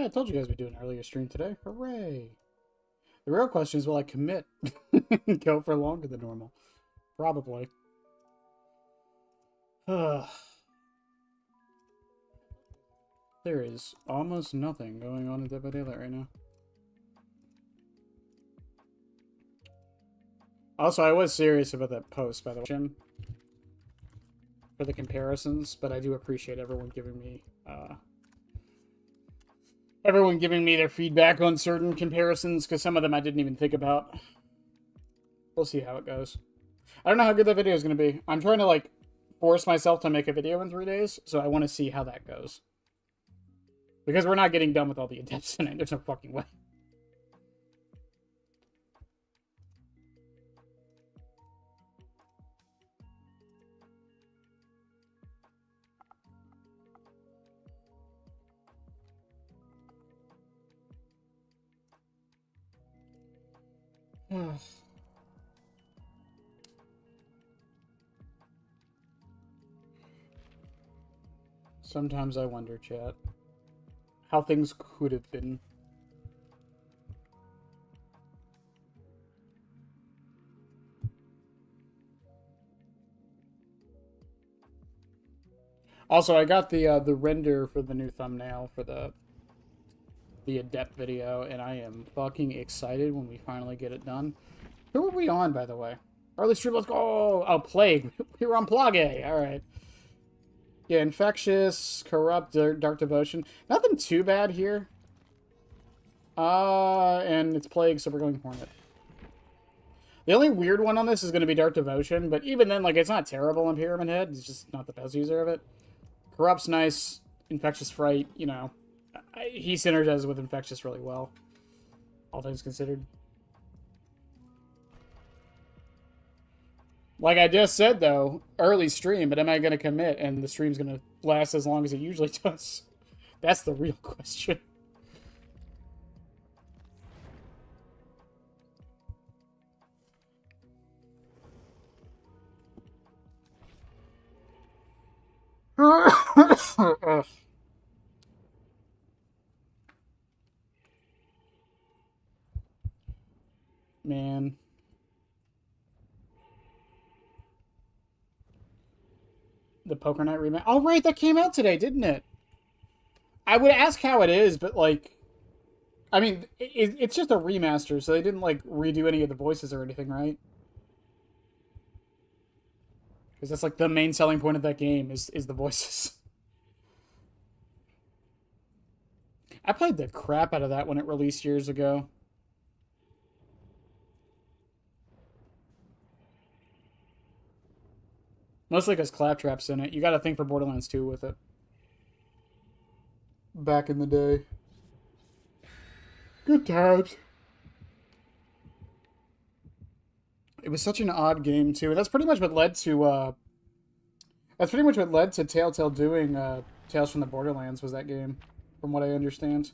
Yeah, I told you guys we'd do an earlier stream today. Hooray! The real question is, will I commit? Go for longer than normal? Probably. There is almost nothing going on in Dead by Daylight right now. Also, I was serious about that post, by the way, for the comparisons, but I do appreciate everyone giving me their feedback on certain comparisons, because some of them I didn't even think about. We'll see how it goes. I don't know how good that video is going to be. I'm trying to, like, force myself to make a video in 3 days, so I want to see how that goes. Because we're not getting done with all the adepts tonight. There's no fucking way. Sometimes I wonder, chat, how things could have been. Also, I got the render for the new thumbnail for the adept video, and I am fucking excited when we finally get it done. Who were we on, by the way? Early stream, let's go! Oh, Plague. We were on Plague. Alright. Yeah, Infectious, Corrupt, Dark Devotion. Nothing too bad here. And it's Plague, so we're going Hornet. The only weird one on this is going to be Dark Devotion, but even then, like, it's not terrible on Pyramid Head. It's just not the best user of it. Corrupt's nice. Infectious Fright, you know. He synergizes with Infectious really well. All things considered. Like I just said, though, early stream, but am I going to commit and the stream's going to last as long as it usually does? That's the real question. Man. The Poker Night remake. Oh, right, that came out today, didn't it? I would ask how it is, but, like, I mean, it's just a remaster, so they didn't, like, redo any of the voices or anything, right? Because that's, like, the main selling point of that game is the voices. I played the crap out of that when it released years ago. Mostly because Claptrap's in it. You gotta think for Borderlands 2 with it. Back in the day. Good times. It was such an odd game, too. And that's pretty much what led to, Telltale doing, Tales from the Borderlands was that game, from what I understand.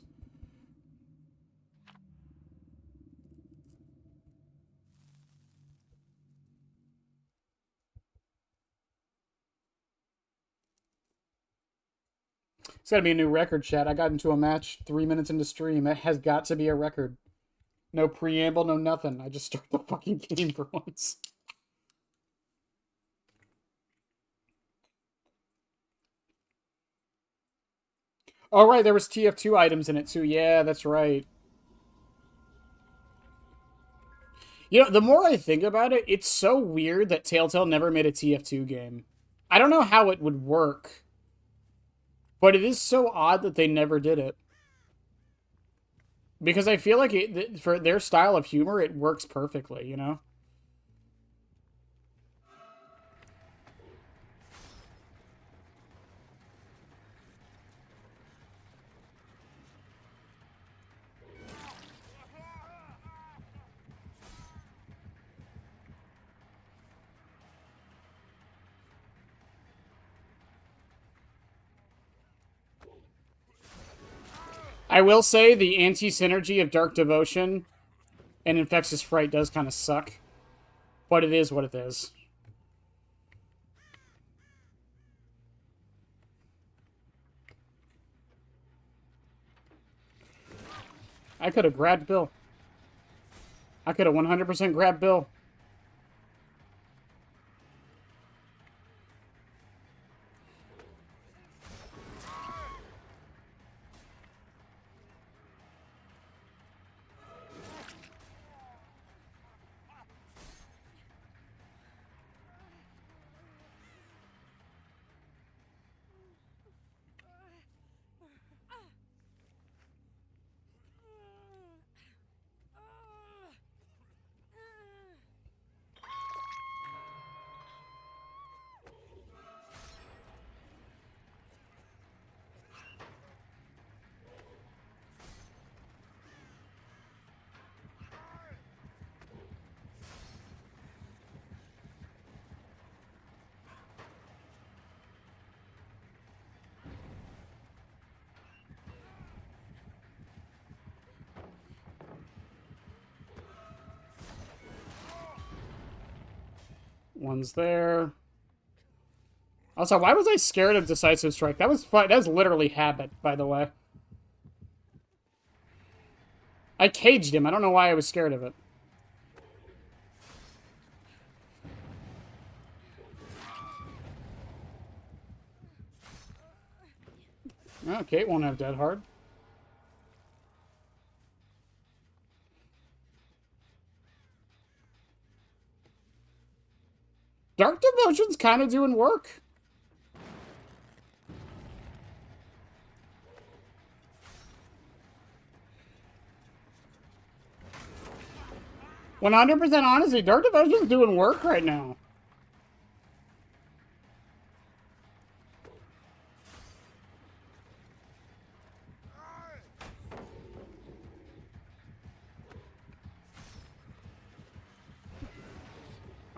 It's gotta be a new record, chat. I got into a match 3 minutes into stream. That has got to be a record. No preamble, no nothing. I just start the fucking game for once. Oh, right, there was TF2 items in it, too. Yeah, that's right. You know, the more I think about it, it's so weird that Telltale never made a TF2 game. I don't know how it would work, but it is so odd that they never did it. Because I feel like for their style of humor, it works perfectly, you know? I will say the anti-synergy of Dark Devotion and Infectious Fright does kind of suck. But it is what it is. I could have grabbed Bill. I could have 100% grabbed Bill. One's there. Also, why was I scared of Decisive Strike? That was fun. That was literally habit, by the way. I caged him. I don't know why I was scared of it. Oh, Kate won't have Dead Hard. Dark Devotion's kind of doing work. "100% honesty, Dark Devotion's doing work right now.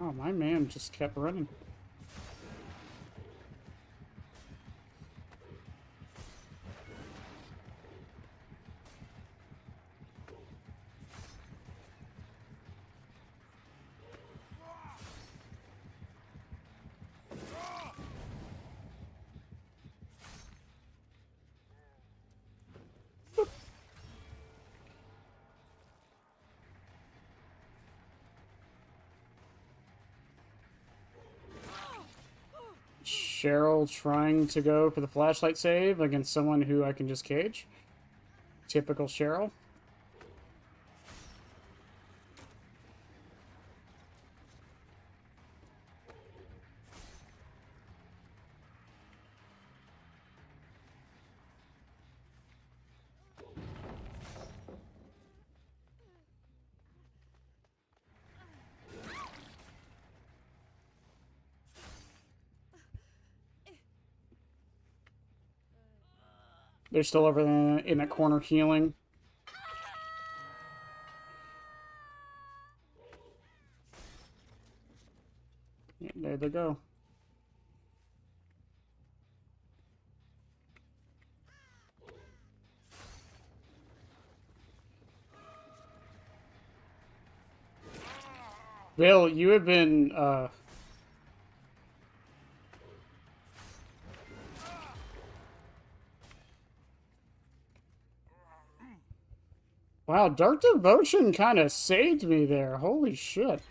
Oh, my man just kept running. Cheryl trying to go for the flashlight save against someone who I can just cage. Typical Cheryl. They're still over in that corner healing. Yeah, there they go. Bill, you have been, Wow, Dark Devotion kind of saved me there. Holy shit.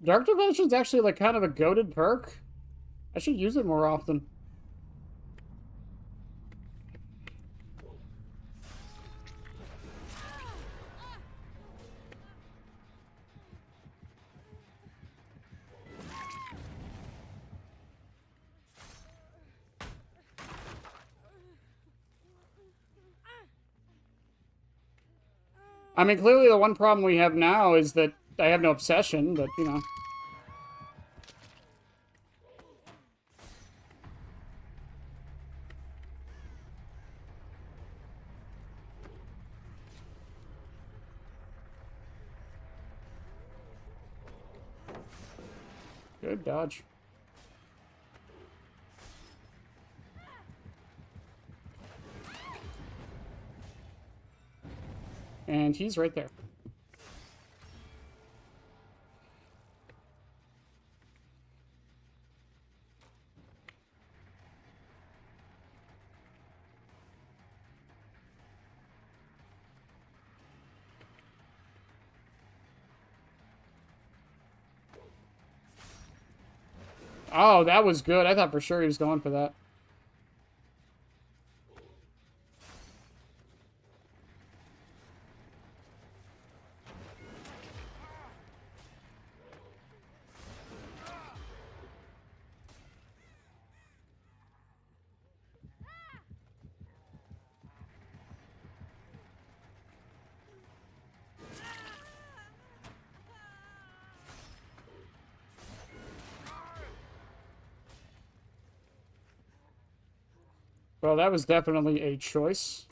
Dark Devotion's actually, like, kind of a goated perk. I should use it more often. I mean, clearly the one problem we have now is that I have no obsession, but, you know. Good dodge. And he's right there. Oh, that was good. I thought for sure he was going for that. Well, that was definitely a choice.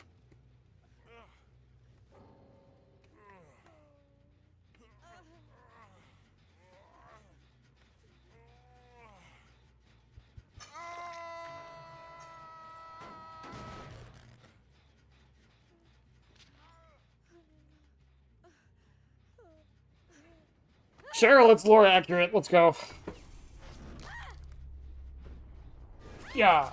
Cheryl, it's lore accurate. Let's go. Yeah.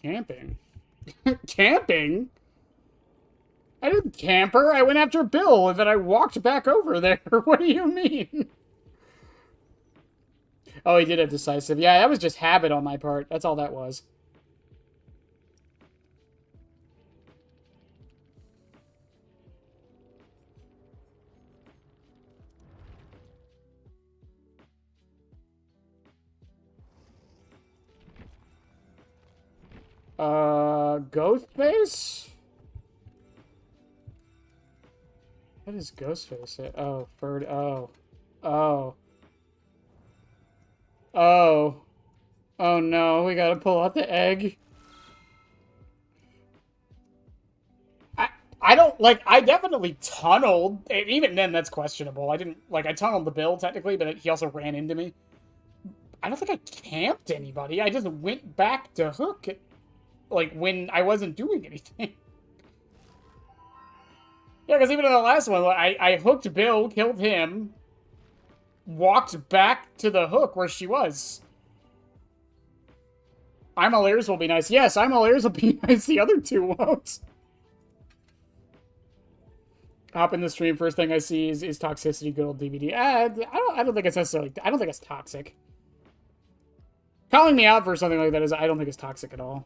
Camping? Camping? I didn't camper. I went after Bill, and then I walked back over there. What do you mean? Oh, he did have decisive. Yeah, that was just habit on my part. That's all that was. Ghostface? What is Ghostface? Oh, Bird. Oh. Oh. Oh. Oh no, we gotta pull out the egg. I don't, like, I definitely tunneled. Even then, that's questionable. I didn't, like, I tunneled the Bill, technically, but he also ran into me. I don't think I camped anybody. I just went back to Hook, like, when I wasn't doing anything. Yeah, because even in the last one, I hooked Bill, killed him, walked back to the Hook where she was. I'm all ears will be nice. Yes, I'm all ears will be nice. The other two won't. Hop in the stream. First thing I see is toxicity. Good old DVD. I don't think it's necessarily. I don't think it's toxic. Calling me out for something like that is. I don't think it's toxic at all.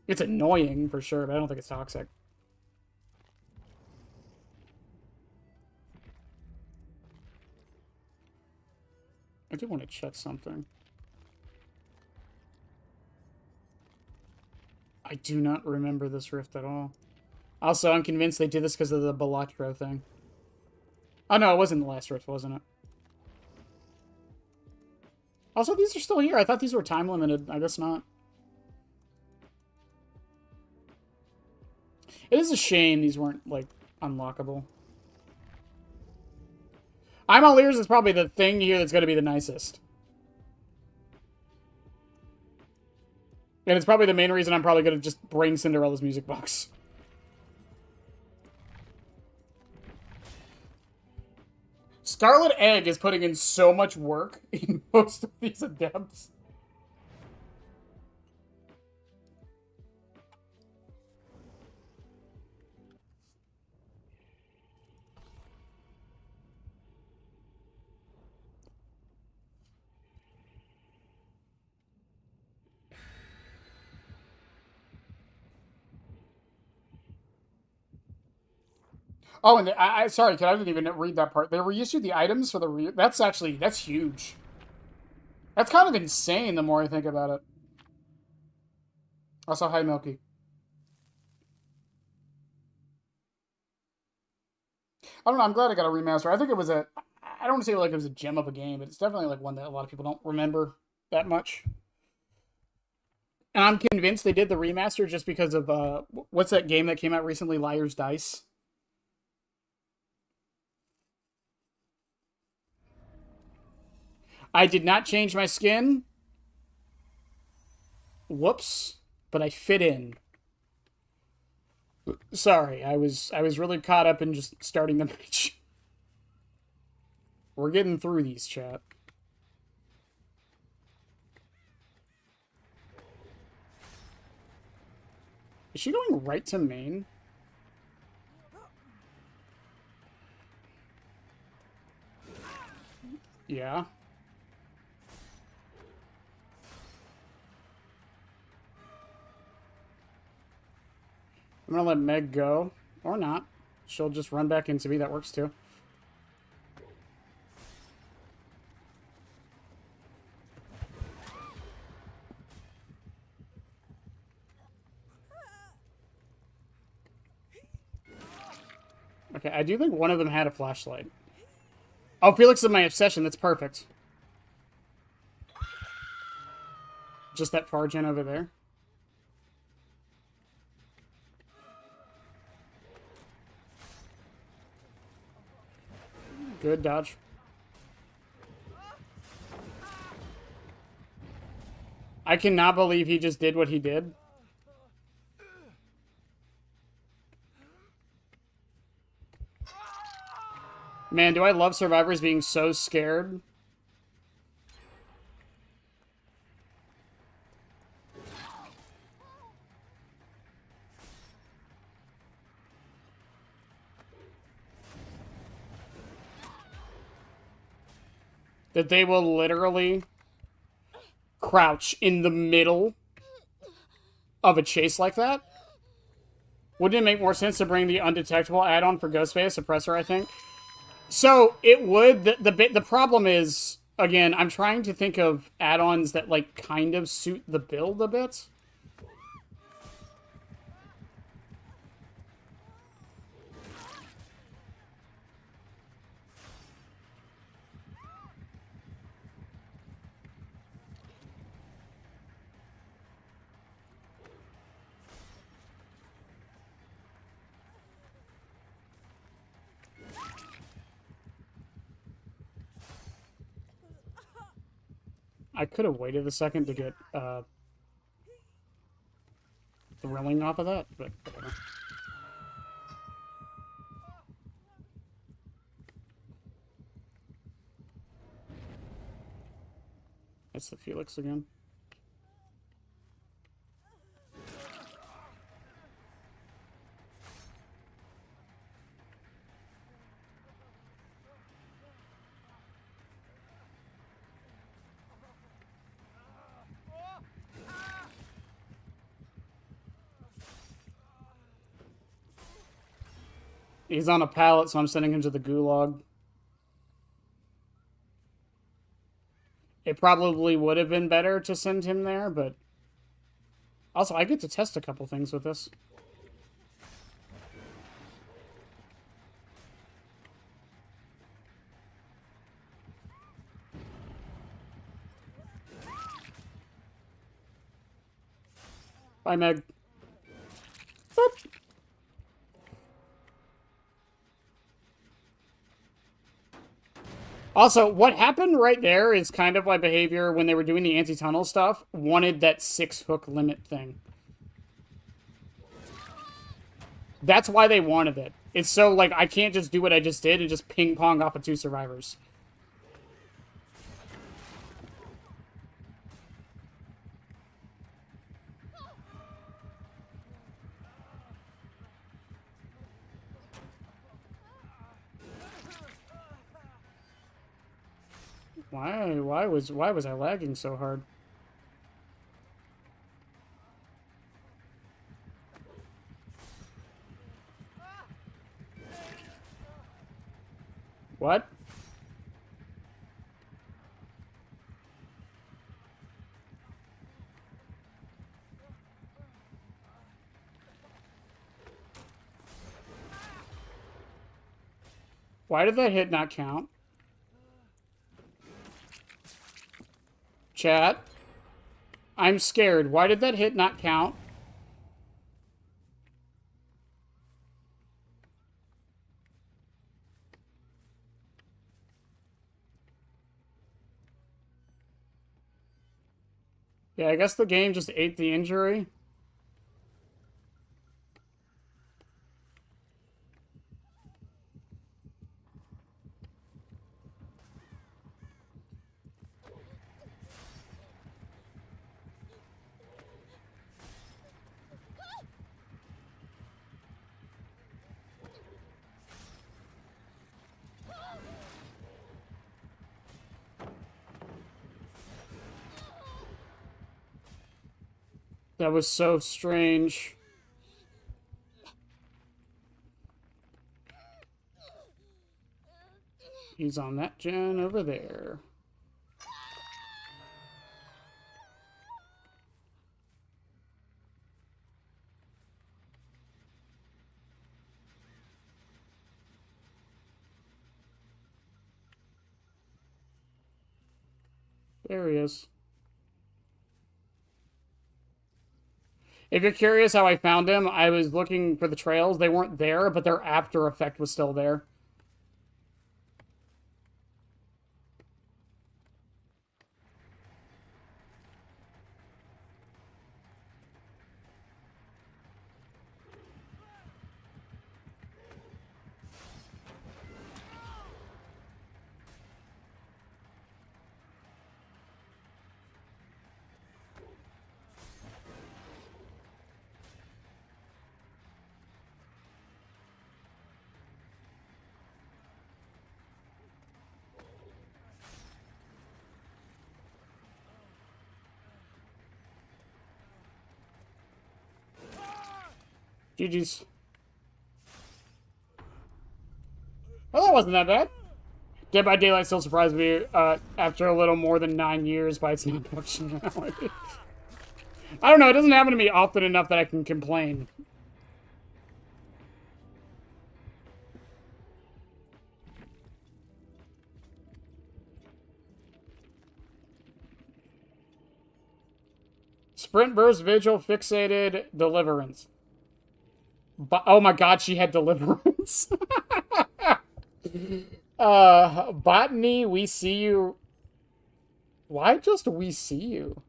It's annoying for sure, but I don't think it's toxic. I do want to check something. I do not remember this rift at all. Also, I'm convinced they did this because of the Balatro thing. Oh, no, it wasn't the last rift, wasn't it? Also, these are still here. I thought these were time limited. I guess not. It is a shame these weren't, like, unlockable. I'm all ears is probably the thing here that's going to be the nicest. And it's probably the main reason I'm probably going to just bring Cinderella's music box. Scarlet Egg is putting in so much work in most of these adepts. Oh, and sorry, I didn't even read that part. They reissued the items for the that's huge. That's kind of insane the more I think about it. Also, hi, Milky. I don't know, I'm glad I got a remaster. I think it was I don't want to say like it was a gem of a game, but it's definitely like one that a lot of people don't remember that much. And I'm convinced they did the remaster just because of, what's that game that came out recently, Liar's Dice? I did not change my skin. Whoops. But I fit in. Sorry, I was really caught up in just starting the match. We're getting through these, chat. Is she going right to main? Yeah. I'm gonna let Meg go. Or not. She'll just run back into me. That works too. Okay, I do think one of them had a flashlight. Oh, Felix is my obsession. That's perfect. Just that far gen over there. Good dodge. I cannot believe he just did what he did. Man, do I love survivors being so scared. That they will literally crouch in the middle of a chase like that. Wouldn't it make more sense to bring the undetectable add-on for Ghostface Suppressor, I think? So, it would. The problem is, again, I'm trying to think of add-ons that, like, kind of suit the build a bit. I could have waited a second to get thrilling off of that, but whatever. That's the Felix again. He's on a pallet, so I'm sending him to the gulag. It probably would have been better to send him there, but... Also, I get to test a couple things with this. Bye, Meg. Boop. Also, what happened right there is kind of like behavior when they were doing the anti-tunnel stuff, wanted that 6-hook limit thing. That's why they wanted it. It's so, like, I can't just do what I just did and just ping-pong off of 2 survivors. Why was I lagging so hard? What? Why did that hit not count? Chat. I'm scared. Why did that hit not count? Yeah, I guess the game just ate the injury. That was so strange. He's on that gen over there. There he is. If you're curious how I found him, I was looking for the trails. They weren't there, but their after effect was still there. GG's. Well, that wasn't that bad. Dead by Daylight still surprised me after a little more than 9 years by its non-functionality. I don't know, it doesn't happen to me often enough that I can complain. Sprint Burst Vigil Fixated Deliverance. Oh my god, she had Deliverance. Botany, we see you. Why just we see you?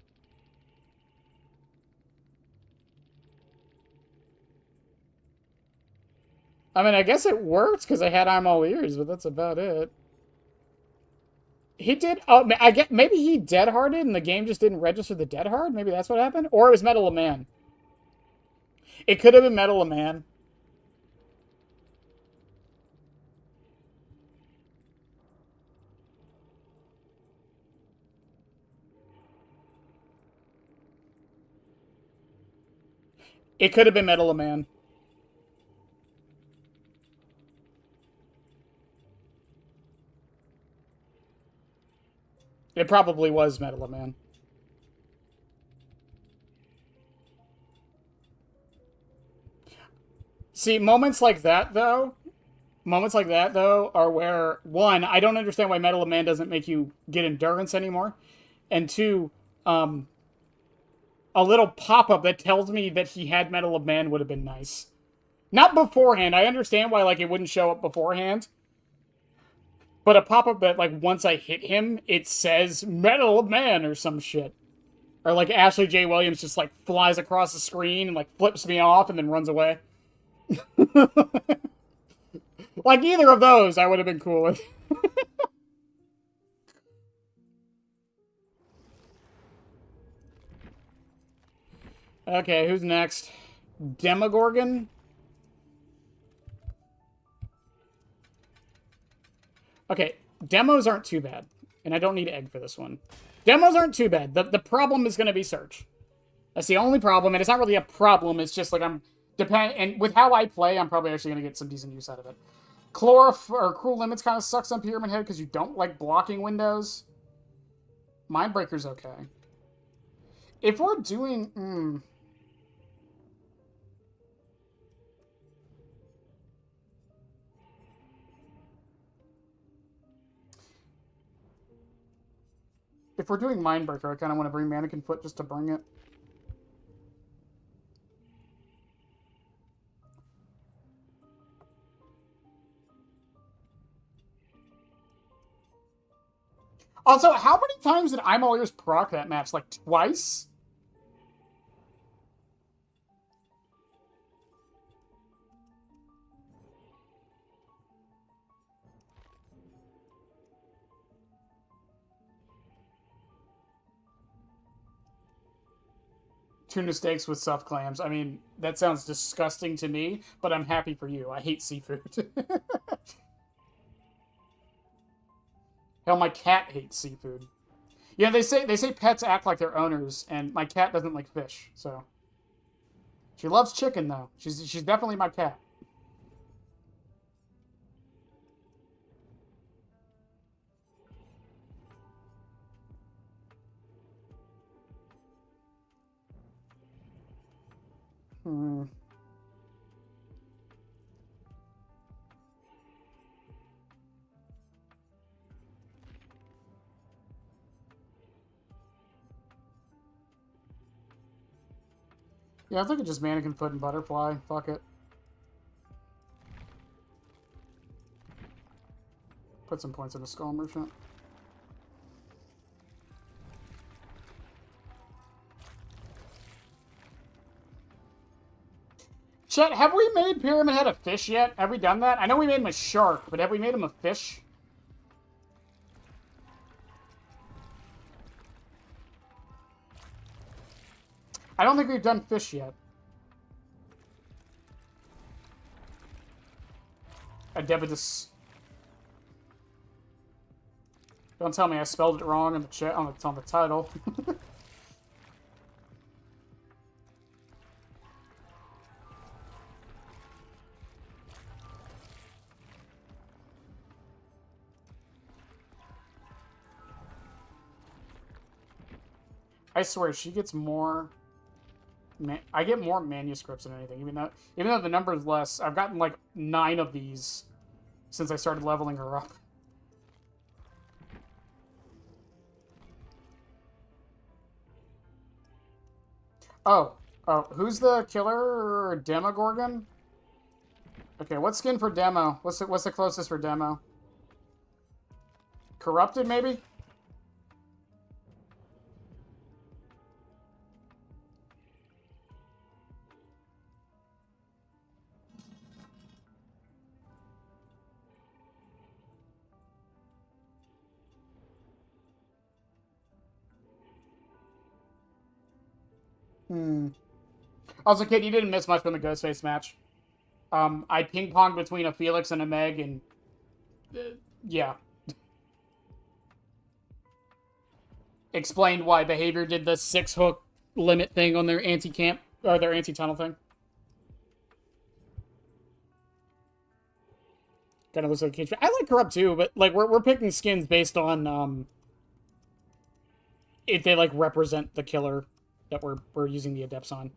I mean, I guess it worked because I had I'm all ears, but that's about it. He did. Oh, I get. Maybe he dead harded, and the game just didn't register the dead hard. Maybe that's what happened, or it was Metal of Man. It could have been Metal of Man. It could have been Metal of Man. It probably was Metal of Man. See, moments like that, though, are where, one, I don't understand why Metal of Man doesn't make you get endurance anymore, and two, a little pop-up that tells me that he had Metal of Man would have been nice. Not beforehand. I understand why, like, it wouldn't show up beforehand. But a pop-up that, like, once I hit him, it says Metal of Man or some shit. Or, like, Ashley J. Williams just, like, flies across the screen and, like, flips me off and then runs away. Like, either of those I would have been cool with. Okay, who's next? Demogorgon? Okay, demos aren't too bad. And I don't need egg for this one. Demos aren't too bad. The problem is going to be search. That's the only problem, and it's not really a problem. It's just like and with how I play, I'm probably actually going to get some decent use out of it. Cruel Limits kind of sucks on Pyramid Head because you don't like blocking windows. Mindbreaker's okay. If we're doing... If we're doing Mindbreaker, I kind of want to bring Mannequin Foot just to bring it. Also, how many times did I'm All Ears proc that match? Like, twice? Tuna steaks with stuffed clams. I mean, that sounds disgusting to me, but I'm happy for you. I hate seafood. Hell, my cat hates seafood. Yeah, they say pets act like their owners, and my cat doesn't like fish, so... She loves chicken, though. She's definitely my cat. Hmm. Yeah, I think it's just mannequin foot and butterfly. Fuck it. Put some points in the skull merchant. Chet, have we made Pyramid Head a fish yet? Have we done that? I know we made him a shark, but have we made him a fish? I don't think we've done fish yet. Adept. Don't tell me I spelled it wrong on the chat on the title. I swear she gets more. I get more manuscripts than anything, even though the number is less. I've gotten like 9 of these since I started leveling her up. Oh, who's the killer? Demogorgon? Okay, what skin for demo? What's the closest for demo? Corrupted, maybe? Also, kid, you didn't miss much from the Ghostface match. I ping-ponged between a Felix and a Meg, and... yeah. Explained why Behavior did the 6-hook limit thing on their anti-camp, or their anti-tunnel thing. Kind of looks like a cage. I like Corrupt too, but like we're picking skins based on if they like represent the killer that we're using the adepts on.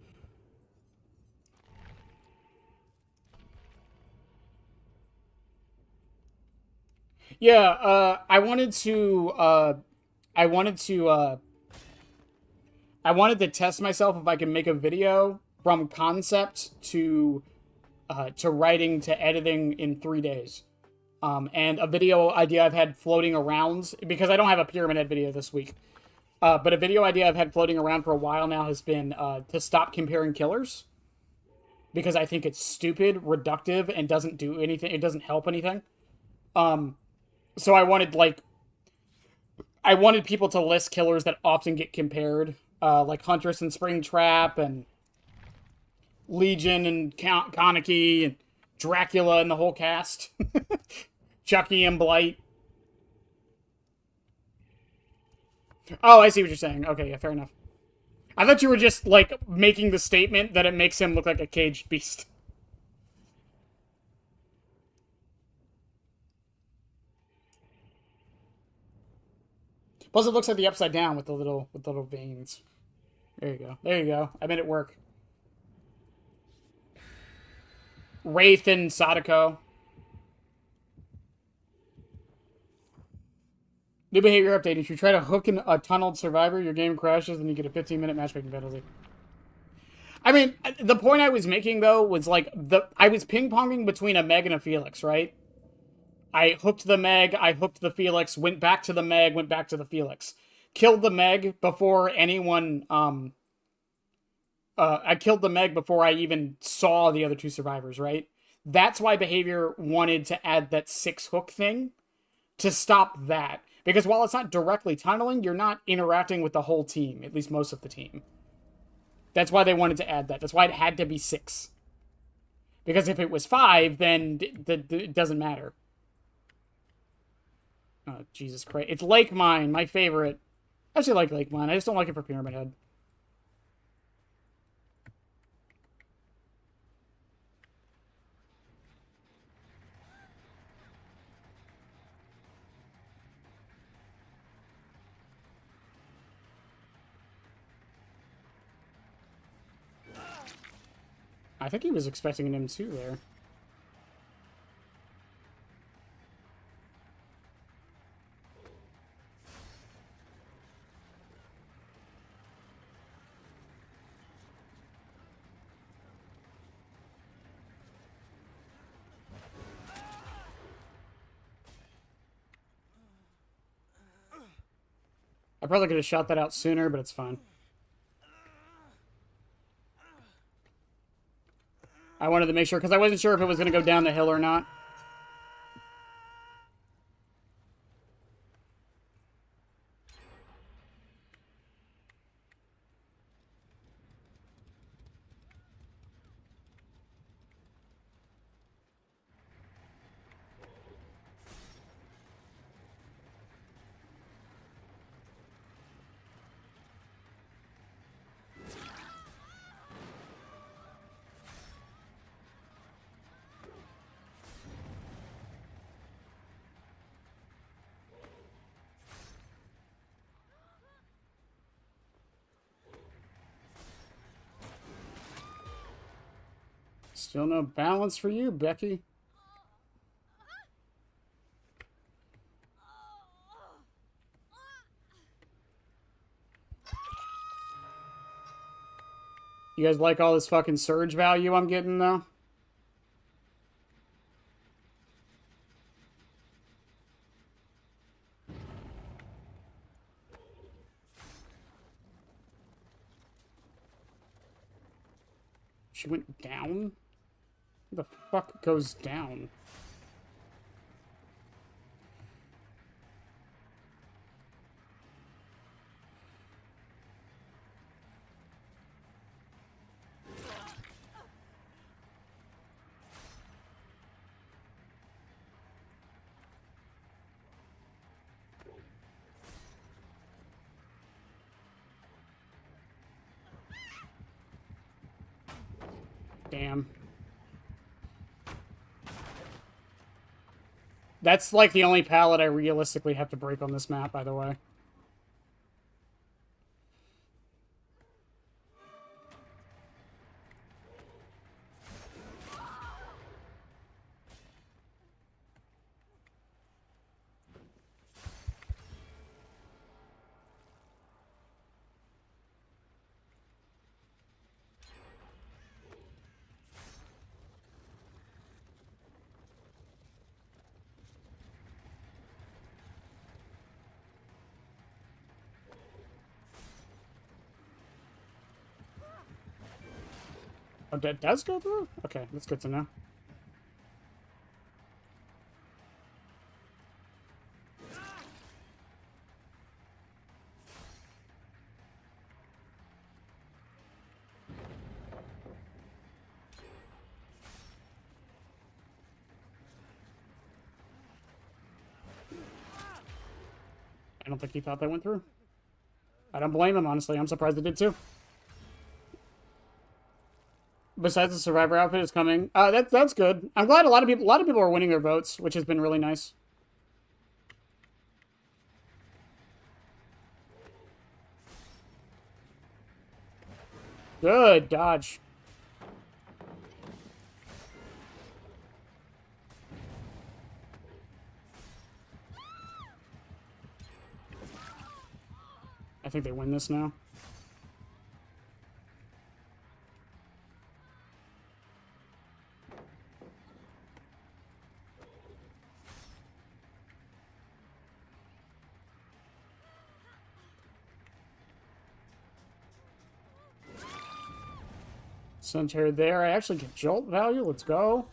Yeah, I wanted to test myself if I can make a video from concept to writing to editing in 3 days. And a video idea I've had floating around, because I don't have a Pyramid Head video this week, but a video idea I've had floating around for a while now has been to stop comparing killers, because I think it's stupid, reductive, and doesn't do anything. It doesn't help anything. So I wanted people to list killers that often get compared, like Huntress and Springtrap, and Legion and Kaneki, and Dracula and the whole cast. Chucky and Blight. Oh, I see what you're saying. Okay, yeah, fair enough. I thought you were just, like, making the statement that it makes him look like a caged beast. Plus, it looks like the Upside Down with the little veins. There you go. There you go. I made it work. Wraith and Sadako. New behavior update. If you try to hook in a tunneled survivor, your game crashes and you get a 15-minute matchmaking penalty. I mean, the point I was making, though, was like, I was ping-ponging between a Meg and a Felix, right? I hooked the Meg, I hooked the Felix, went back to the Meg, went back to the Felix. Killed the Meg before anyone, I killed the Meg before I even saw the other 2 survivors, right? That's why Behavior wanted to add that 6-hook thing to stop that. Because while it's not directly tunneling, you're not interacting with the whole team, at least most of the team. That's why they wanted to add that. That's why it had to be 6. Because if it was 5, then it doesn't matter. Oh, Jesus Christ. It's Lake Mine, my favorite. I actually like Lake Mine. I just don't like it for Pyramid Head. I think he was expecting an M2 there. I probably could have shot that out sooner, but it's fine. I wanted to make sure, because I wasn't sure if it was going to go down the hill or not. Still no balance for you, Becky. You guys like all this fucking surge value I'm getting, though? She went down? Who the fuck goes down? Damn. That's like the only pallet I realistically have to break on this map, by the way. Oh, that does go through? Okay, that's good to know. I don't think he thought that went through. I don't blame him, honestly. I'm surprised it did too. Besides the survivor outfit is coming. That's good. I'm glad a lot of people are winning their votes, which has been really nice. Good dodge. I think they win this now. Center there. I actually get jolt value. Let's go.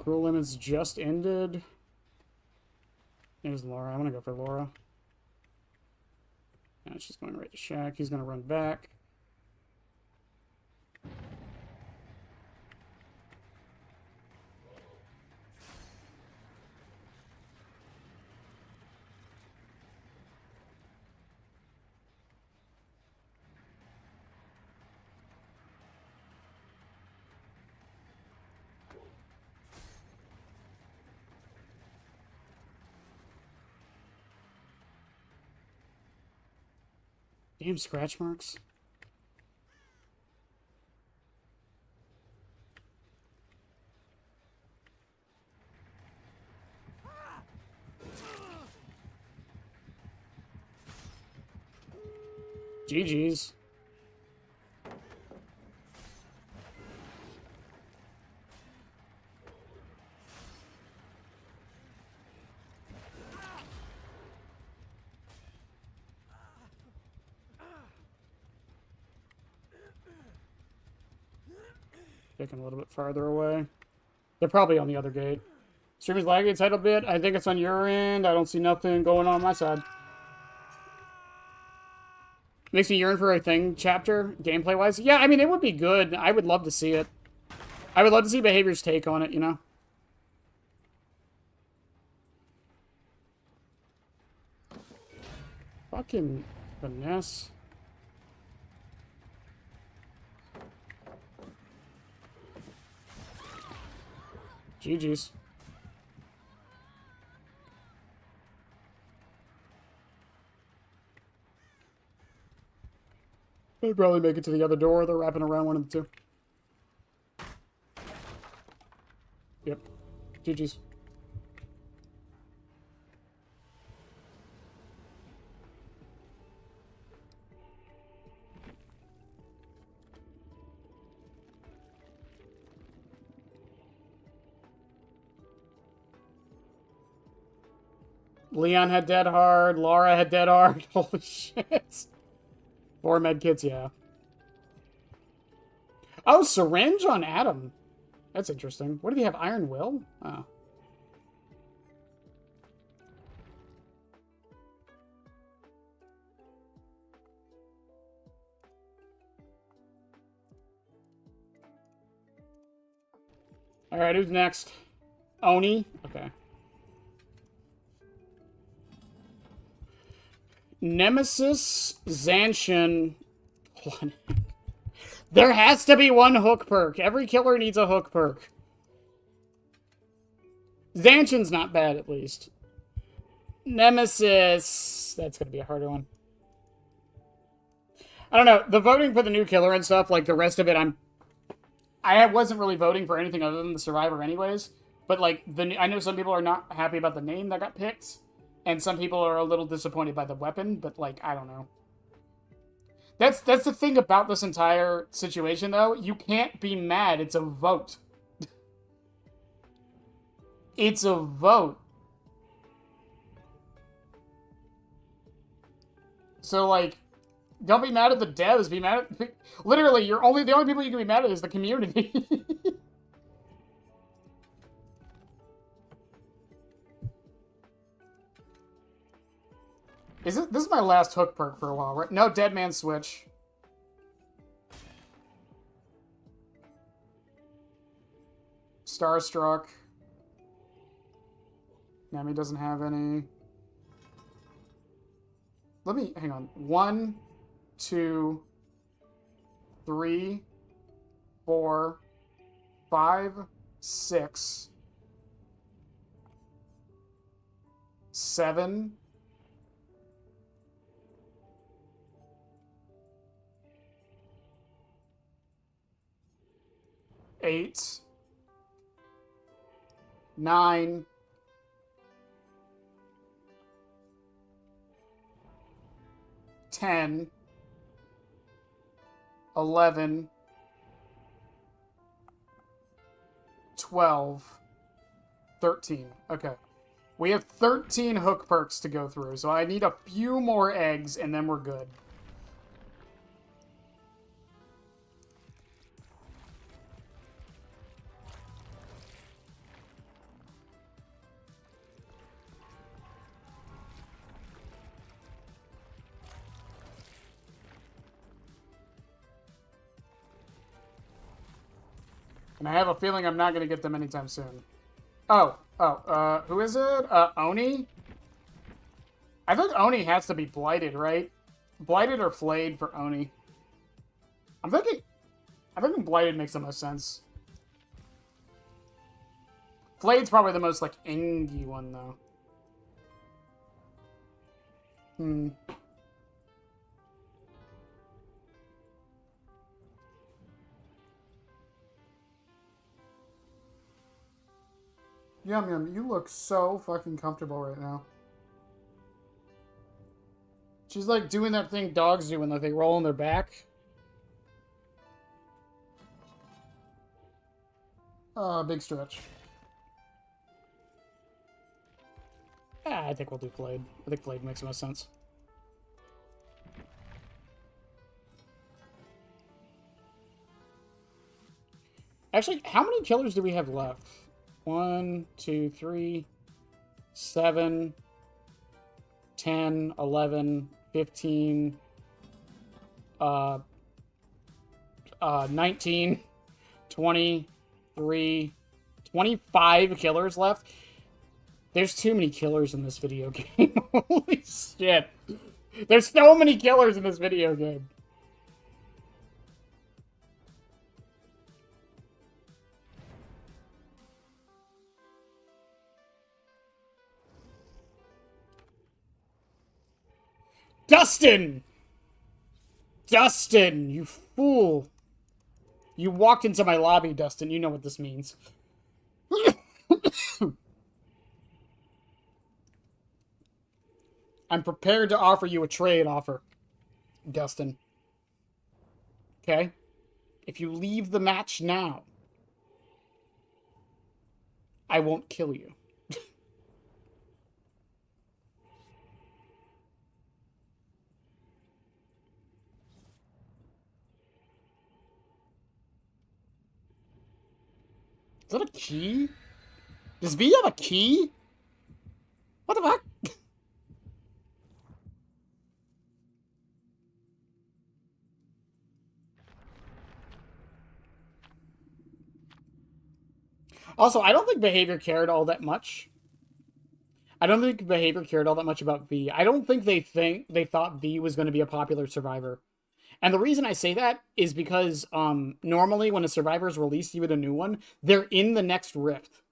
Cruel limits just ended. There's Laura. I want to go for Laura. Yeah, she's going right to Shaq. He's going to run back. Damn scratch marks. GG's. Taking a little bit farther away. They're probably on the other gate. Stream is lagging a title bit. I think it's on your end. I don't see nothing going on my side. Makes me yearn for a thing chapter, gameplay-wise. Yeah, I mean, it would be good. I would love to see it. I would love to see Behavior's take on it, you know? Fucking finesse. GG's. They'd probably make it to the other door. They're wrapping around one of the two. Yep. GG's. Leon had dead hard. Laura had dead hard. Holy shit. 4 med kits, yeah. Oh, syringe on Adam. That's interesting. What did he have? Iron Will? Oh. Alright, who's next? Oni? Okay. Nemesis, Zanshin, There has to be one hook perk. Every killer needs a hook perk. Zanshin's not bad, at least. Nemesis, that's gonna be a harder one. I don't know. The voting for the new killer and stuff, like the rest of it, I wasn't really voting for anything other than the Survivor anyways. But like, I know some people are not happy about the name that got picked. And some people are a little disappointed by the weapon, but like, I don't know. That's the thing about this entire situation, though. You can't be mad. It's a vote. It's a vote. So like, don't be mad at the devs. Be mad at literally. The only people you can be mad at is the community. This is my last hook perk for a while, right? No, Dead Man Switch. Starstruck. Nami doesn't have any. Let me, hang on. 1, 2, 3, 4, 5, 6, 7, 8, 9, 10, 11, 12, 13. Okay. We have 13 hook perks to go through, so I need a few more eggs, and then we're good. And I have a feeling I'm not going to get them anytime soon. Who is it? Oni? I think Oni has to be Blighted, right? Blighted or Flayed for Oni. I think Blighted makes the most sense. Flayed's probably the most, like, engy one, though. Yum Yum, you look so fucking comfortable right now. She's like doing that thing dogs do when like, they roll on their back. Big stretch. I think we'll do Flayed. I think Flayed makes the most sense. Actually, how many killers do we have left? 1, 2, 3, 7, 10, 11, 15, 19, 23, 25 killers left. There's too many killers in this video game. Holy shit. There's so many killers in this video game. Dustin! Dustin, you fool. You walked into my lobby, Dustin. You know what this means. I'm prepared to offer you a trade offer, Dustin. Okay? If you leave the match now, I won't kill you. Is that a key? Does V have a key? What the fuck? Also, I don't think Behavior cared all that much. I don't think Behavior cared all that much about V. I don't think they thought V was going to be a popular survivor. And the reason I say that is because normally when a survivor is released, even a new one, they're in the next rift.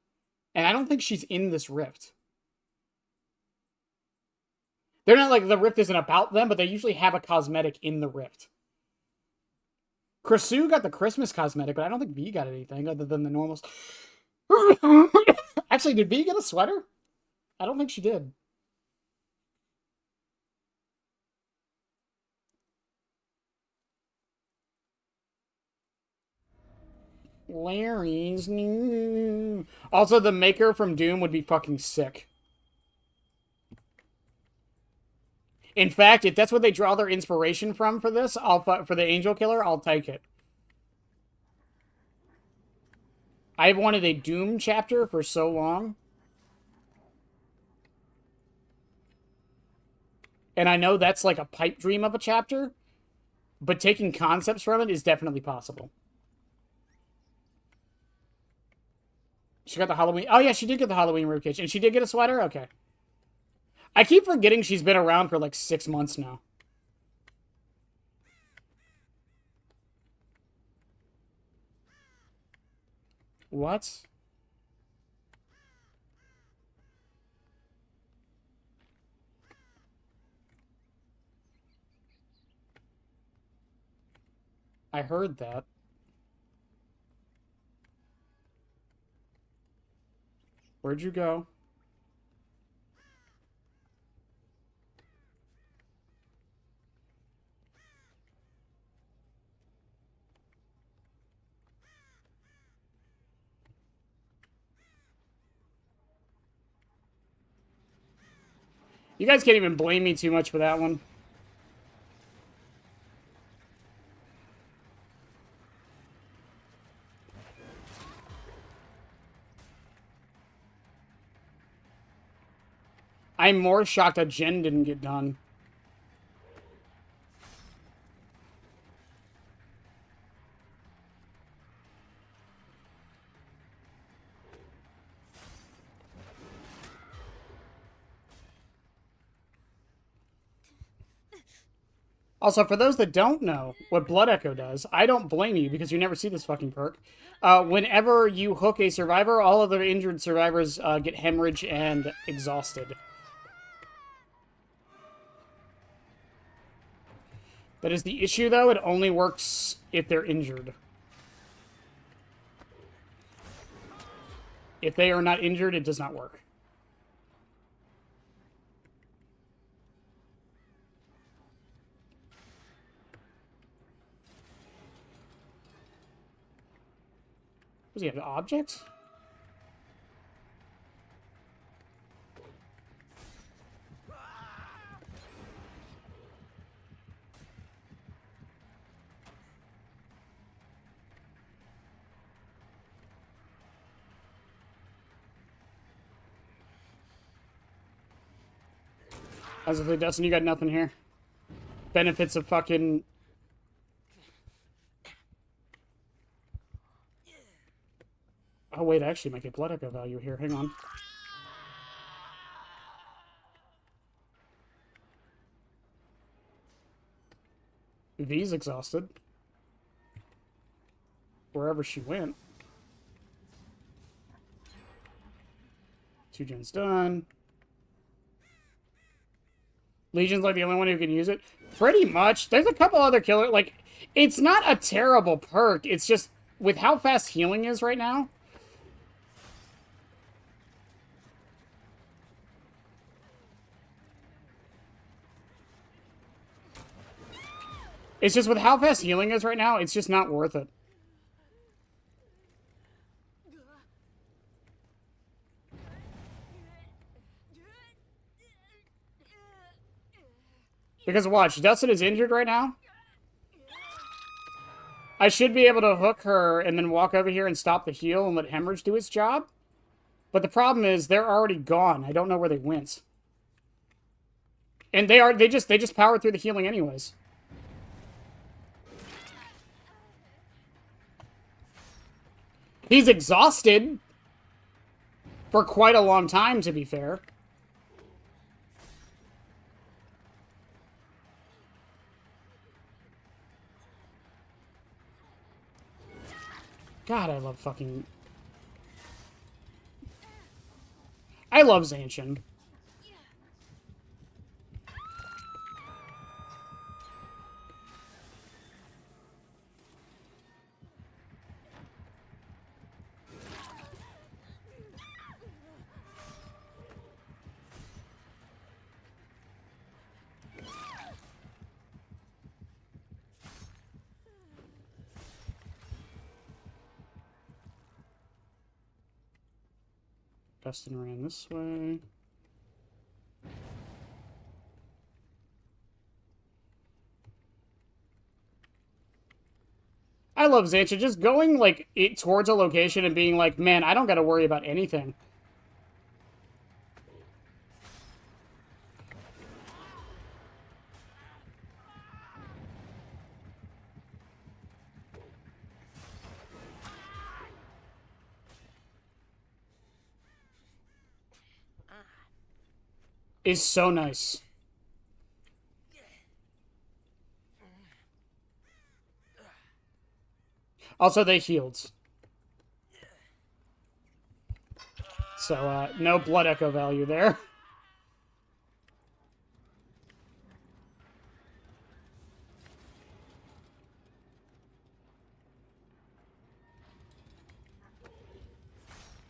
And I don't think she's in this rift. They're not like the rift isn't about them, but they usually have a cosmetic in the rift. Krasu got the Christmas cosmetic, but I don't think V got anything other than the normals. Actually, did V get a sweater? I don't think she did. Larry's new. Also, the Maker from Doom would be fucking sick. In fact, if that's what they draw their inspiration from for this, for the Angel Killer, I'll take it. I've wanted a Doom chapter for so long. And I know that's like a pipe dream of a chapter, but taking concepts from it is definitely possible. She got the Halloween... Oh, yeah, she did get the Halloween ribcage. And she did get a sweater? Okay. I keep forgetting she's been around for like 6 months now. What? I heard that. Where'd you go? You guys can't even blame me too much for that one. I'm more shocked that Jen didn't get done. Also, for those that don't know what Blood Echo does, I don't blame you because you never see this fucking perk. Whenever you hook a survivor, all other injured survivors get hemorrhage and exhausted. That is the issue, though. It only works if they're injured. If they are not injured, it does not work. Does he have objects? As if it doesn't, you got nothing here. Benefits of fucking... Oh, wait, I actually might get blood echo value here. Hang on. V's exhausted. Wherever she went. 2 gens done. Legion's like the only one who can use it. Pretty much. There's a couple other killers. Like, it's not a terrible perk. It's just, with how fast healing is right now... It's just with how fast healing is right now, it's just not worth it. Because watch, Dustin is injured right now. I should be able to hook her and then walk over here and stop the heal and let Hemorrhage do its job. But the problem is they're already gone. I don't know where they went. And they just powered through the healing anyways. He's exhausted for quite a long time, to be fair. God, I love fucking... I love Zancian. Dustin ran this way. I love Zancian just going like towards a location and being like, man, I don't got to worry about anything. Is so nice. Also, they healed. So, no blood echo value there.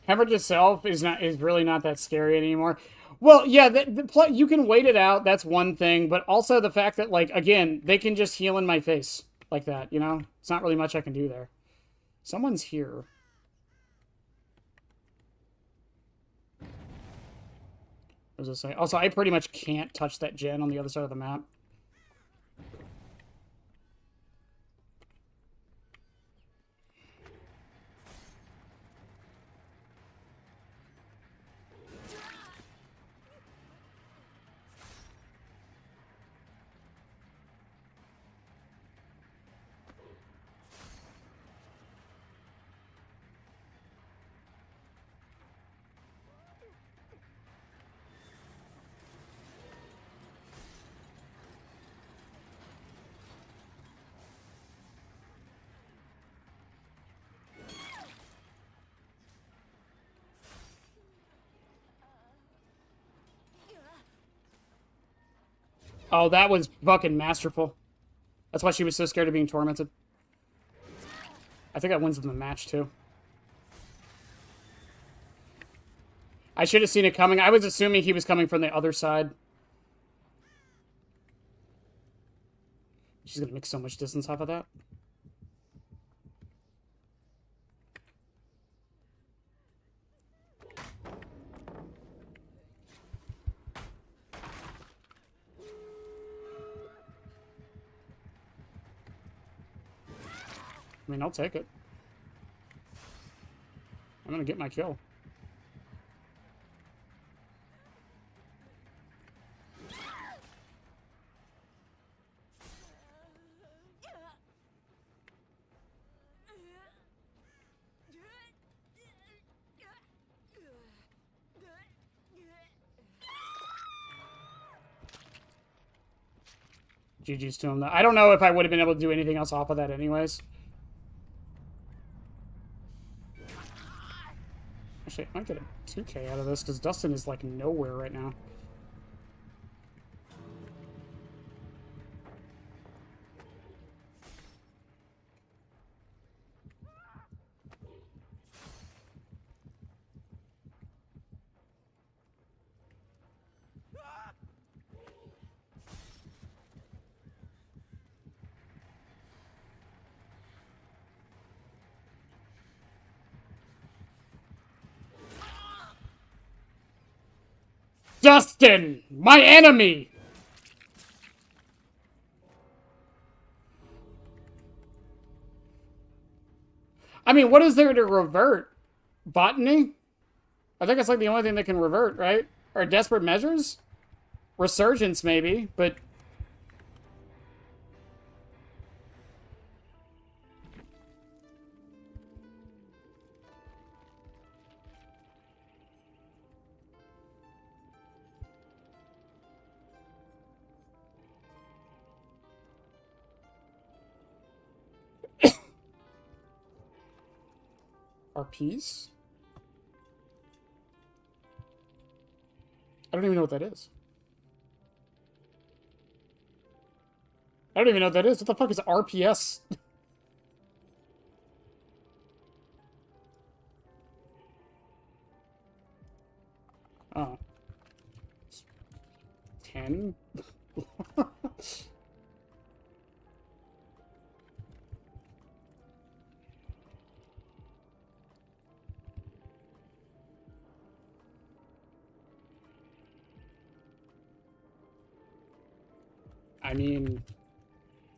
Hemorrhage itself is really not that scary anymore. Well, yeah, you can wait it out. That's one thing, but also the fact that, like, again, they can just heal in my face like that. You know, it's not really much I can do there. Someone's here. What does it say? Also, I pretty much can't touch that gen on the other side of the map. Oh, that was fucking masterful. That's why she was so scared of being tormented. I think that wins them the match, too. I should have seen it coming. I was assuming he was coming from the other side. She's gonna make so much distance off of that. I mean, I'll take it. I'm gonna get my kill. GG's to him. I don't know if I would have been able to do anything else off of that anyways. Actually, I might get a 2K out of this because Dustin is like nowhere right now. Dustin! My enemy! I mean, what is there to revert? Botany? I think it's like the only thing that can revert, right? Or desperate measures? Resurgence, maybe, but... RPs? I don't even know what that is. I don't even know what that is. What the fuck is RPS? Oh. 10? I mean,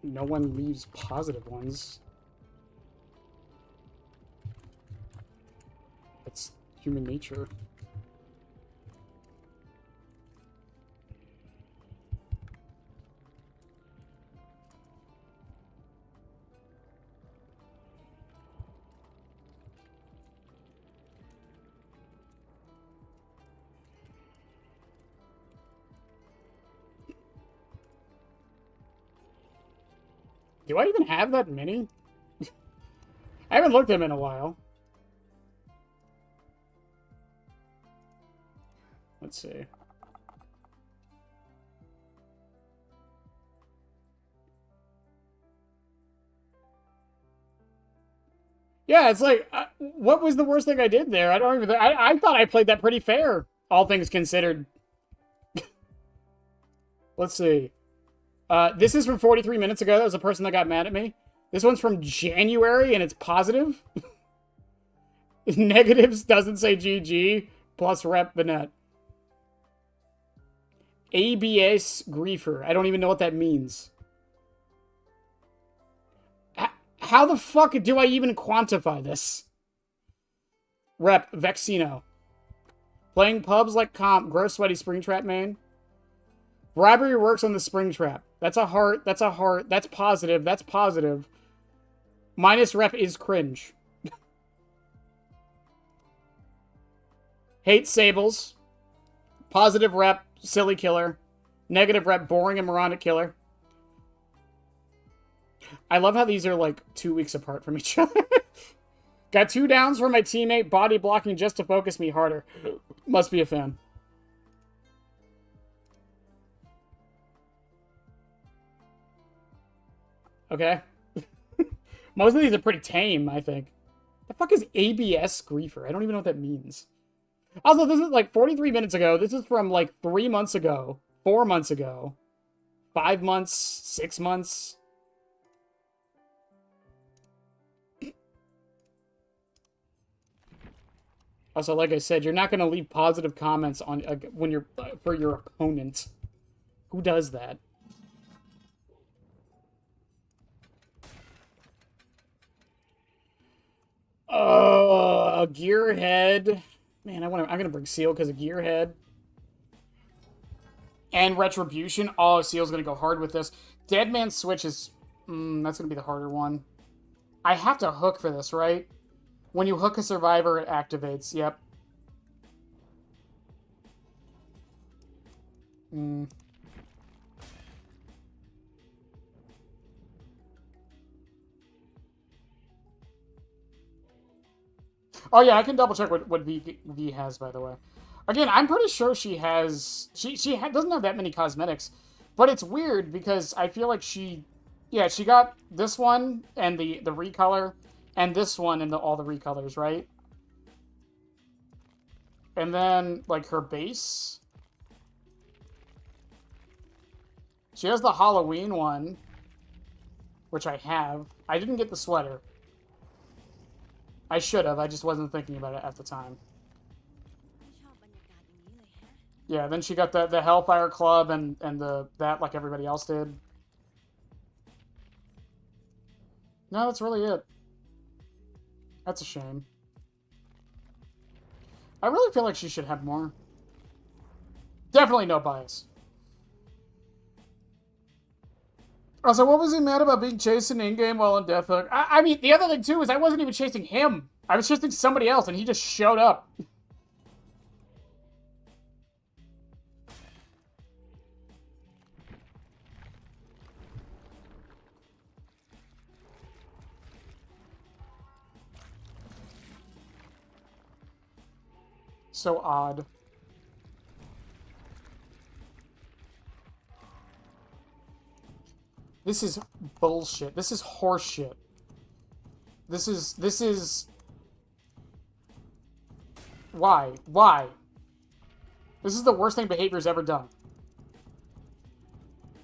no one leaves positive ones. It's human nature. Do I even have that many? I haven't looked at them in a while. Let's see. Yeah, it's like, what was the worst thing I did there? I don't even. I thought I played that pretty fair, all things considered. Let's see. This is from 43 minutes ago. That was a person that got mad at me. This one's from January, and it's positive. Negatives doesn't say GG, plus rep Bennett. ABS griefer. I don't even know what that means. How the fuck do I even quantify this? Rep Vexino. Playing pubs like comp. Gross sweaty Springtrap main. Bribery works on the Springtrap. That's a heart. That's a heart. That's positive. That's positive. Minus rep is cringe. Hate Sables. Positive rep, silly killer. Negative rep, boring and moronic killer. I love how these are like 2 weeks apart from each other. Got 2 downs from my teammate, body blocking just to focus me harder. Must be a fan. Okay. Most of these are pretty tame, I think. The fuck is ABS griefer? I don't even know what that means. Also, this is like 43 minutes ago. This is from like 3 months ago, 4 months ago, 5 months, 6 months. Also, like I said, you're not going to leave positive comments on when you're for your opponent. Who does that? Oh, a gearhead. Man, I'm gonna bring Seal because of gearhead and retribution. Oh, Seal's gonna go hard with this. Dead Man Switch is that's gonna be the harder one. I have to hook for this, right? When you hook a survivor, it activates. Yep. Mm. Oh yeah, I can double check what V has, by the way. Again, I'm pretty sure she has doesn't have that many cosmetics, but it's weird because I feel like she got this one and the recolor and this one and all the recolors, right? And then like her base, she has the Halloween one, which I have. I didn't get the sweater. I should have. I just wasn't thinking about it at the time. Yeah, then she got the Hellfire Club and that like everybody else did. No, that's really it. That's a shame. I really feel like she should have more. Definitely no bias. Also, what was he mad about being chased in-game while on Death Hook? I mean, the other thing, too, is I wasn't even chasing him. I was chasing somebody else, and he just showed up. So odd. This is bullshit. This is horseshit. This is... Why? Why? This is the worst thing Behavior's ever done.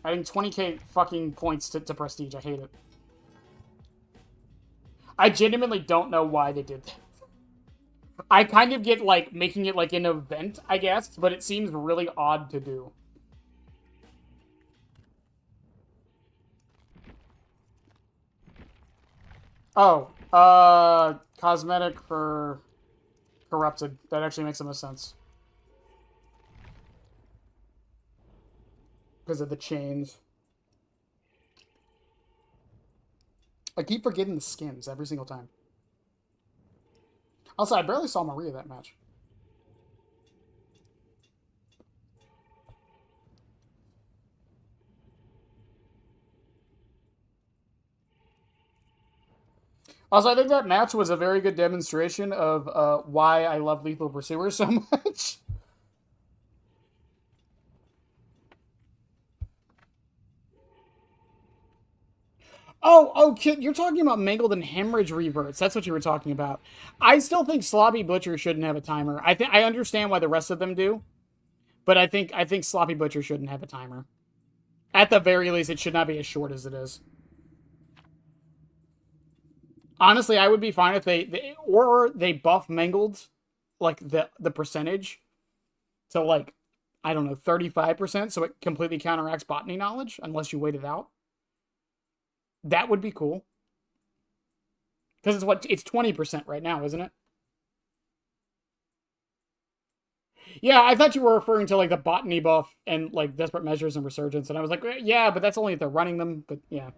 Adding 20k fucking points to Prestige. I hate it. I genuinely don't know why they did that. I kind of get, like, making it, like, an event, I guess, but it seems really odd to do. Oh, cosmetic for corrupted. That actually makes the most sense. Because of the chains. I keep forgetting the skins every single time. Also, I barely saw Maria that match. Also, I think that match was a very good demonstration of why I love Lethal Pursuer so much. Oh, kid, you're talking about Mangled and Hemorrhage reverts. That's what you were talking about. I still think Sloppy Butcher shouldn't have a timer. I understand why the rest of them do, but I think Sloppy Butcher shouldn't have a timer. At the very least, it should not be as short as it is. Honestly, I would be fine if they buff Mangled, like the percentage, to like, I don't know, 35%, so it completely counteracts botany knowledge unless you wait it out. That would be cool. Because it's 20% right now, isn't it? Yeah, I thought you were referring to like the botany buff and like Desperate Measures and Resurgence, and I was like, yeah, but that's only if they're running them. But yeah.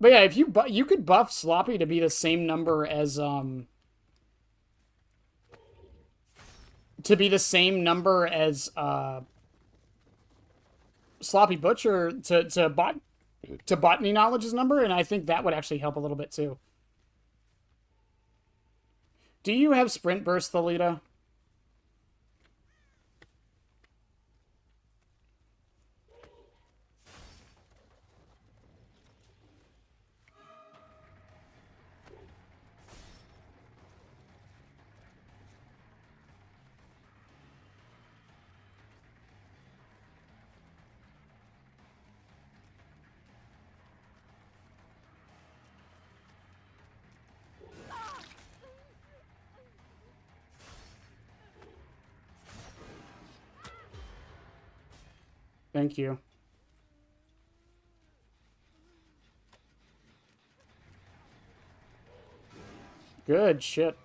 But yeah, if you could buff Sloppy to be the same number as Sloppy Butcher to botany knowledge's number, and I think that would actually help a little bit too. Do you have Sprint Burst, Thalita? Thank you. Good shit.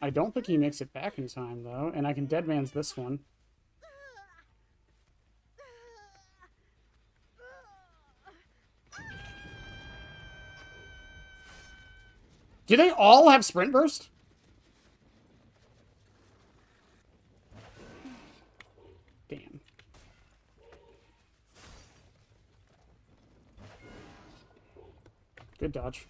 I don't think he makes it back in time, though, and I can deadman's this one. Do they all have sprint burst? Damn. Good dodge.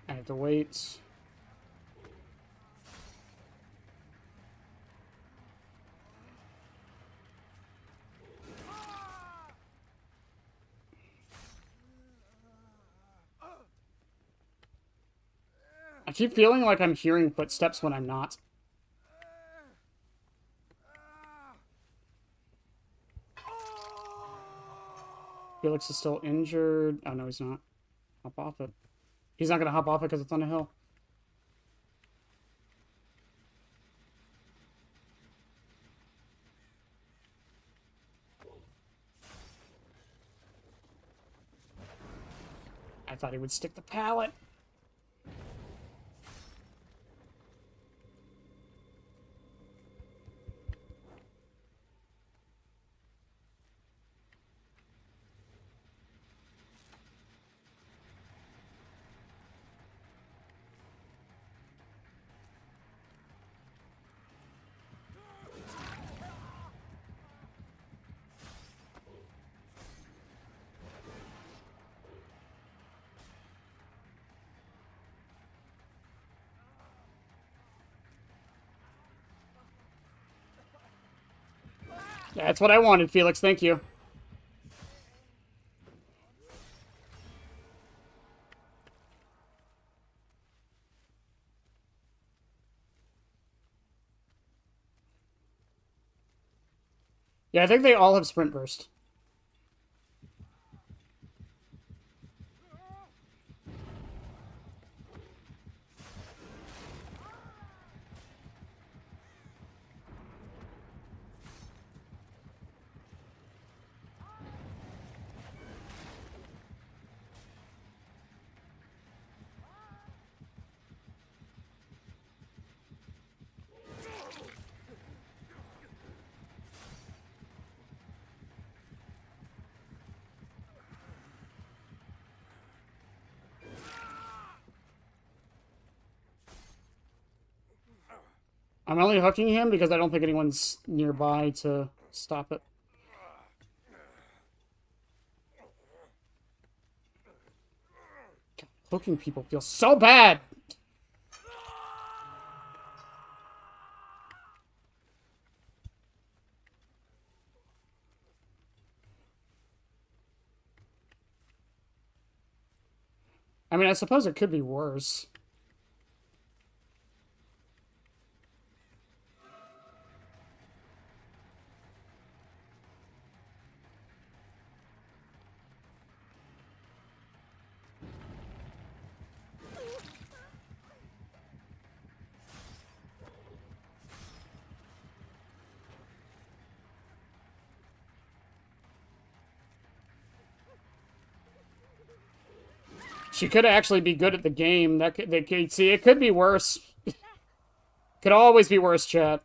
I have to wait. I keep feeling like I'm hearing footsteps when I'm not. Felix is still injured. Oh, no, he's not. Hop off it. He's not going to hop off it because it's on a hill. I thought he would stick the pallet. That's what I wanted, Felix. Thank you. Yeah, I think they all have sprint burst. I'm only hooking him because I don't think anyone's nearby to stop it. God, hooking people feels so bad! I mean, I suppose it could be worse. She could actually be good at the game. That could see, it could be worse. Could always be worse, chat.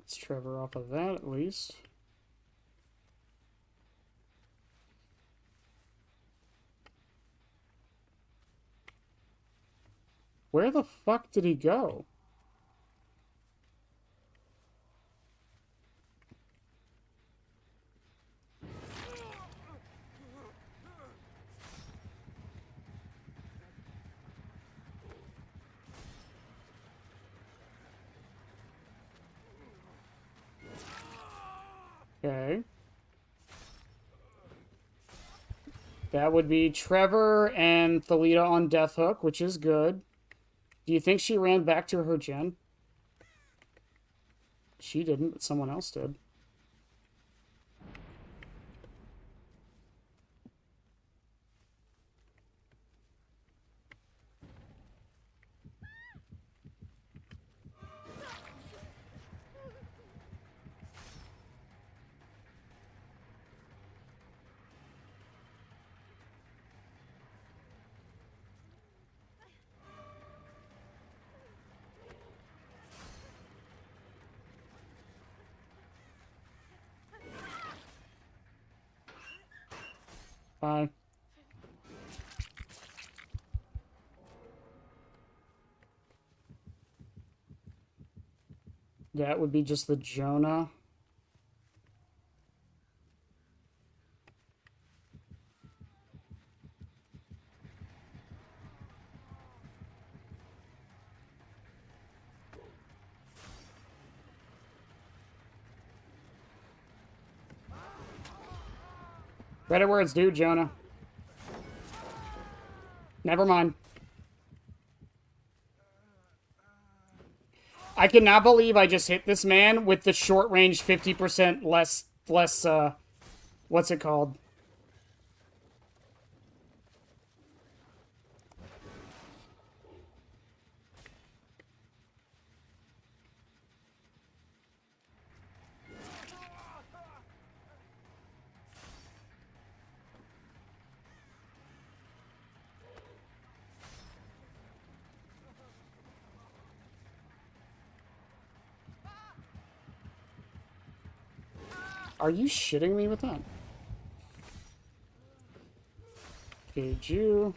Let's Trevor off of that, at least. Where the fuck did he go? Okay. That would be Trevor and Thalita on Death Hook, which is good. Do you think she ran back to her gen? She didn't, but someone else did. Bye. That would be just the Jonah. Credit where it's due, Jonah. Never mind. I cannot believe I just hit this man with the short range 50% less, what's it called? Are you shitting me with that? Engage you.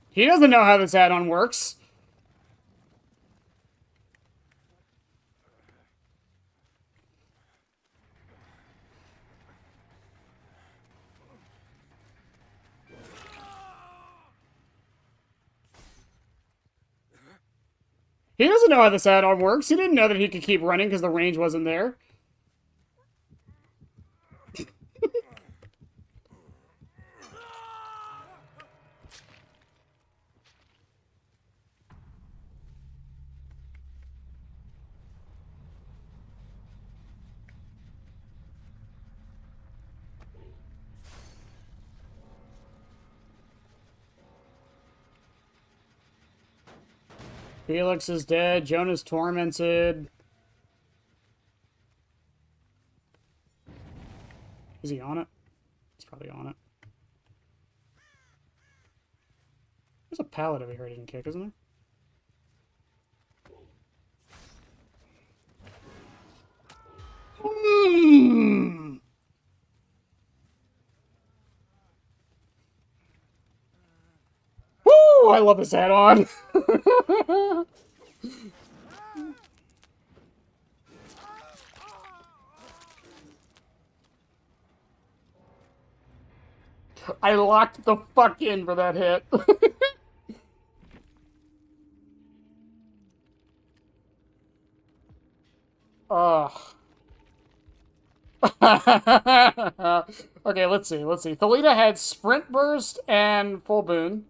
He doesn't know how this add-on works. He doesn't know how this add-on works. He didn't know that he could keep running because the range wasn't there. Felix is dead. Jonah's tormented. Is he on it? He's probably on it. There's a pallet over here I didn't kick, isn't there? Woo! I love this add-on. I locked the fuck in for that hit. Ugh. Okay, let's see. Thalita had Sprint Burst and Full Boon.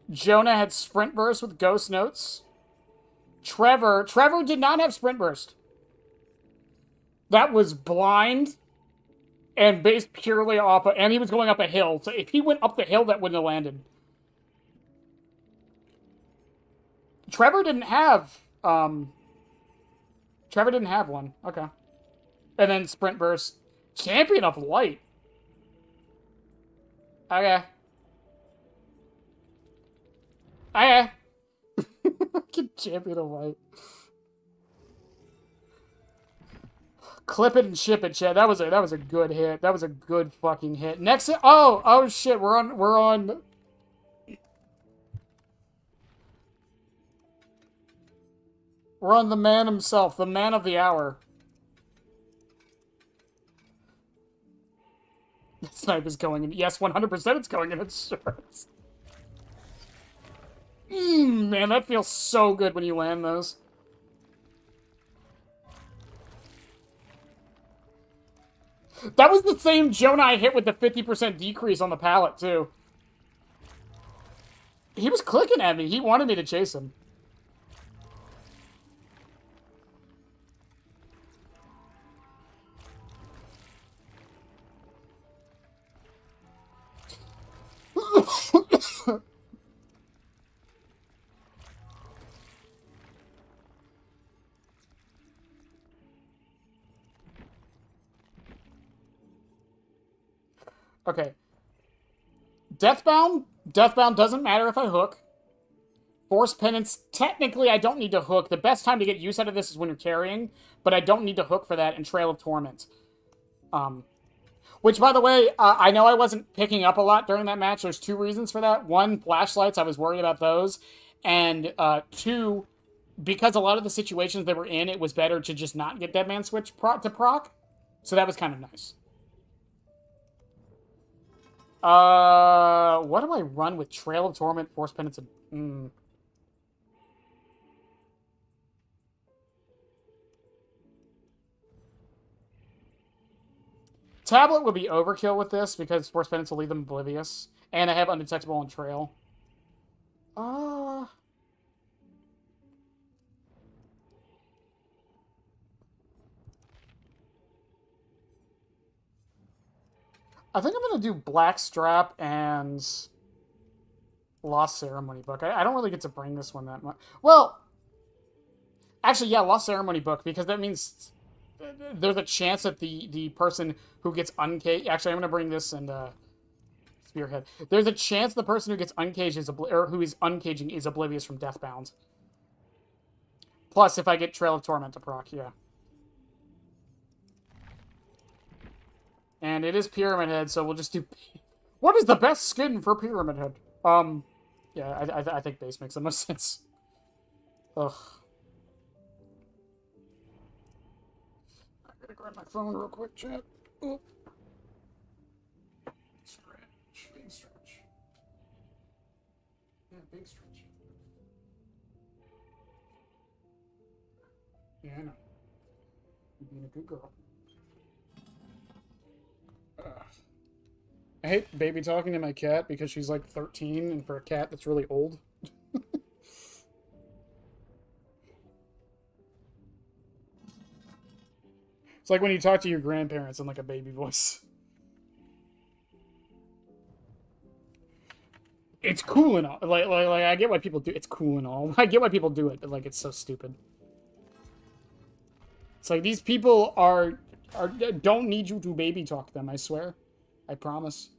Jonah had Sprint Burst with Ghost Notes. Trevor did not have Sprint Burst. That was blind and based purely off of, and he was going up a hill. So if he went up the hill, that wouldn't have landed. Trevor didn't have one. Okay. And then Sprint Burst. Champion of Light. Okay. Okay. Fucking champion of white. Clip it and ship it, Chad. That was a good hit. That was a good fucking hit. Next hit. Oh shit. We're on the man himself, the man of the hour. The snipe is going in. Yes, 100% it's going in insurance. Man, that feels so good when you land those. That was the same Jonah I hit with the 50% decrease on the pallet, too. He was clicking at me. He wanted me to chase him. Okay. Deathbound doesn't matter if I hook. Force Penance, technically I don't need to hook. The best time to get use out of this is when you're carrying, but I don't need to hook for that, and Trail of Torment. Which, by the way, I know I wasn't picking up a lot during that match. There's two reasons for that. One, flashlights, I was worried about those. And two, because a lot of the situations they were in, it was better to just not get Dead Man Switch to proc. So that was kind of nice. What do I run with Trail of Torment, Force Penance, and... Tablet would be overkill with this because Force Penance will leave them oblivious. And I have Undetectable on Trail. I think I'm going to do Black Strap and Lost Ceremony Book. I don't really get to bring this one that much. Well, actually, yeah, Lost Ceremony Book, because that means there's a chance that the person who gets uncaged... Actually, I'm going to bring this and Spearhead. There's a chance the person who gets uncaged or who is uncaging is oblivious from Deathbound. Plus, if I get Trail of Torment to proc, yeah. And it is Pyramid Head, so we'll just do... What is the best skin for Pyramid Head? Yeah, I think base makes the most sense. Ugh. I gotta grab my phone real quick, chat. Oh. Stretch. Big stretch. Yeah, big stretch. Yeah, I know. You're being a good girl. I hate baby talking to my cat because she's like 13, and for a cat that's really old. It's like when you talk to your grandparents in like a baby voice. It's cool and all. Like I get why people do. It's cool and all. I get why people do it, but like it's so stupid. It's like these people don't need you to baby talk them. I swear, I promise.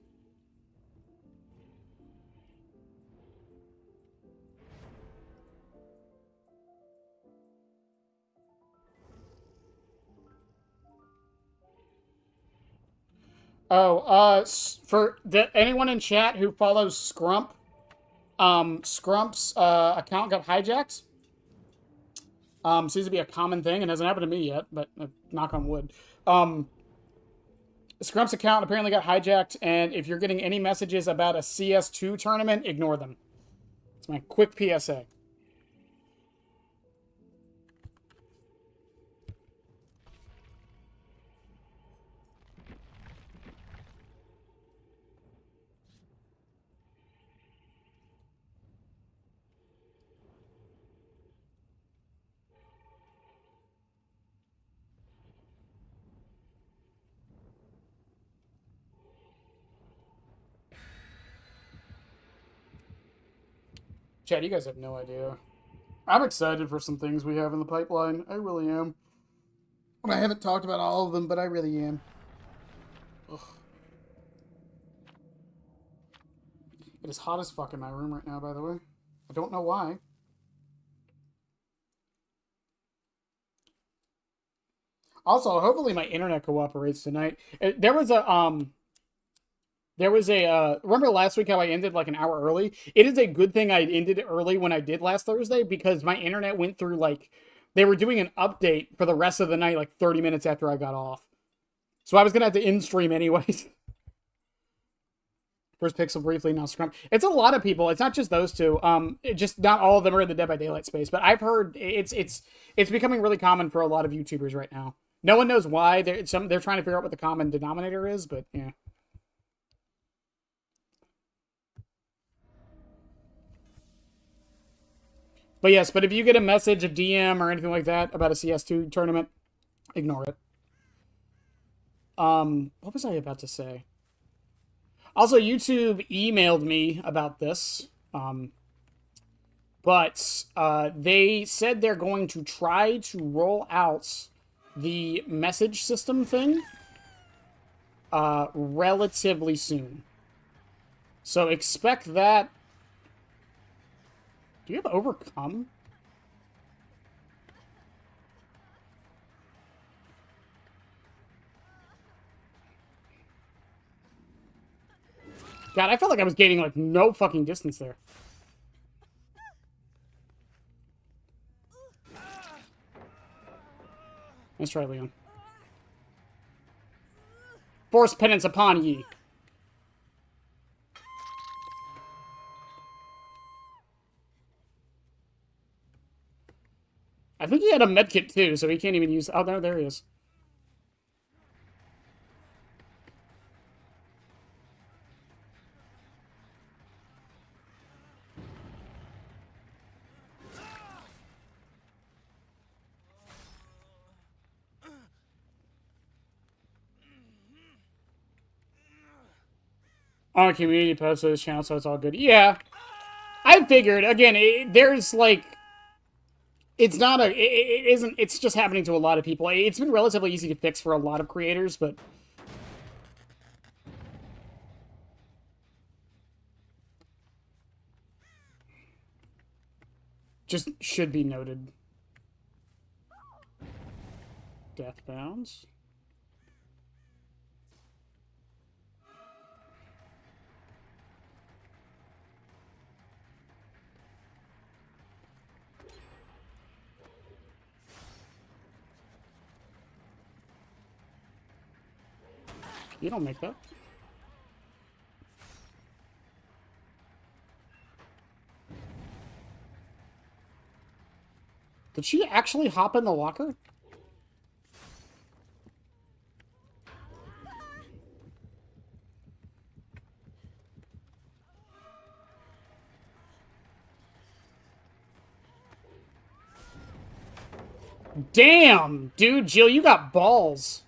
Oh, for anyone in chat who follows Scrump, Scrump's account got hijacked. Seems to be a common thing, and hasn't happened to me yet, but knock on wood. Scrump's account apparently got hijacked, and if you're getting any messages about a CS2 tournament, ignore them. It's my quick PSA. Chad, you guys have no idea. I'm excited for some things we have in the pipeline. I really am. I haven't talked about all of them, but I really am. Ugh. It is hot as fuck in my room right now, by the way. I don't know why. Also, hopefully my internet cooperates tonight. There was a remember last week how I ended like an hour early? It is a good thing I ended early when I did last Thursday because my internet went through like they were doing an update for the rest of the night like 30 minutes after I got off. So I was going to have to in stream anyways. First Pixel briefly, now Scrum. It's a lot of people. It's not just those two. Just not all of them are in the Dead by Daylight space, but I've heard it's becoming really common for a lot of YouTubers right now. No one knows why. They're trying to figure out what the common denominator is, but yeah. But yes, but if you get a message, a DM, or anything like that about a CS2 tournament, ignore it. What was I about to say? Also, YouTube emailed me about this, but they said they're going to try to roll out the message system thing relatively soon. So expect that. Do you have overcome? God, I felt like I was gaining like no fucking distance there. Let's try Leon. Force penance upon ye. I think he had a medkit too, so he can't even use. Oh, there he is. On a community post to this channel, so it's all good. Yeah, I figured. Again, there's like, it's not a, it isn't. It's just happening to a lot of people. It's been relatively easy to fix for a lot of creators, but just should be noted. Death bounds. You don't make that. Did she actually hop in the locker? Damn, dude, Jill, you got balls.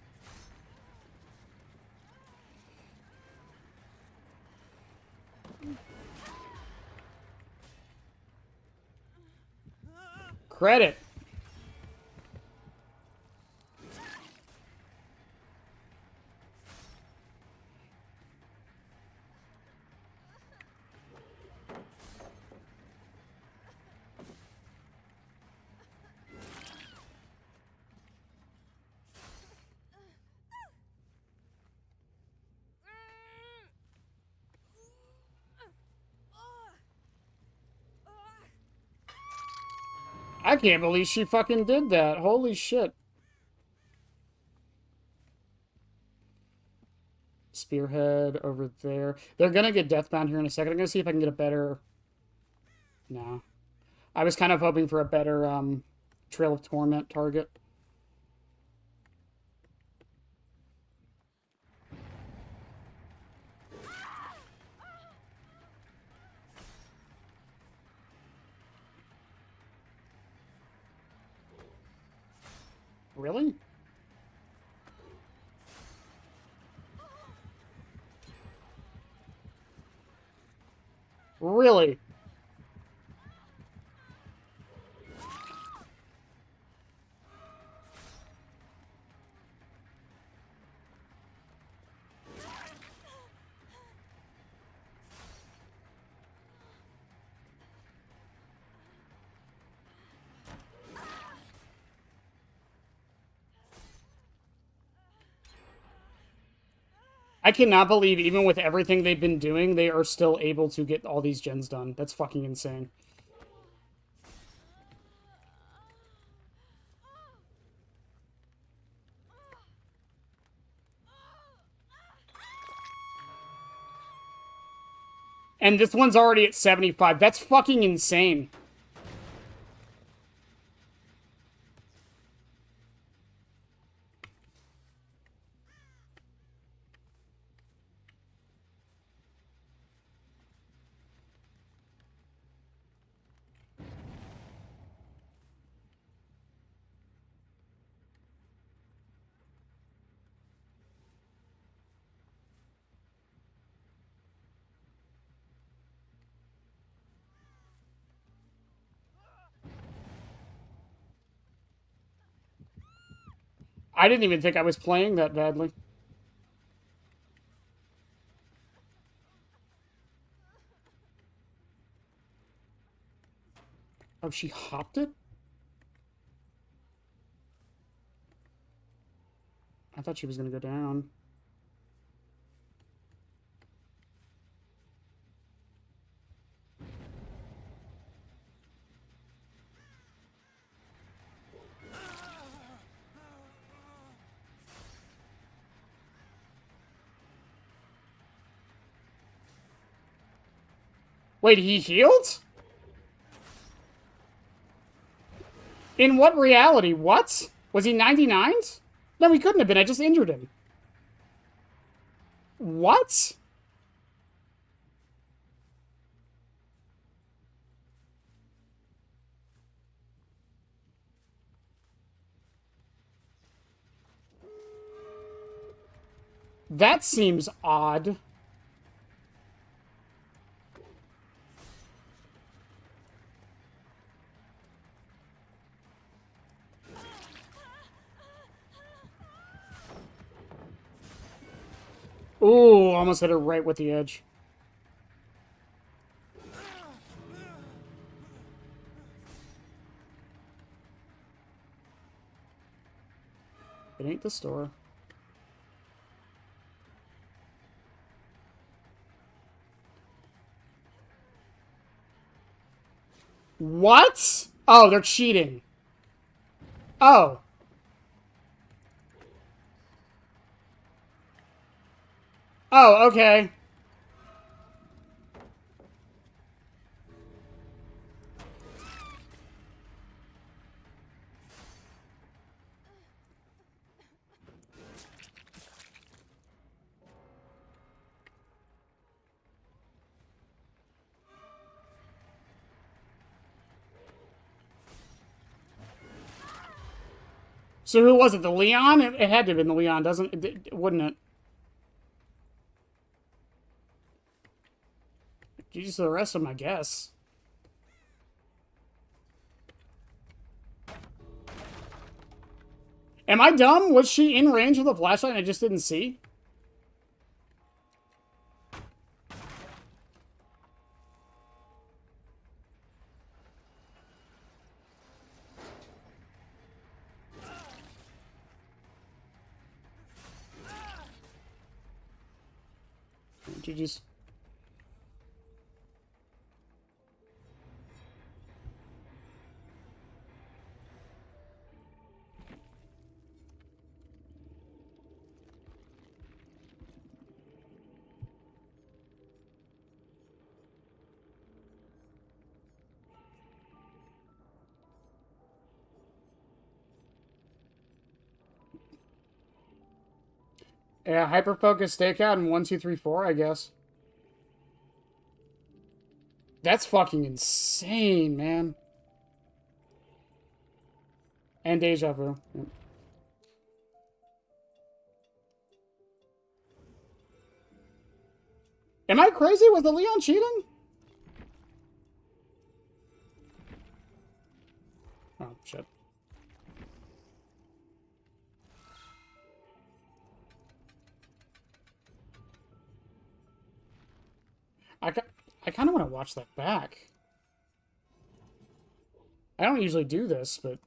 Credit. I can't believe she fucking did that. Holy shit. Spearhead over there. They're gonna get Deathbound here in a second. I'm gonna see if I can get a better... No. I was kind of hoping for a better Trail of Torment target. Really? Really? I cannot believe, even with everything they've been doing, they are still able to get all these gens done. That's fucking insane. And this one's already at 75. That's fucking insane. I didn't even think I was playing that badly. Oh, she hopped it? I thought she was going to go down. Wait, he healed? In what reality? What? Was he 99s? No, he couldn't have been. I just injured him. What? That seems odd. Ooh, almost hit her right with the edge. It ain't the store. What? Oh, they're cheating. Oh. Oh, okay. So who was it? The Leon? It had to have been the Leon, doesn't it? Wouldn't it? GG's to the rest of them, I guess. Am I dumb? Was she in range with a flashlight and I just didn't see? GG's. Yeah, hyper-focus stakeout in 1, 2, 3, 4, I guess. That's fucking insane, man. And deja vu. Yep. Am I crazy? Was the Leon cheating? Oh, shit. I kind of want to watch that back. I don't usually do this, but...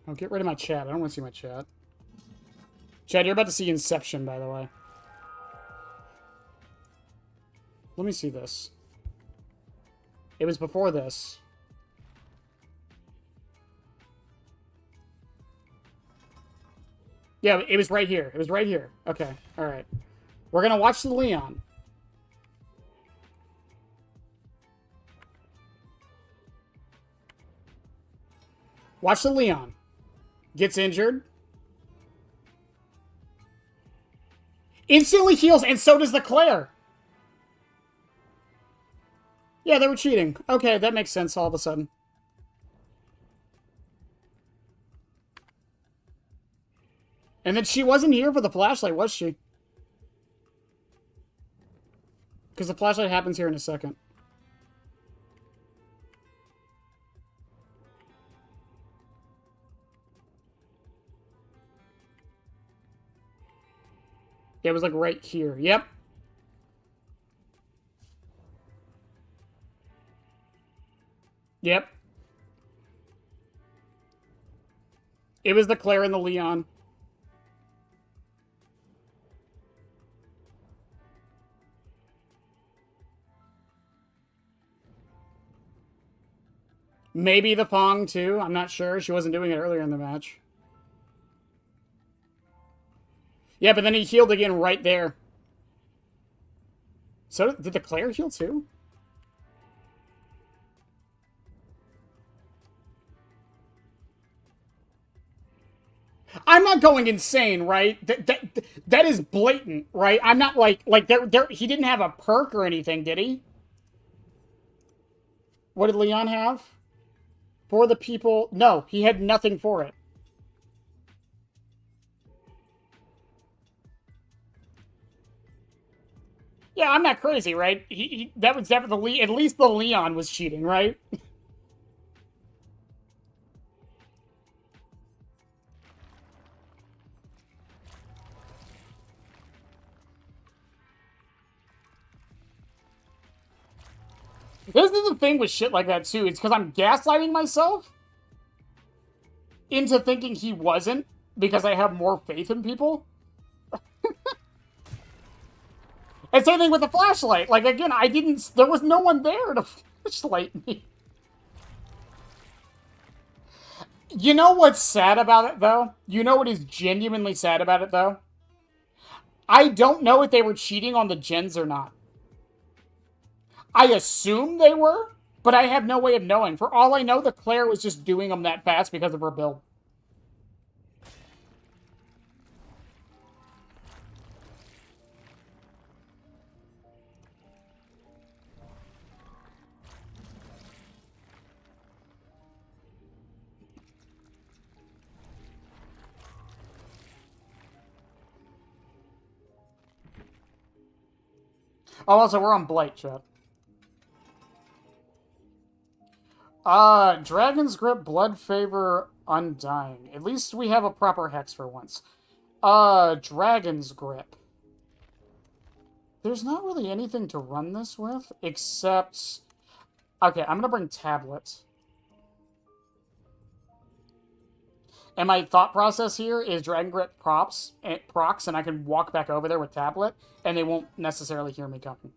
Oh, get rid of my chat. I don't want to see my chat. Chad, you're about to see Inception, by the way. Let me see this. It was before this. Yeah, it was right here. It was right here. Okay, alright. We're gonna watch the Leon. Watch the Leon. Gets injured. Instantly heals, and so does the Claire. Yeah, they were cheating. Okay, that makes sense all of a sudden. And then she wasn't here for the flashlight, was she? Because the flashlight happens here in a second. Yeah, it was like right here. Yep. Yep. It was the Claire and the Leon. Maybe the Pong, too. I'm not sure. She wasn't doing it earlier in the match. Yeah, but then he healed again right there. So, did the Claire heal, too? I'm not going insane, right? That is blatant, right? I'm not like he didn't have a perk or anything, did he? What did Leon have? For the people... No, he had nothing for it. Yeah, I'm not crazy, right? That was definitely... At least the Leon was cheating, right? This is the thing with shit like that, too. It's because I'm gaslighting myself into thinking he wasn't because I have more faith in people. And same thing with the flashlight. Like, again, there was no one there to flashlight me. You know what's sad about it, though? You know what is genuinely sad about it, though? I don't know if they were cheating on the gens or not. I assume they were, but I have no way of knowing. For all I know, the Claire was just doing them that fast because of her build. Oh, also, we're on Blight, chat. Dragon's Grip, Blood Favor, Undying. At least we have a proper hex for once. Dragon's Grip. There's not really anything to run this with, except... Okay, I'm gonna bring Tablet. And my thought process here is Dragon Grip procs, and I can walk back over there with Tablet, and they won't necessarily hear me coming.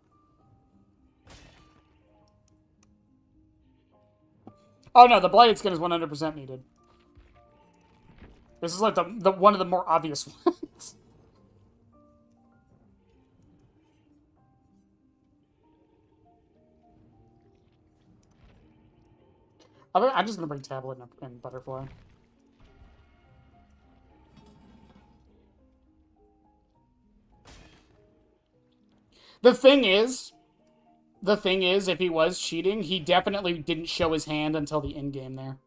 Oh no, the Blighted Skin is 100% needed. This is like the one of the more obvious ones. I'm just gonna bring Tablet and Butterfly. The thing is, if he was cheating, he definitely didn't show his hand until the end game there.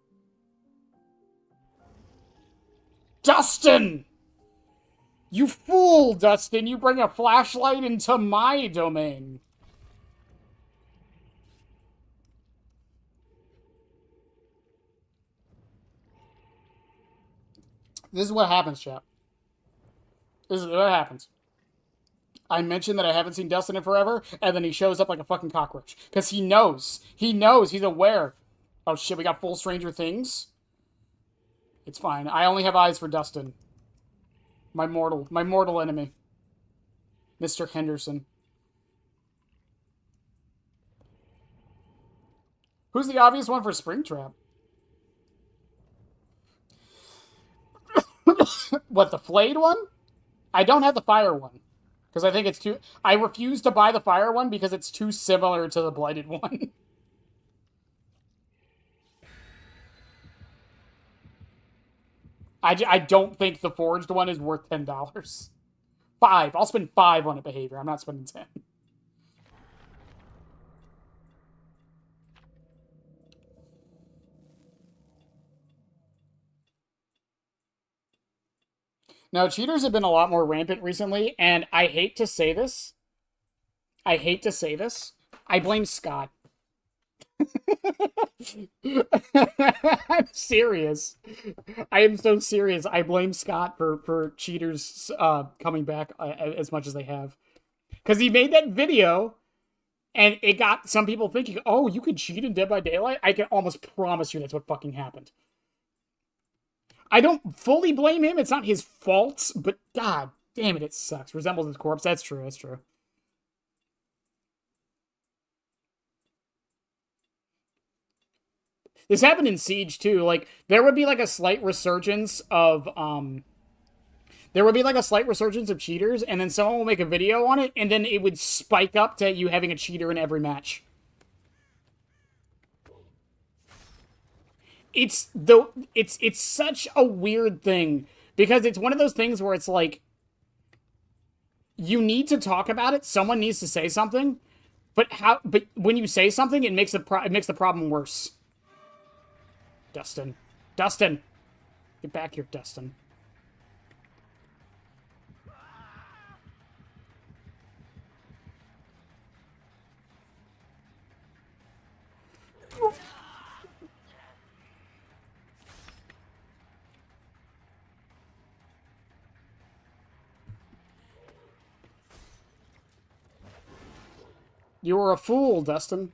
Dustin! You fool, Dustin! You bring a flashlight into my domain. This is what happens, chap. This is what happens. I mentioned that I haven't seen Dustin in forever, and then he shows up like a fucking cockroach. Because he knows. He knows. He's aware. Oh shit, we got full Stranger Things. It's fine. I only have eyes for Dustin. My mortal enemy. Mr. Henderson. Who's the obvious one for Springtrap? What, the flayed one? I don't have the fire one. Because I think it's too... I refuse to buy the fire one because it's too similar to the blighted one. I don't think the forged one is worth $10. 5. I'll spend 5 on a behavior. I'm not spending 10. Now, cheaters have been a lot more rampant recently, and I hate to say this. I blame Scott. I'm serious. I am so serious. I blame Scott for cheaters coming back as much as they have. Because he made that video, and it got some people thinking, oh, you can cheat in Dead by Daylight? I can almost promise you that's what fucking happened. I don't fully blame him. It's not his fault, but god damn it, it sucks. Resembles his corpse. That's true. That's true. This happened in Siege too. Like there would be like a slight resurgence of cheaters, and then someone will make a video on it, and then it would spike up to you having a cheater in every match. It's such a weird thing because it's one of those things where it's like you need to talk about it. Someone needs to say something, but when you say something, it makes the problem worse. Dustin, get back here, Dustin. You were a fool, Dustin.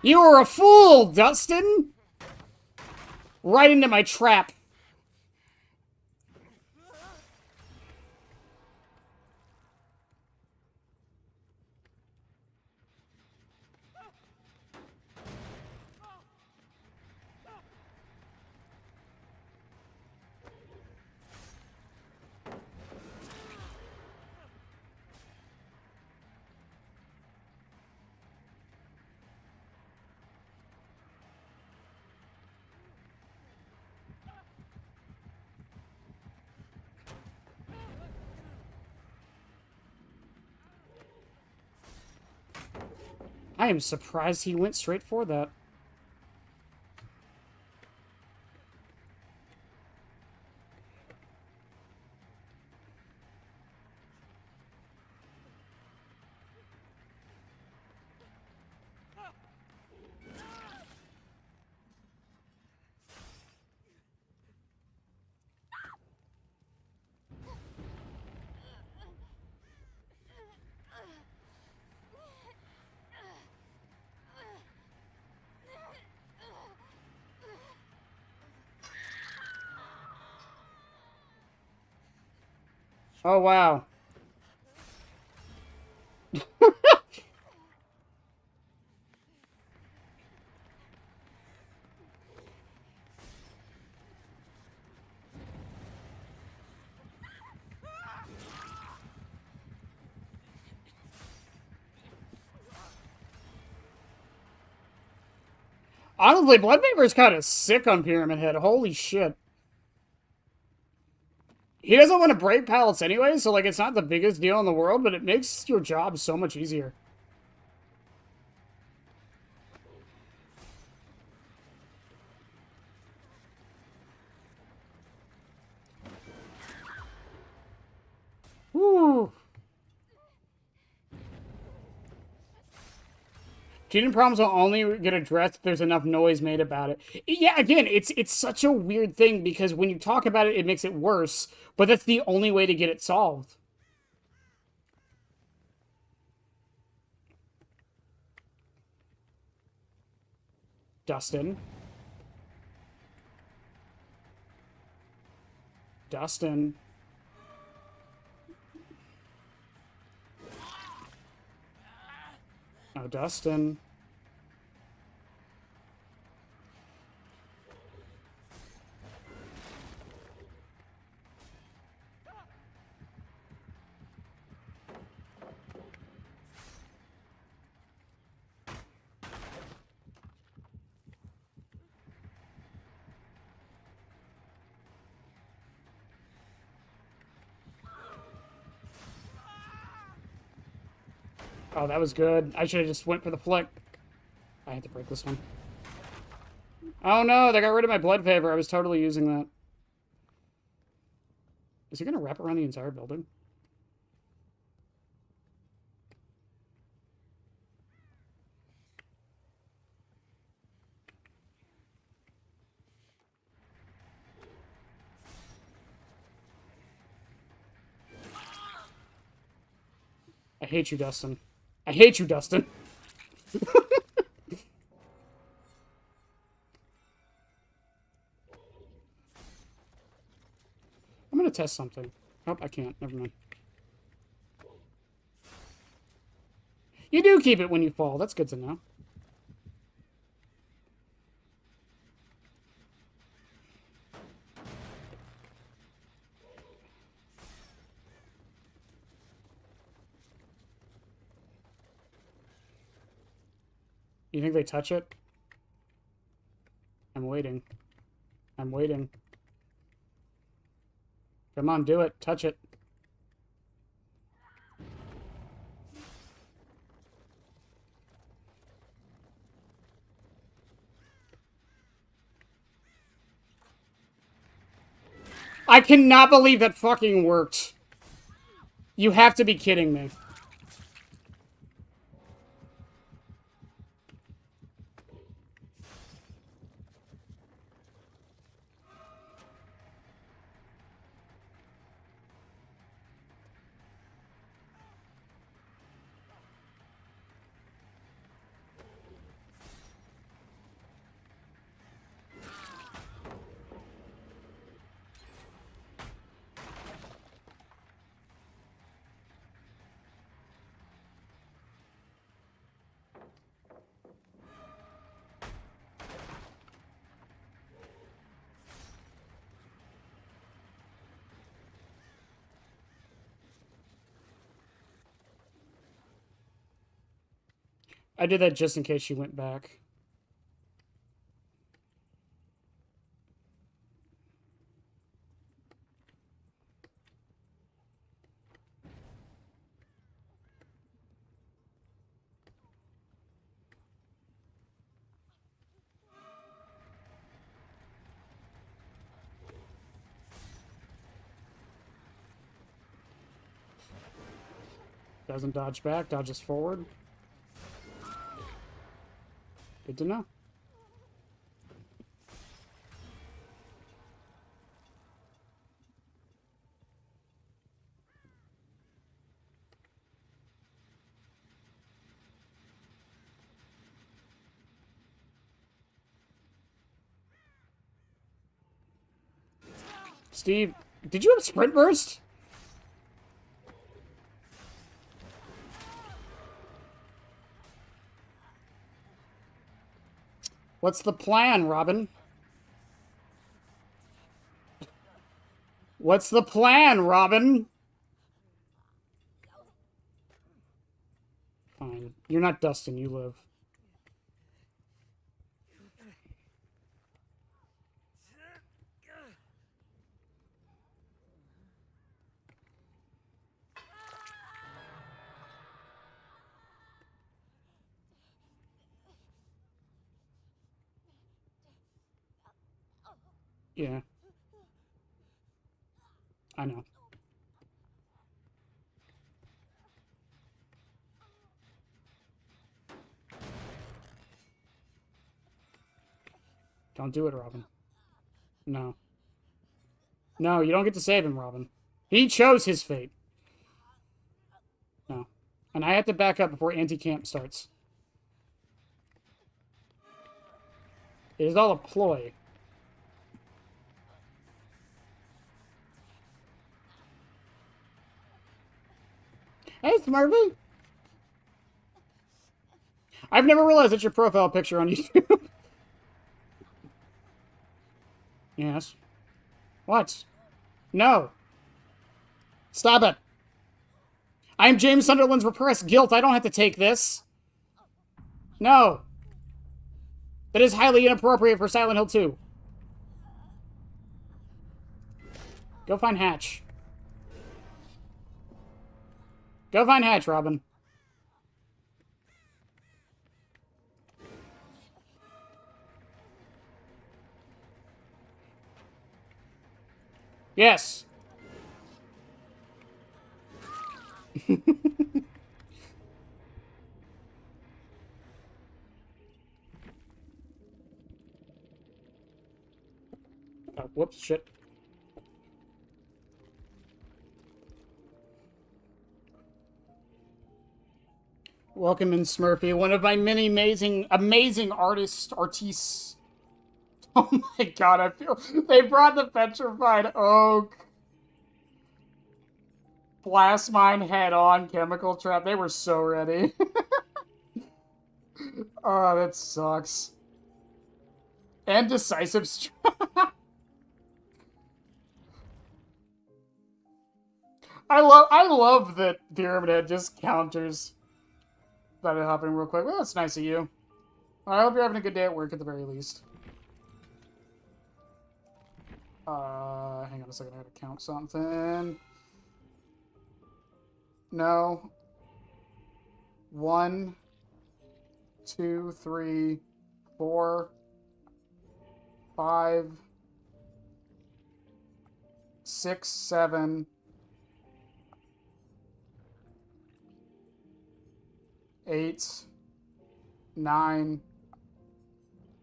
You were a fool, Dustin! Right into my trap. I am surprised he went straight for that. Oh, wow. Honestly, Bloodpaper is kind of sick on Pyramid Head. Holy shit. He doesn't want to break pallets anyway, so, like, it's not the biggest deal in the world, but it makes your job so much easier. Woo! Cheating problems will only get addressed if there's enough noise made about it. Yeah, again, it's such a weird thing because when you talk about it, it makes it worse, but that's the only way to get it solved. Dustin. Dustin. Oh, Dustin. Oh, that was good. I should have just went for the flick. I had to break this one. Oh no, they got rid of my blood favor. I was totally using that. Is he going to wrap around the entire building? I hate you, Dustin. I hate you, Dustin. I'm going to test something. Oh, I can't. Never mind. You do keep it when you fall. That's good to know. You think they touch it? I'm waiting. I'm waiting. Come on, do it. Touch it. I cannot believe that fucking worked. You have to be kidding me. I did that just in case she went back. Doesn't dodge back, dodges forward. Good to know. Steve, did you have sprint burst? What's the plan, Robin? What's the plan, Robin? Fine. You're not Dustin, you live. Yeah. I know. Don't do it, Robin. No. No, you don't get to save him, Robin. He chose his fate. No. And I have to back up before anti-camp starts. It is all a ploy. Hey, Smurfy! I've never realized it's your profile picture on YouTube. Yes. What? No. Stop it. I'm James Sunderland's repressed guilt. I don't have to take this. No. That is highly inappropriate for Silent Hill 2. Go find Hatch. Go find Hatch, Robin. Yes. Oh, whoops, shit. Welcome in, Smurfy, one of my many amazing artists. Oh my god, I feel... They brought the petrified oak. Blast mine head on, chemical trap. They were so ready. Oh, that sucks. And decisive I love that Pyramid Head just counters. Thought it happened real quick. Well, that's nice of you. I hope you're having a good day at work at the very least. Hang on a second, I gotta count something. No. 1, 2, 3, 4, 5, 6, 7, 8, 9,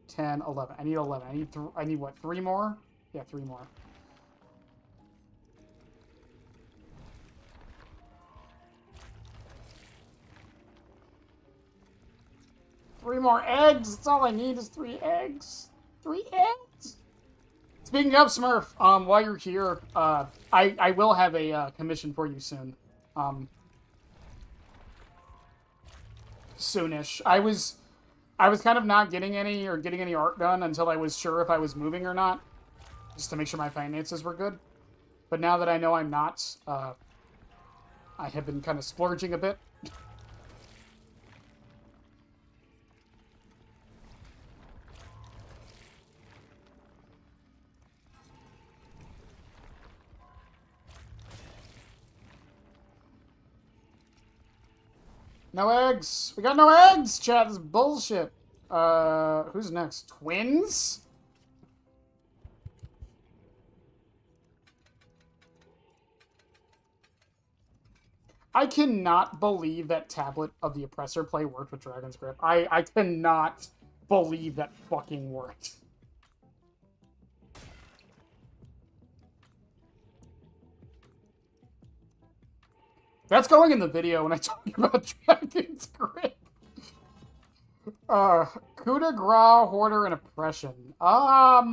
10, 11. I need 11. I need what? 3 more? Yeah, 3 more. Three more eggs. That's all I need is 3 eggs. 3 eggs. Speaking of Smurf, while you're here, I will have a commission for you soon. Soonish. I was kind of not getting any art done until I was sure if I was moving or not, just to make sure my finances were good. But now that I know I'm not, I have been kind of splurging a bit. No eggs! We got no eggs, chat! This is bullshit. Who's next? Twins? I cannot believe that Tablet of the Oppressor play worked with Dragon's Grip. I cannot believe that fucking worked. That's going in the video when I talk about Dragon's Grip. Coup de grace, Hoarder, and Oppression. I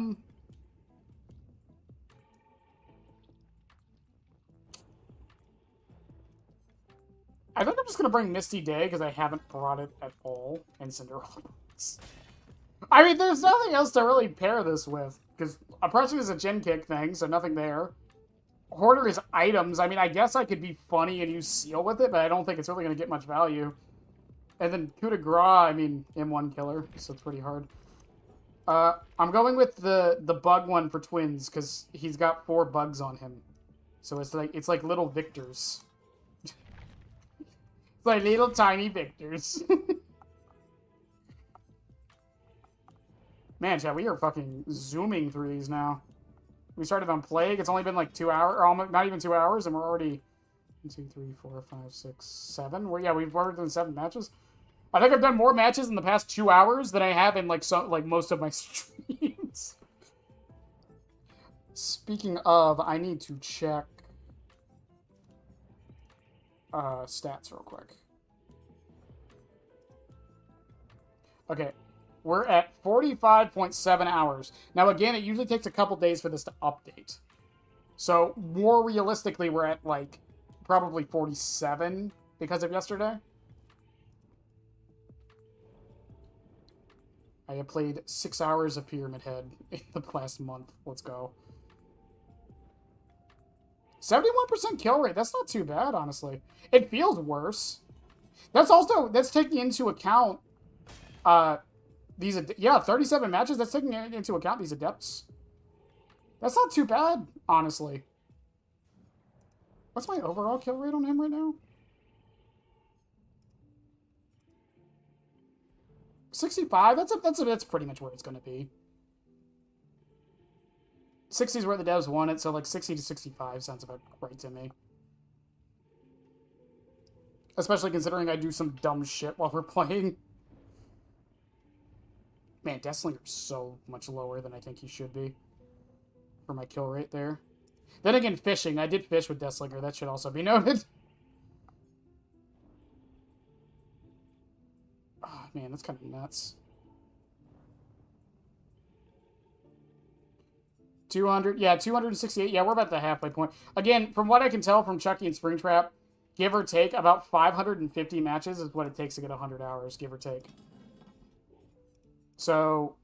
think I'm just gonna bring Misty Day because I haven't brought it at all in Cinderella. I mean, there's nothing else to really pair this with because Oppression is a gen kick thing, so nothing there. Hoarder is items. I mean, I guess I could be funny and use Seal with it, but I don't think it's really going to get much value. And then Coup de grace, I mean, M1 killer, so it's pretty hard. I'm going with the bug one for twins, because he's got 4 bugs on him. So it's like little victors. It's like little tiny victors. Man, chat, we are fucking zooming through these now. We started on Plague. It's only been like 2 hours, or almost not even 2 hours, and we're already 1, 2, 3, 4, 5, 6, 7. We've already done 7 matches. I think I've done more matches in the past 2 hours than I have in like most of my streams. Speaking of, I need to check stats real quick. Okay, We're at 45.7 hours. Now, again, it usually takes a couple days for this to update. So, more realistically, we're at, like, probably 47 because of yesterday. I have played 6 hours of Pyramid Head in the last month. Let's go. 71% kill rate. That's not too bad, honestly. It feels worse. That's taking into account, yeah, 37 matches. That's taking into account these adepts. That's not too bad, honestly. What's my overall kill rate on him right now? 65. That's pretty much where it's gonna be. 60 is where the devs want it, so like 60 to 65 sounds about right to me. Especially considering I do some dumb shit while we're playing. Man, Deathslinger's so much lower than I think he should be for my kill rate there. Then again, fishing. I did fish with Deathslinger. That should also be noted. Oh, man, that's kind of nuts. 200. Yeah, 268. Yeah, we're about the halfway point. Again, from what I can tell from Chucky and Springtrap, give or take, about 550 matches is what it takes to get 100 hours, give or take. So,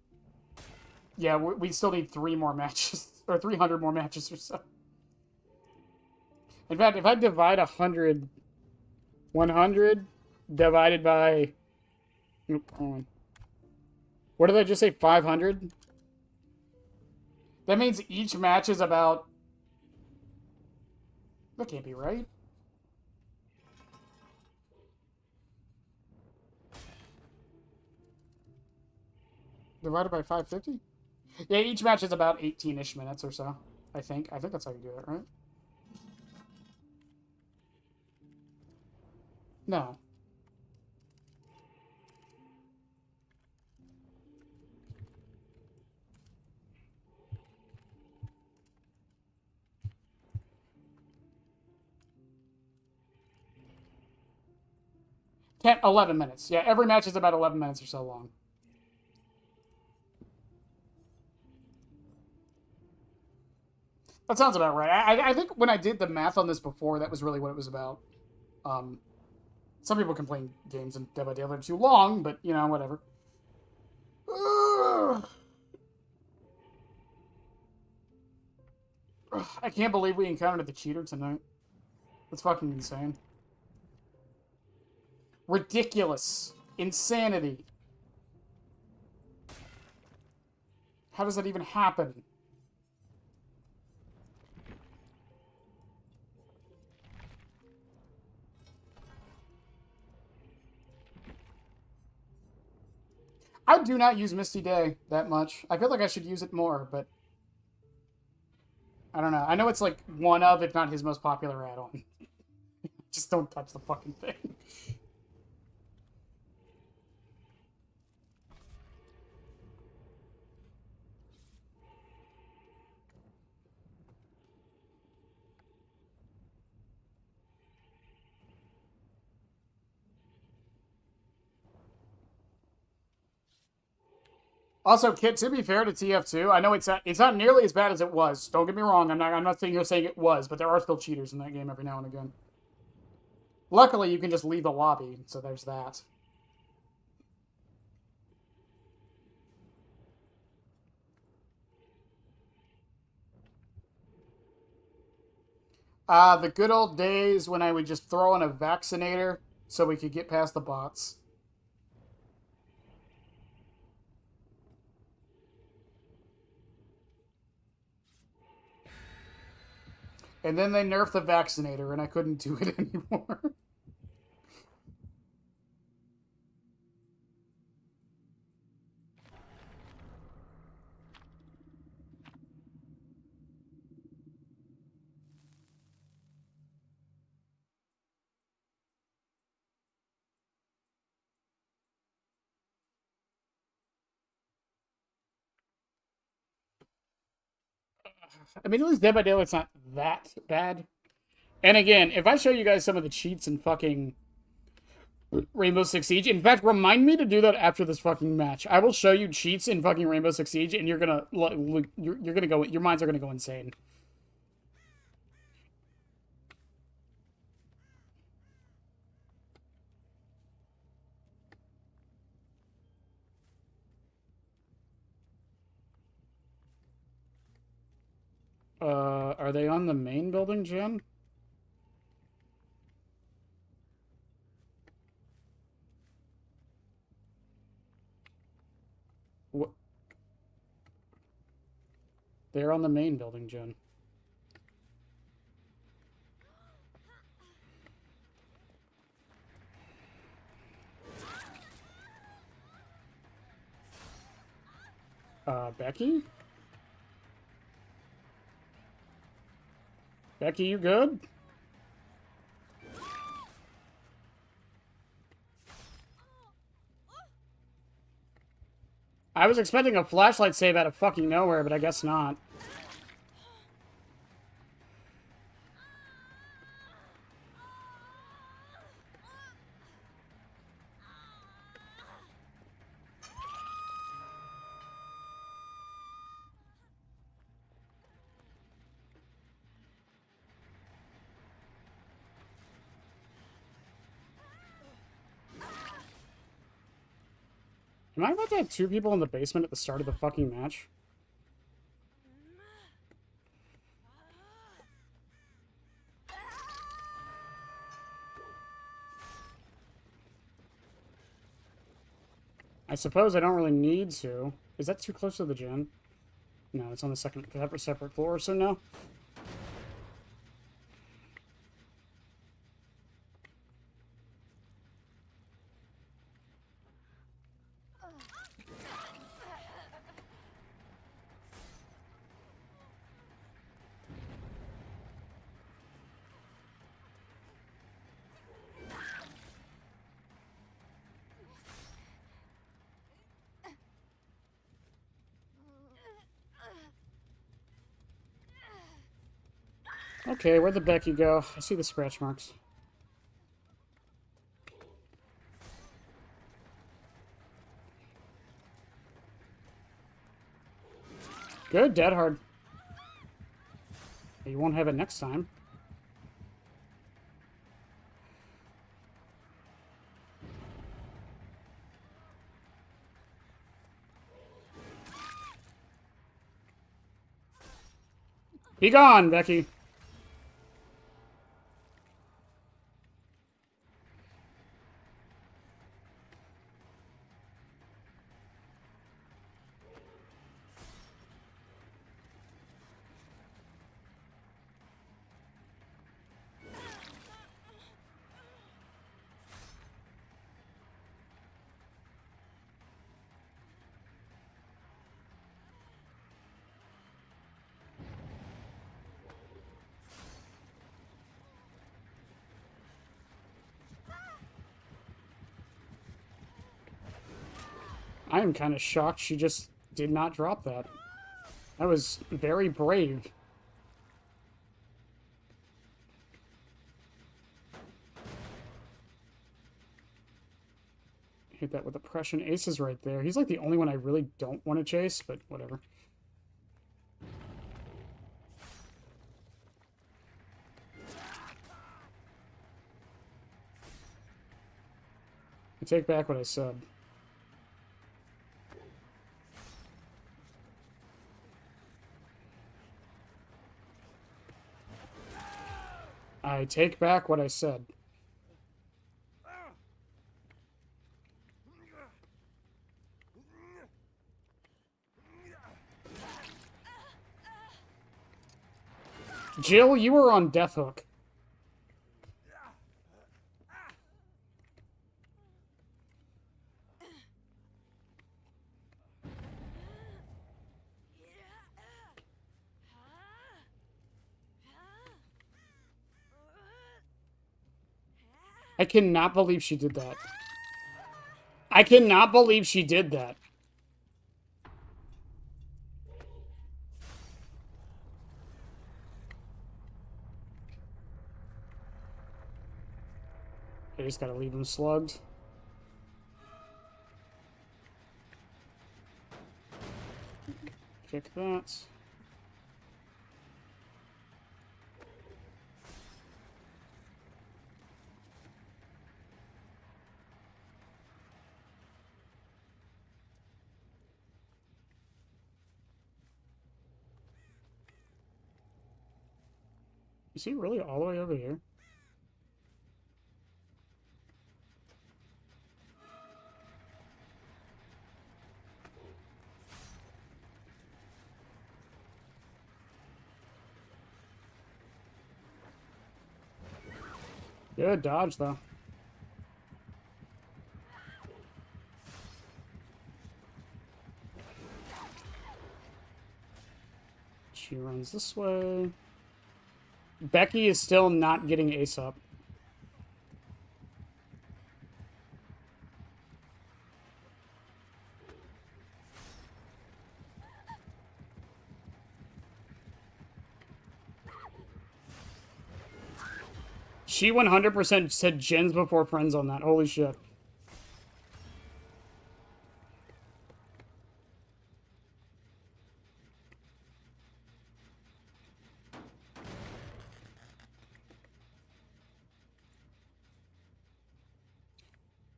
yeah, we still need 3 more matches, or 300 more matches or so. In fact, if I divide 100 divided by... Oop, hold on. What did I just say, 500? That means each match is about... That can't be right. Divided by 550? Yeah, each match is about 18-ish minutes or so, I think. I think that's how you do it, right? No. Can't, 11 minutes. Yeah, every match is about 11 minutes or so long. That sounds about right. I think when I did the math on this before, that was really what it was about. Some people complain games in Dead by Daylight are too long, but, you know, whatever. I can't believe we encountered the cheater tonight. That's fucking insane. Ridiculous. Insanity. How does that even happen? I do not use Misty Day that much. I feel like I should use it more, but... I don't know. I know it's like one of, if not his most popular add-on. Just don't touch the fucking thing. Also, Kit, to be fair to TF2, I know it's not nearly as bad as it was. Don't get me wrong. I'm not sitting here saying it was, but there are still cheaters in that game every now and again. Luckily, you can just leave the lobby, so there's that. The good old days when I would just throw in a vaccinator so we could get past the bots. And then they nerfed the vaccinator, and I couldn't do it anymore. I mean, at least Dead by Daylight's not that bad. And again, if I show you guys some of the cheats in fucking Rainbow Six Siege. In fact, remind me to do that after this fucking match. I will show you cheats in fucking Rainbow Six Siege, and you're gonna you're gonna go. Your minds are gonna go insane. Are they on the main building, Jim? What? They're on the main building, Jen. Becky? Becky, you good? I was expecting a flashlight save out of fucking nowhere, but I guess not. Am I about to have two people in the basement at the start of the fucking match? I suppose I don't really need to. Is that too close to the gen? No, it's on the second separate floor, so no. Okay, where'd the Becky go? I see the scratch marks. Good, dead hard. You won't have it next time. Be gone, Becky. I am kind of shocked she just did not drop that. That was very brave. Hit that with oppression. Ace is right there. He's like the only one I really don't want to chase, but whatever. I take back what I said. I take back what I said. Jill, you were on Death Hook. I cannot believe she did that. I cannot believe she did that. I just gotta leave him slugged. Kick that. Is he really all the way over here? Good dodge, though. She runs this way. Becky is still not getting ace up. She 100% said gens before friends on that. Holy shit.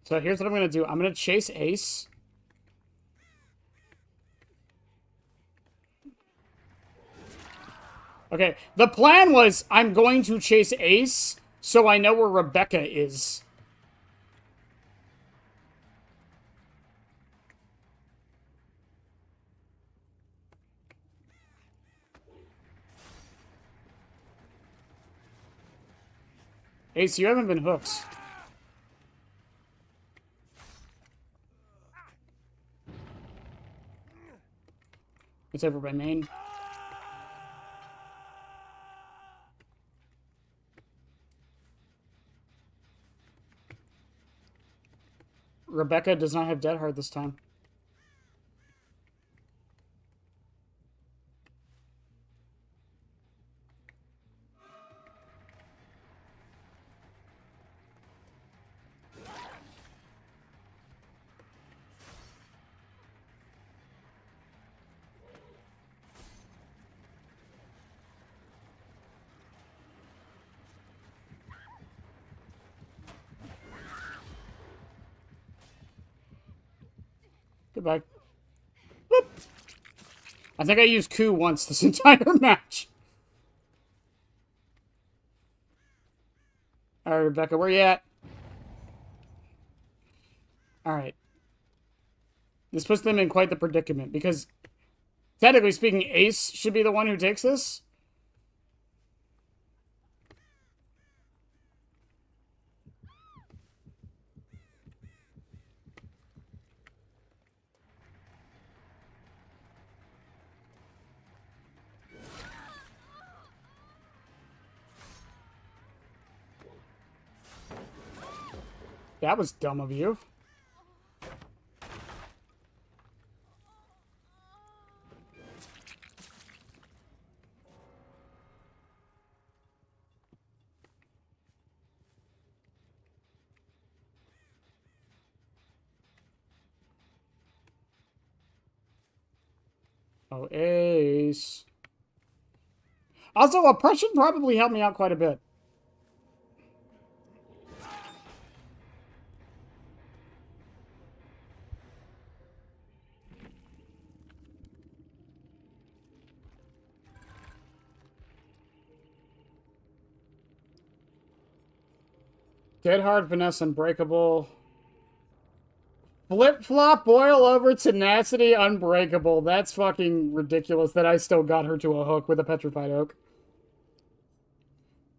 So here's what I'm going to do. I'm going to chase ace. Okay, the plan was I'm going to chase ace so I know where Rebecca is. Ace, you haven't been hooked. It's over by main. Rebecca does not have Dead Hard this time. Goodbye. Boop. I think I used Q once this entire match. Alright, Rebecca, where you at? Alright. This puts them in quite the predicament, because technically speaking, Ace should be the one who takes this. That was dumb of you. Oh, Ace. Also, oppression probably helped me out quite a bit. Dead Hard, Finesse, Unbreakable. Flip-flop, boil over, tenacity, unbreakable. That's fucking ridiculous that I still got her to a hook with a petrified oak.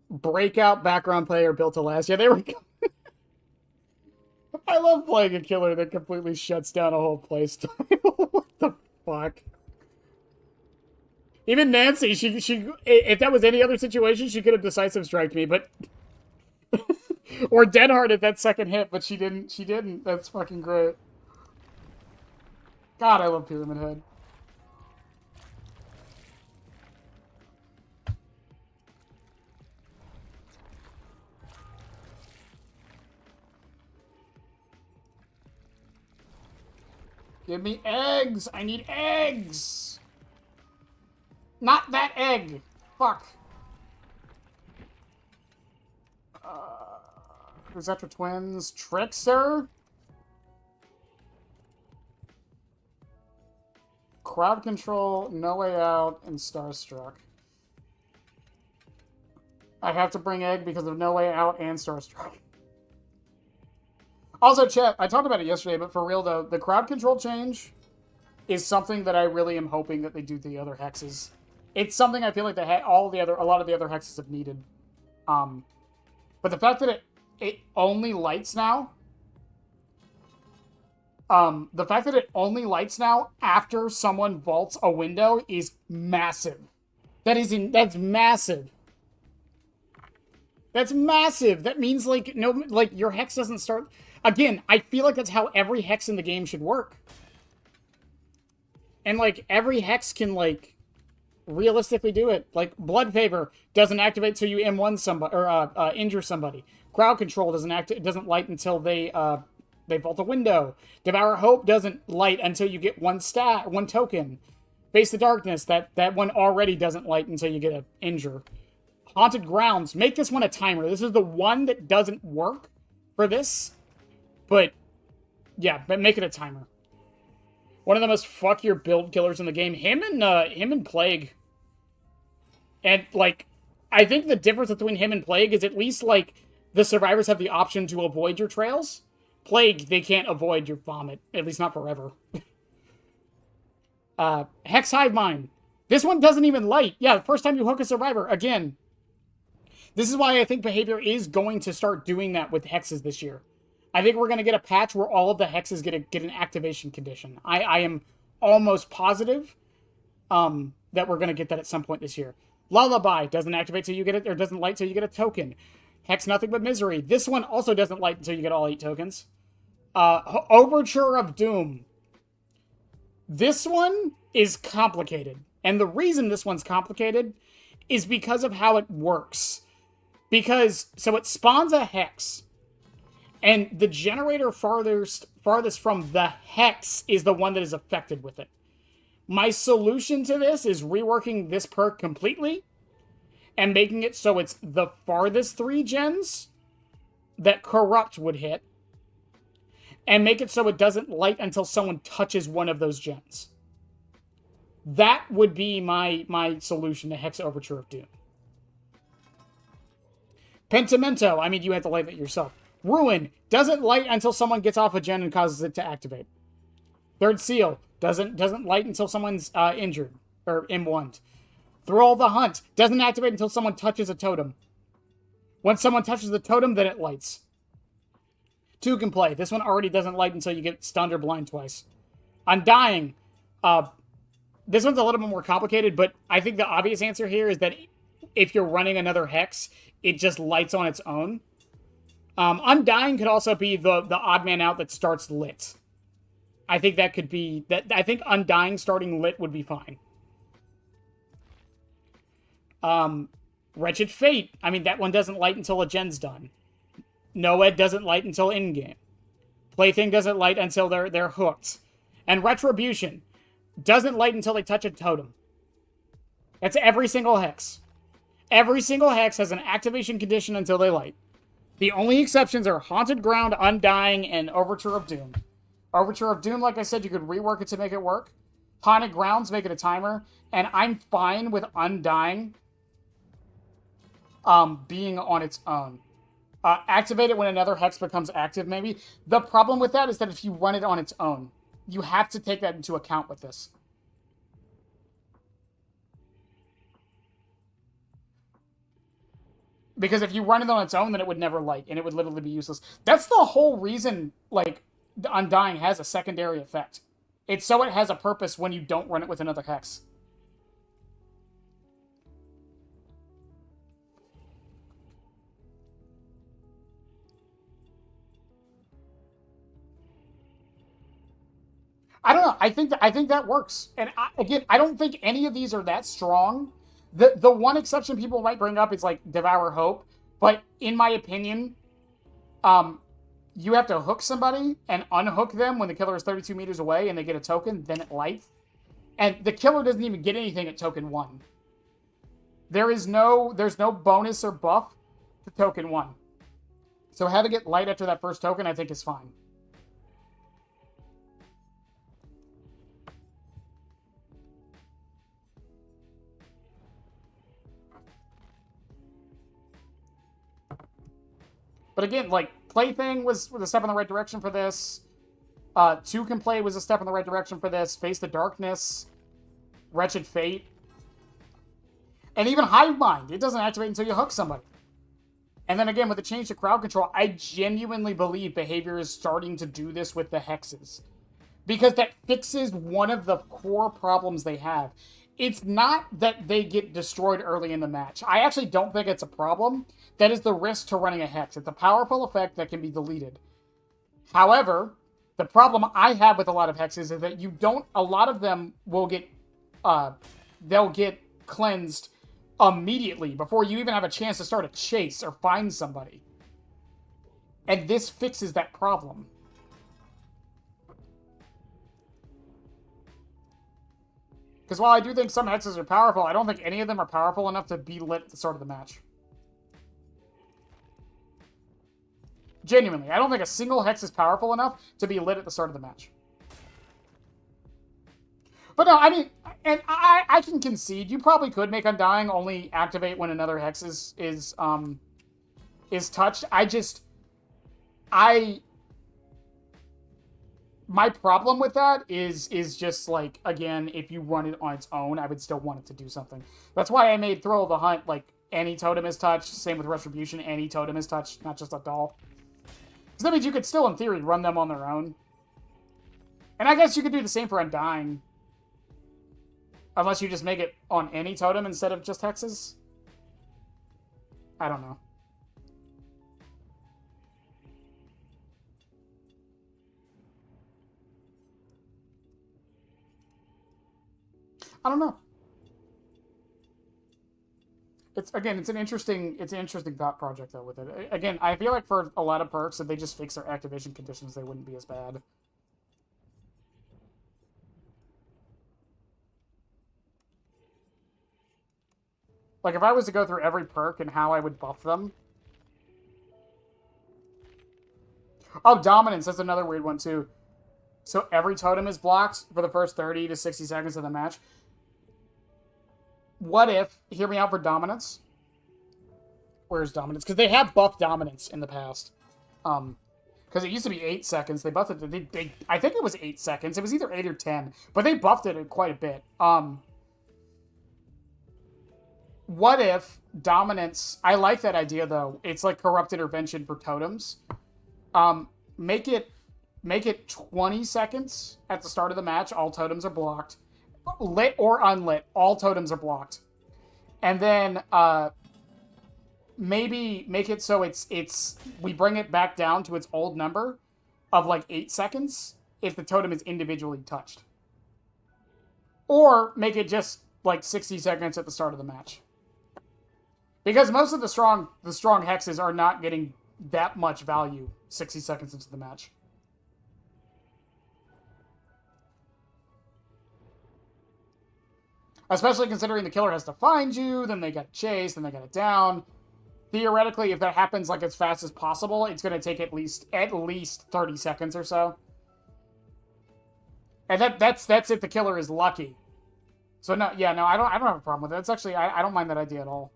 Breakout, background player, built to last. Yeah, they were... I love playing a killer that completely shuts down a whole playstyle. What the fuck? Even Nancy, she if that was any other situation, she could have decisive striked me, but... or Dead Hard at that second hit, but she didn't. She didn't. That's fucking great. God, I love Pyramid Head. Give me eggs! I need eggs! Not that egg! Fuck. Who's after twins? Trickster? Crowd Control, No Way Out, and Starstruck. I have to bring egg because of No Way Out and Starstruck. Also, chat, I talked about it yesterday, but for real though, the crowd control change is something that I really am hoping that they do to the other hexes. It's something I feel like a lot of the other hexes have needed. But the fact that it only lights now, the fact that it only lights now after someone vaults a window is massive. That's massive. That's massive. That means your hex doesn't start. Again, I feel like that's how every hex in the game should work. And every hex can realistically do it. Like Blood Favor doesn't activate till you M1 somebody or injure somebody. Crowd Control doesn't light until they vault a window. Devour Hope doesn't light until you get one token. Face the Darkness, that one already doesn't light until you get an injure. Haunted Grounds, make this one a timer. This is the one that doesn't work for this. But but make it a timer. One of the most fuck your build killers in the game. Him and Plague. And I think the difference between him and Plague is at least the survivors have the option to avoid your trails. Plague, they can't avoid your vomit. At least not forever. Hex Hive Mind. This one doesn't even light. Yeah, the first time you hook a survivor, again. This is why I think Behavior is going to start doing that with hexes this year. I think we're going to get a patch where all of the hexes get an activation condition. I am almost positive that we're going to get that at some point this year. Lullaby doesn't activate till you get it, or doesn't light till you get a token. Hex Nothing But Misery. This one also doesn't light until you get all 8 tokens. Overture of Doom. This one is complicated. And the reason this one's complicated is because of how it works. So it spawns a hex. And the generator farthest from the hex is the one that is affected with it. My solution to this is reworking this perk completely and making it so it's the farthest 3 gens that Corrupt would hit, and make it so it doesn't light until someone touches one of those gens. That would be my solution to Hex Overture of Doom. Pentimento, I mean, you have to light it yourself. Ruin doesn't light until someone gets off a gen and causes it to activate. Third Seal doesn't light until someone's injured or M1'd. Thrall the Hunt doesn't activate until someone touches a totem. Once someone touches the totem, then it lights. 2 can play. This one already doesn't light until you get stunned or blind twice. Undying. This one's a little bit more complicated, but I think the obvious answer here is that if you're running another hex, it just lights on its own. Undying could also be the odd man out that starts lit. I think that could be... I think Undying starting lit would be fine. Wretched Fate. I mean, that one doesn't light until a gen's done. Noed doesn't light until in-game. Plaything doesn't light until they're hooked. And Retribution doesn't light until they touch a totem. That's every single hex. Every single hex has an activation condition until they light. The only exceptions are Haunted Ground, Undying, and Overture of Doom. Overture of Doom, like I said, you could rework it to make it work. Haunted Grounds, make it a timer. And I'm fine with Undying being on its own. Activate it when another hex becomes active, maybe. The problem with that is that if you run it on its own, you have to take that into account with this. Because if you run it on its own, then it would never light, and it would literally be useless. That's the whole reason, Undying has a secondary effect. It's so it has a purpose when you don't run it with another hex. I don't know. I think that works. And again, I don't think any of these are that strong. The one exception people might bring up is Devour Hope, but in my opinion, you have to hook somebody and unhook them when the killer is 32 meters away and they get a token, then it lights. And the killer doesn't even get anything at token 1. There's no bonus or buff to token 1. So having it light after that first token, I think, is fine. But again, like, Plaything was a step in the right direction for this. 2 Can Play was a step in the right direction for this. Face the Darkness. Wretched Fate. And even Hive Mind. It doesn't activate until you hook somebody. And then again, with the change to crowd control, I genuinely believe Behavior is starting to do this with the hexes. Because that fixes one of the core problems they have. It's not that they get destroyed early in the match. I actually don't think it's a problem. That is the risk to running a hex. It's a powerful effect that can be deleted. However, the problem I have with a lot of hexes is that a lot of them will get, they'll get cleansed immediately before you even have a chance to start a chase or find somebody. And this fixes that problem. Because while I do think some hexes are powerful, I don't think any of them are powerful enough to be lit at the start of the match. Genuinely, I don't think a single hex is powerful enough to be lit at the start of the match. But no, I mean, and I can concede, you probably could make Undying only activate when another hex is touched. My problem with that is just, like, again, if you run it on its own, I would still want it to do something. That's why I made Thrill of the Hunt, like, any totem is touched. Same with Retribution, any totem is touched, not just a doll. Because that means you could still, in theory, run them on their own. And I guess you could do the same for Undying. Unless you just make it on any totem instead of just hexes. I don't know. I don't know. It's an interesting thought project though with it. Again, I feel like for a lot of perks, if they just fix their activation conditions, they wouldn't be as bad. Like if I was to go through every perk and how I would buff them. Oh, Dominance, that's another weird one too. So every totem is blocked for the first 30 to 60 seconds of the match. What if, hear me out for Dominance. Where's Dominance? Because they have buffed Dominance in the past. Because it used to be 8 seconds. They buffed it. I think it was 8 seconds. It was either 8 or 10. But they buffed it quite a bit. What if Dominance... I like that idea, though. It's like Corrupt Intervention for totems. Make it 20 seconds at the start of the match. All totems are blocked. Lit or unlit, all totems are blocked. And then maybe make it so we bring it back down to its old number of like 8 seconds if the totem is individually touched. Or make it just like 60 seconds at the start of the match. Because most of the strong hexes are not getting that much value 60 seconds into the match. Especially considering the killer has to find you, then they got chased, then they got it down. Theoretically, if that happens like as fast as possible, it's going to take at least 30 seconds or so. And that's if the killer is lucky. So no, yeah, no, I don't have a problem with it. That's actually, I don't mind that idea at all.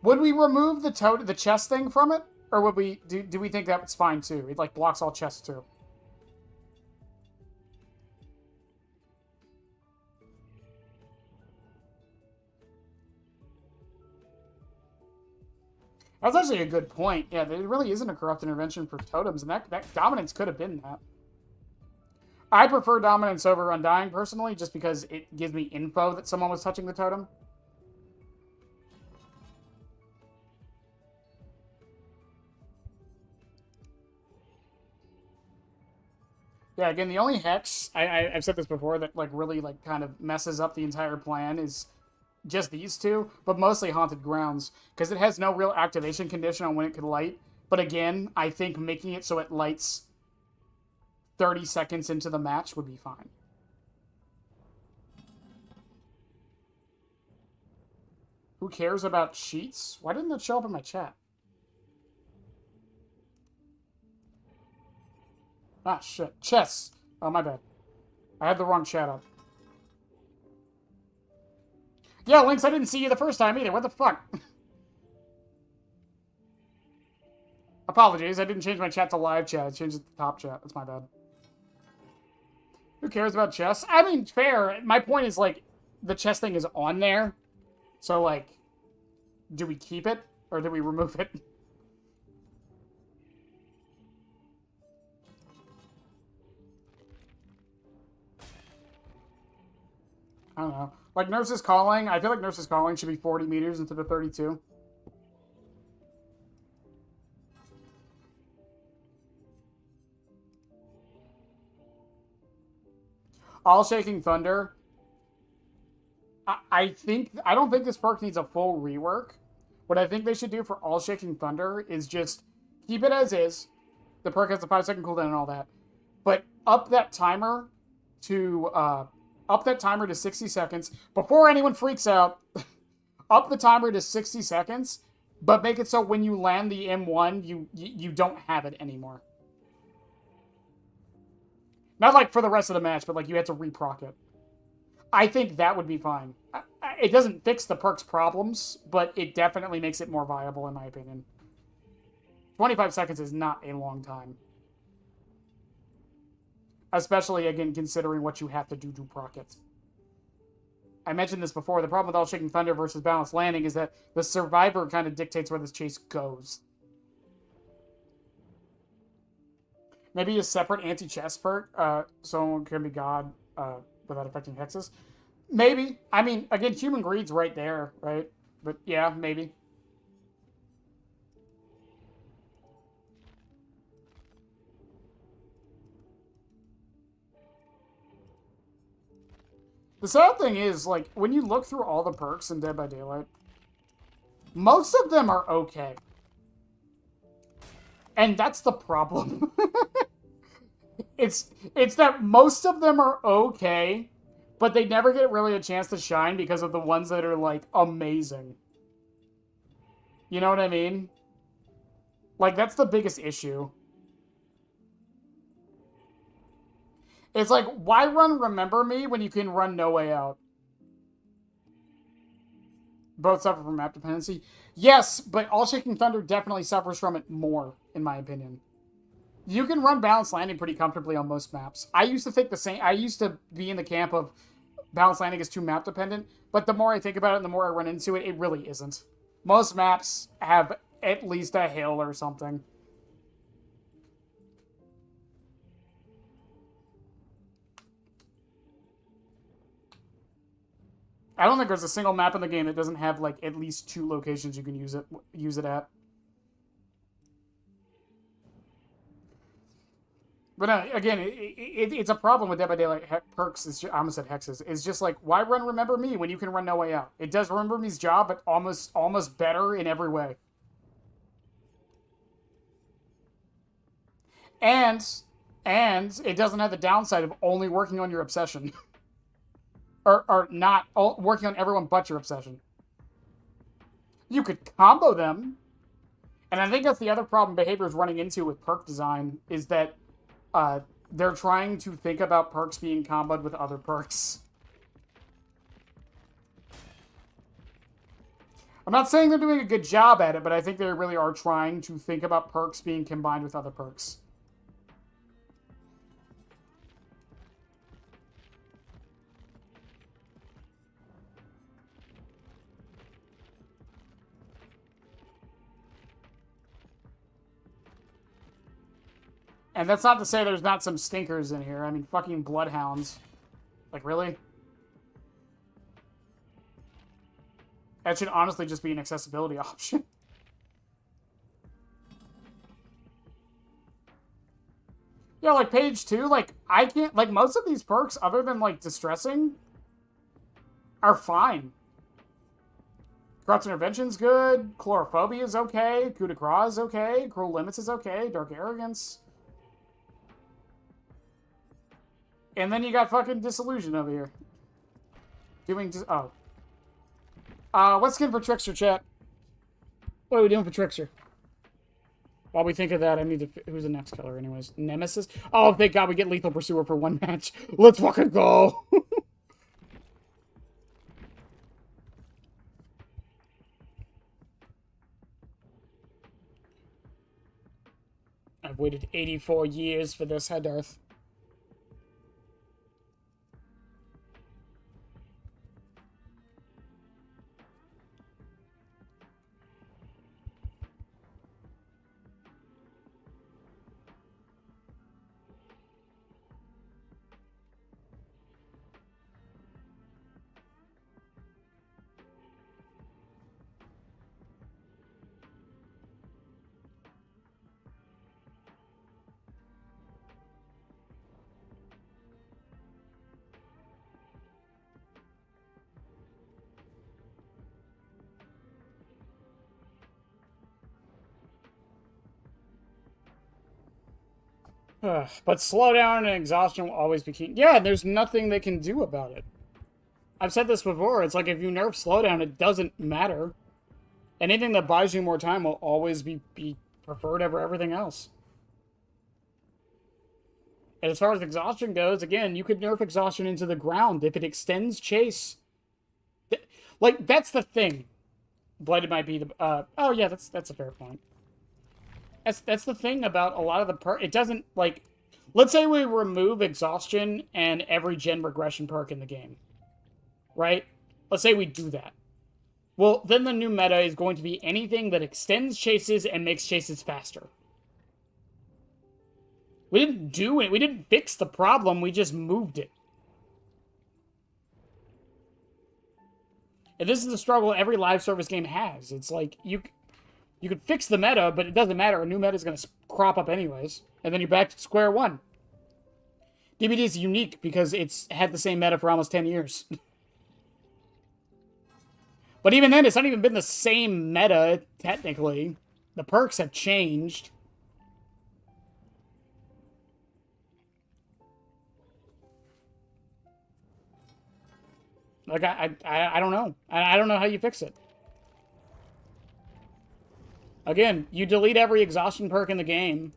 Would we remove the chest thing from it? Or would we, do we think that's fine too? It like blocks all chests too. That's actually a good point. Yeah, there really isn't a corrupt intervention for totems, and that Dominance could have been that. I prefer Dominance over Undying, personally, just because it gives me info that someone was touching the totem. Yeah, again, the only hex, I've said this before, that like really like kind of messes up the entire plan is just these two, but mostly Haunted Grounds, because it has no real activation condition on when it could light, But again, I think making it so it lights 30 seconds into the match would be fine. Who cares about cheats? Why didn't it show up in my chat? Ah, shit. Chess. Oh, my bad. I had the wrong chat up. Yeah, Lynx, I didn't see you the first time either. What the fuck? Apologies, I didn't change my chat to live chat. I changed it to top chat. That's my bad. Who cares about chess? I mean, fair. My point is, like, the chess thing is on there. So, like, do we keep it? Or do we remove it? I don't know. Like, Nurse's Calling. I feel like Nurse's Calling should be 40 meters instead of 32. All Shaking Thunder. I don't think this perk needs a full rework. What I think they should do for All Shaking Thunder is just keep it as is. The perk has a 5-second cooldown and all that. But up that timer to 60 seconds before anyone freaks out. Up the timer to 60 seconds, but make it so when you land the M1, you don't have it anymore. Not like for the rest of the match, but like you had to reproc it. I think that would be fine. It doesn't fix the perk's problems, but it definitely makes it more viable, in my opinion. 25 seconds is not a long time. Especially, again, considering what you have to do to proc it. I mentioned this before. The problem with All Shaking Thunder versus Balanced Landing is that the survivor kind of dictates where this chase goes. Maybe a separate anti-chess perk, someone can be God without affecting hexes. Maybe. I mean, again, Human Greed's right there, right? But yeah, maybe. The sad thing is, like, when you look through all the perks in Dead by Daylight, most of them are okay. And that's the problem. It's that most of them are okay, but they never get really a chance to shine because of the ones that are, like, amazing. You know what I mean? Like, that's the biggest issue. It's like, why run Remember Me when you can run No Way Out? Both suffer from map dependency. Yes, but All Shaking Thunder definitely suffers from it more, in my opinion. You can run Balanced Landing pretty comfortably on most maps. I used to think the same. I used to be in the camp of Balanced Landing is too map dependent, but the more I think about it and the more I run into it, it really isn't. Most maps have at least a hill or something. I don't think there's a single map in the game that doesn't have, like, at least 2 locations you can use it at. But again, it's a problem with Dead by Daylight perks. I almost said hexes. It's just like, why run Remember Me when you can run No Way Out? It does Remember Me's job, but almost better in every way. And it doesn't have the downside of only working on your obsession. or not working on everyone but your obsession. You could combo them. And I think that's the other problem Behavior's running into with perk design, is that they're trying to think about perks being comboed with other perks. I'm not saying they're doing a good job at it, but I think they really are trying to think about perks being combined with other perks. And that's not to say there's not some stinkers in here. I mean, fucking Bloodhounds. Like, really? That should honestly just be an accessibility option. Yeah, like, page 2, like, I can't... Like, most of these perks, other than, like, Distressing, are fine. Corrupt Intervention's good. Chlorophobia is okay. Coup de Grace is okay. Cruel Limits is okay. Dark Arrogance. And then you got fucking Disillusion over here. What's skin for Trickster, chat? What are we doing for Trickster? While we think of that, I need to... Who's the next killer anyways? Nemesis? Oh, thank God we get Lethal Pursuer for one match. Let's fucking go! I've waited 84 years for this, Darth. But slowdown and exhaustion will always be key. Yeah, there's nothing they can do about it. I've said this before. It's like if you nerf slowdown, it doesn't matter. Anything that buys you more time will always be preferred over everything else. And as far as exhaustion goes, again, you could nerf exhaustion into the ground if it extends chase. Like, that's the thing. Blighted might be the... oh, yeah, that's a fair point. That's the thing about a lot of the perk. It doesn't, like... Let's say we remove exhaustion and every gen regression perk in the game. Right? Let's say we do that. Well, then the new meta is going to be anything that extends chases and makes chases faster. We didn't do it. We didn't fix the problem. We just moved it. And this is the struggle every live service game has. It's like, you could fix the meta, but it doesn't matter. A new meta is going to crop up anyways. And then you're back to square one. DBD is unique because it's had the same meta for almost 10 years. But even then, it's not even been the same meta, technically. The perks have changed. Like, I don't know. I don't know how you fix it. Again, you delete every exhaustion perk in the game.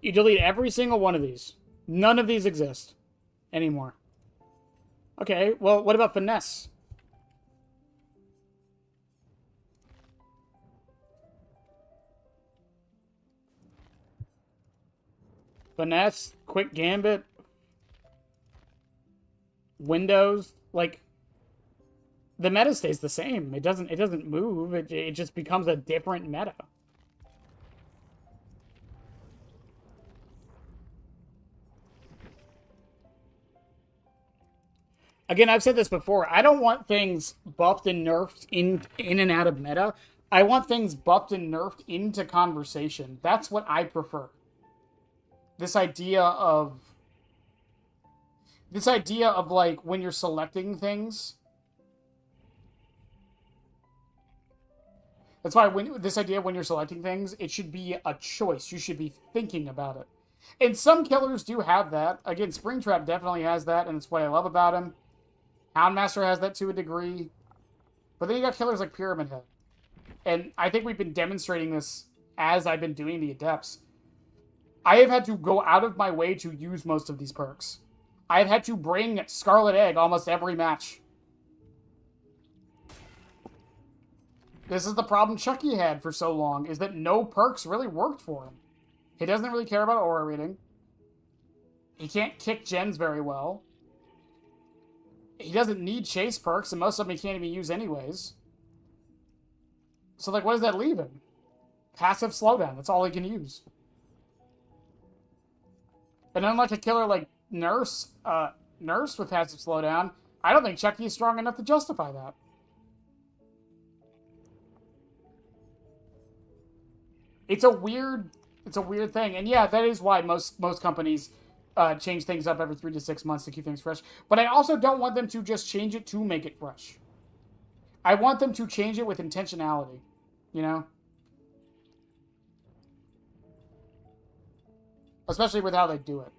You delete every single one of these. None of these exist anymore. Okay, well, what about Finesse? Finesse, Quick Gambit, Windows, like, the meta stays the same. It doesn't move. It just becomes a different meta. Again, I've said this before. I don't want things buffed and nerfed in and out of meta. I want things buffed and nerfed into conversation. That's what I prefer. This idea of like when you're selecting things. That's why this idea when you're selecting things, it should be a choice. You should be thinking about it. And some killers do have that. Again, Springtrap definitely has that, and it's what I love about him. Houndmaster has that to a degree. But then you got killers like Pyramid Head. And I think we've been demonstrating this as I've been doing the Adepts. I have had to go out of my way to use most of these perks. I have had to bring Scarlet Egg almost every match. This is the problem Chucky had for so long, is that no perks really worked for him. He doesn't really care about aura reading. He can't kick gens very well. He doesn't need chase perks, and most of them he can't even use anyways. So, like, what does that leave him? Passive slowdown. That's all he can use. And unlike a killer like Nurse with passive slowdown, I don't think Chucky is strong enough to justify that. It's a weird thing. And yeah, that is why most companies change things up every 3 to 6 months to keep things fresh. But I also don't want them to just change it to make it fresh. I want them to change it with intentionality, you know? Especially with how they do it.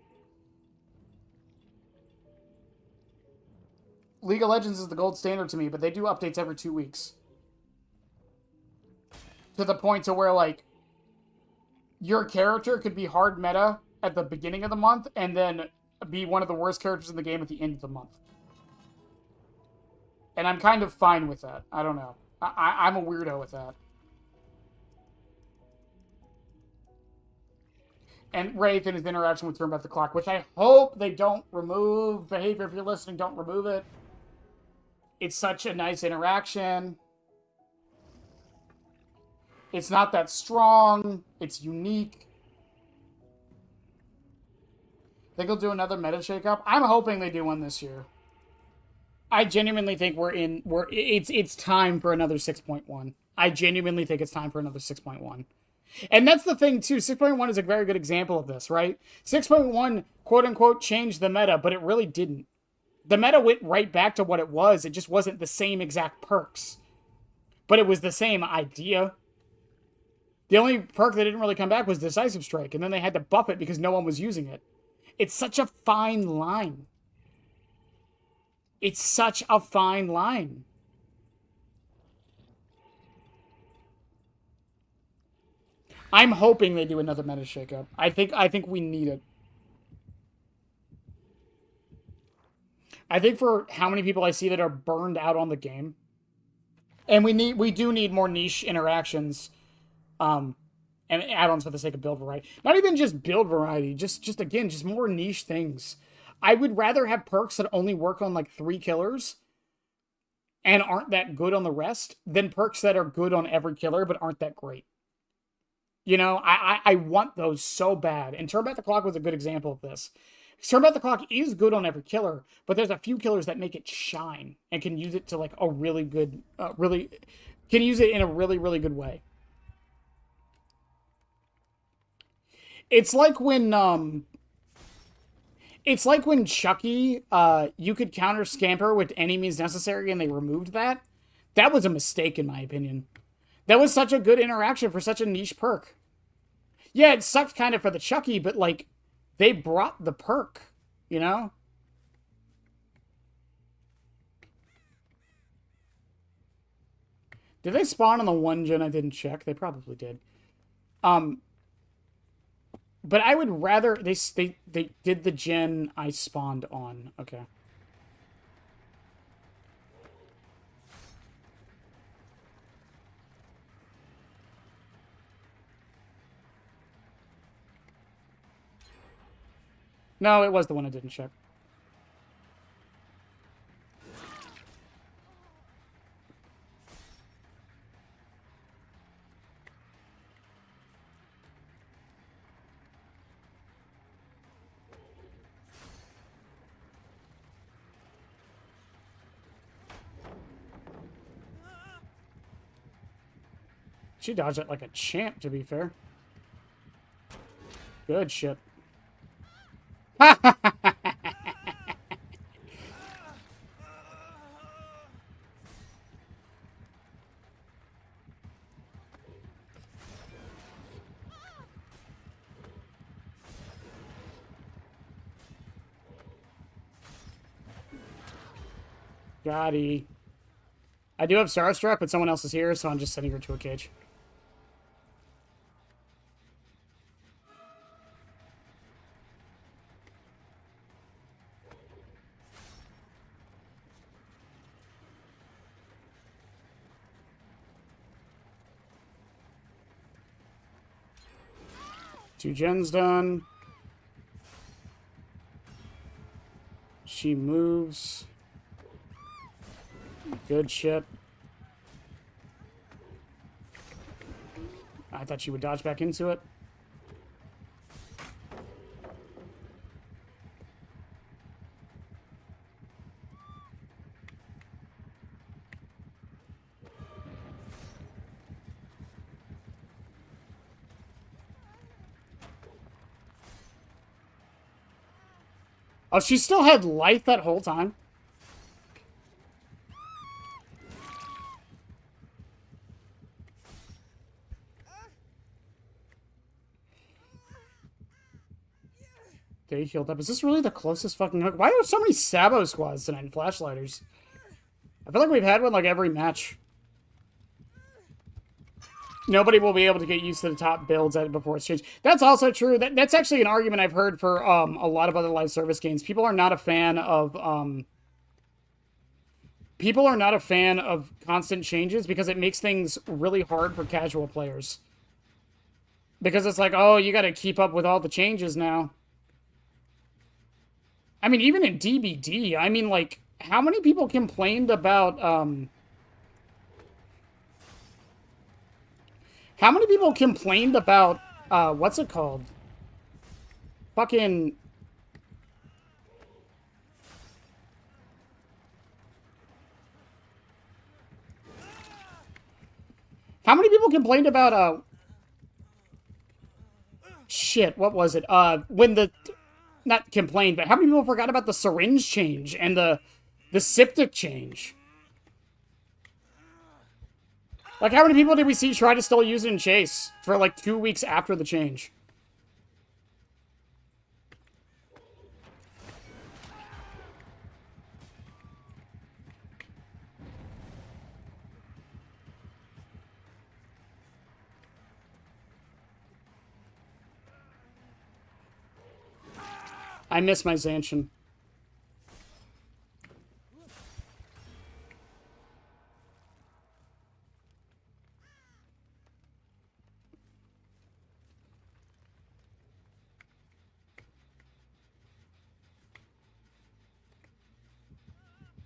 League of Legends is the gold standard to me, but they do updates every 2 weeks. To the point to where, like, your character could be hard meta at the beginning of the month and then be one of the worst characters in the game at the end of the month. And I'm kind of fine with that. I don't know. I'm a weirdo with that. And Wraith and his interaction with Turn Back the Clock, which I hope they don't remove. Behavior, if you're listening, don't remove it. It's such a nice interaction. It's not that strong. It's unique. Think they'll do another meta shakeup? I'm hoping they do one this year. I genuinely think it's time for another 6.1. I genuinely think it's time for another 6.1. And that's the thing, too. 6.1 is a very good example of this, right? 6.1, quote-unquote, changed the meta, but it really didn't. The meta went right back to what it was. It just wasn't the same exact perks. But it was the same idea. The only perk that didn't really come back was Decisive Strike, and then they had to buff it because no one was using it. It's such a fine line. It's such a fine line. I'm hoping they do another meta shakeup. I think we need it. I think for how many people I see that are burned out on the game, and we do need more niche interactions, and add-ons for the sake of build variety. Not even just build variety, just again, just more niche things. I would rather have perks that only work on like 3 killers and aren't that good on the rest than perks that are good on every killer but aren't that great. You know, I want those so bad. And Turn Back the Clock was a good example of this. Turn Back the Clock is good on every killer, but there's a few killers that make it shine and can use it to like a really good, can use it in a really, really good way. It's like when Chucky, you could counter Scamper with any means necessary and they removed that. That was a mistake in my opinion. That was such a good interaction for such a niche perk. Yeah, it sucked kind of for the Chucky, but like, they brought the perk, you know? Did they spawn on the one gen I didn't check? They probably did. But I would rather they did the gen I spawned on. Okay. No, it was the one I didn't check. She dodged it like a champ, to be fair. Good shit. Gotti. I do have Starstruck, but someone else is here, so I'm just sending her to a cage. Two gens done. She moves. Good shit. I thought she would dodge back into it. Oh, she still had life that whole time? Okay, healed up. Is this really the closest fucking hook? Why are there so many Sabo squads tonight and flashlighters? I feel like we've had one like every match. Nobody will be able to get used to the top builds before it's changed. That's also true. That's actually an argument I've heard for a lot of other live service games. People are not a fan of constant changes because it makes things really hard for casual players. Because it's like, oh, you got to keep up with all the changes now. I mean, even in DBD, I mean, like, how many people complained about, how many people complained about, what's it called? Fucking... How many people complained about, shit, what was it? When the... Not complained, but how many people forgot about the syringe change and the septic change? Like, how many people did we see try to still use it in Chase for, like, 2 weeks after the change? I miss my Zancian.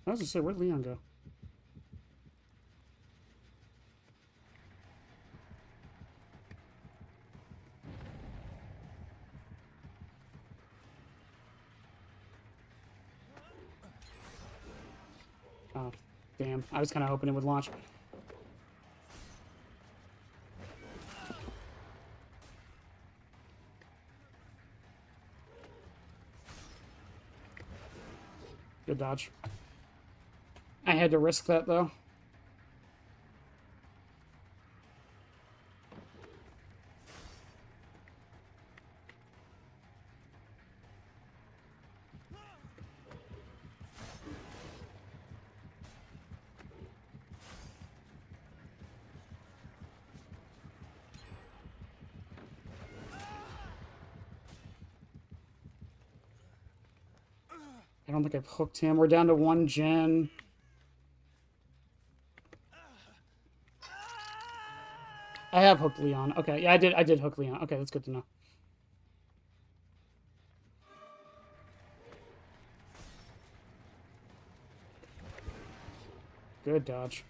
I was gonna say, where'd Leon go? Oh, damn. I was kind of hoping it would launch. Good dodge. I had to risk that, though. I don't think I've hooked him. We're down to 1 gen. I have hooked Leon. Okay, yeah, I did hook Leon. Okay, that's good to know. Good dodge.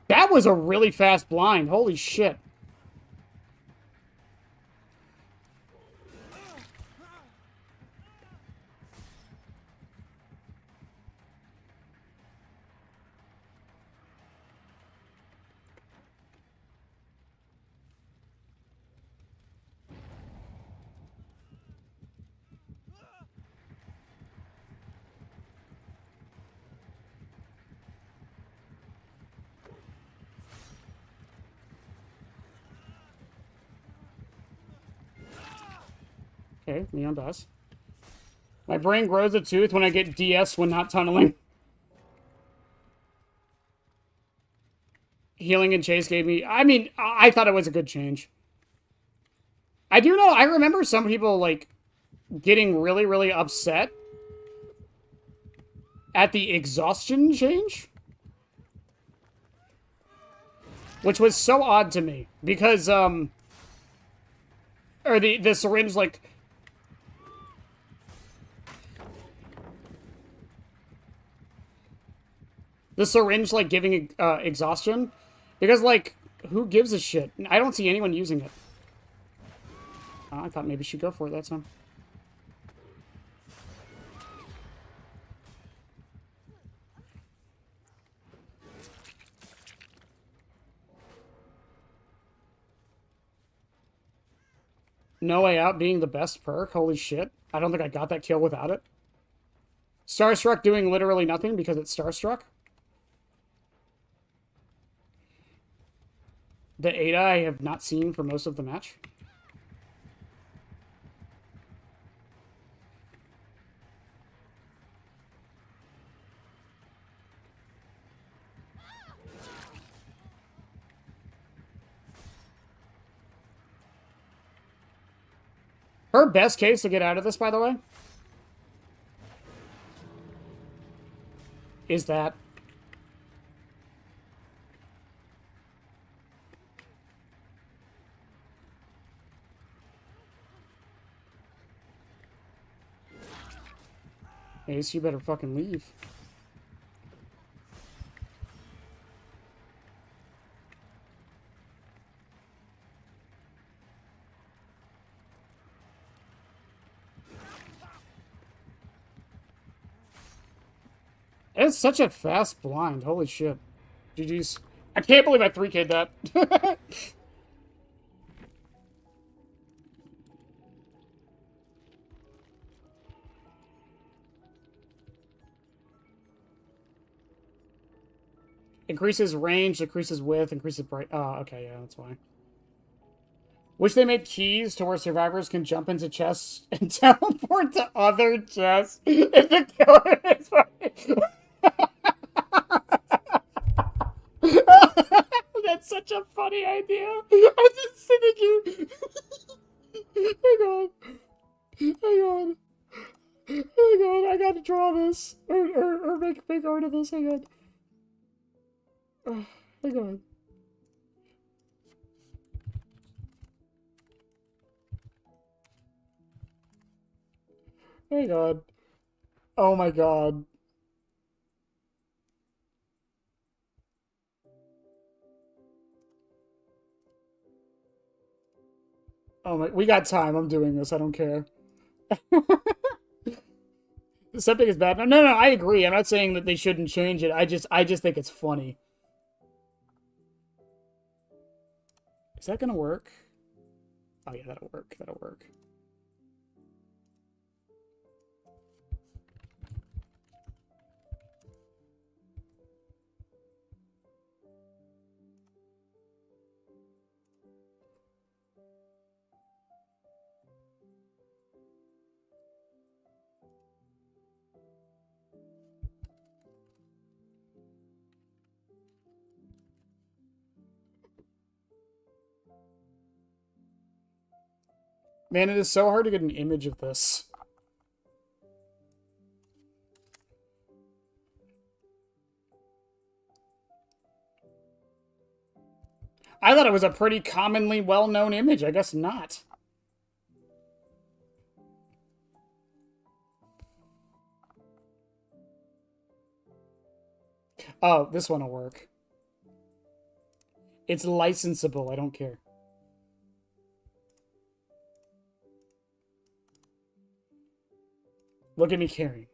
That was a really fast blind. Holy shit. Okay, Leon does. My brain grows a tooth when I get DS when not tunneling. Healing and Chase gave me... I mean, I thought it was a good change. I do know, I remember some people, like, getting really, really upset at the exhaustion change. Which was so odd to me. Because, or the syringe, like... The syringe, like, giving exhaustion? Because, like, who gives a shit? I don't see anyone using it. I thought maybe she'd go for it that time. No Way Out being the best perk? Holy shit. I don't think I got that kill without it. Starstruck doing literally nothing because it's Starstruck. The Ada I have not seen for most of the match. Her best case to get out of this, by the way, is that Ace, you better fucking leave. It's such a fast blind. Holy shit. GG's. I can't believe I 3K'd that. Increases range, decreases width, increases bright. Oh, okay, yeah, that's why. Wish they made keys to where survivors can jump into chests and teleport to other chests if the killer is fucking... That's such a funny idea. I'm just sitting here. Hang on. Hang on. Hang on. I gotta draw this. Or make art of this. Hang on. Hang on. Hang on. Oh my god. Oh my, we got time. I'm doing this. I don't care. Septic is bad. No, I agree. I'm not saying that they shouldn't change it. I just think it's funny. Is that gonna work? Oh yeah, that'll work. That'll work. Man, it is so hard to get an image of this. I thought it was a pretty commonly well-known image. I guess not. Oh, this one will work. It's licensable. I don't care. Look at me carrying.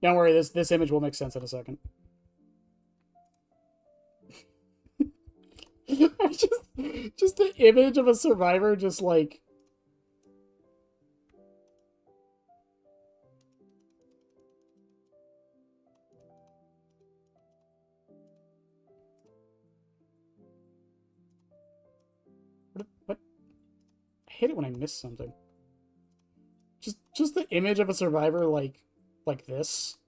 Don't worry, this image will make sense in a second. just the image of a survivor just like... What? I hate it when I miss something. Just the image of a survivor like this.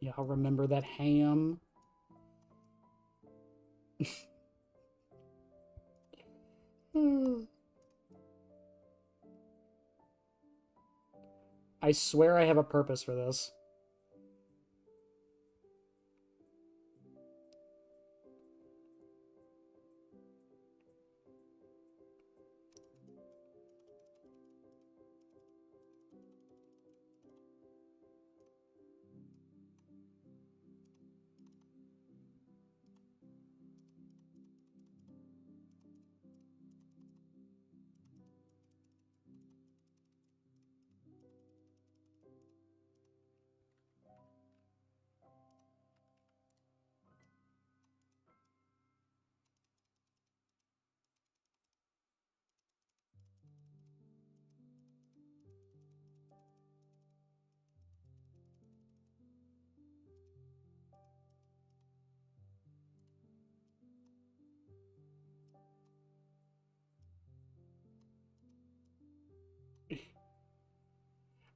Yeah, I'll remember that ham. I swear I have a purpose for this.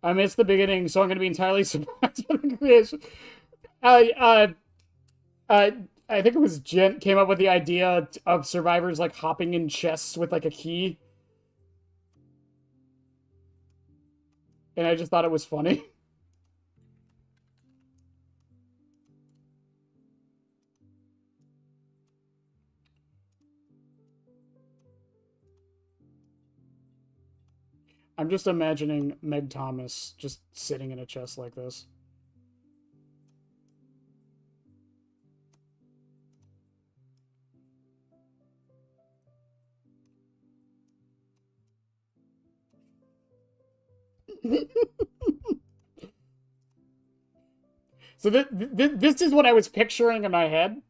I missed the beginning, so I'm going to be entirely surprised by the creation. Uh, uh, uh, I think it was Gent came up with the idea of survivors like hopping in chests with like a key, and I just thought it was funny. I'm just imagining Meg Thomas just sitting in a chest like this. So this is what I was picturing in my head.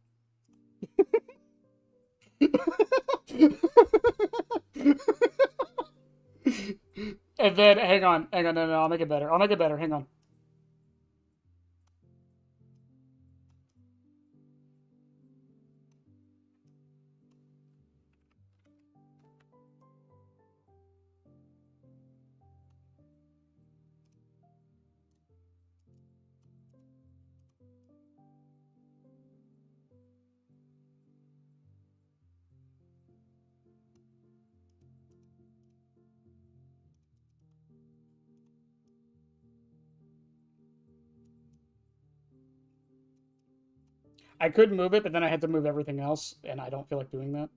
And then, hang on, no, I'll make it better. Hang on. I could move it, but then I had to move everything else, and I don't feel like doing that.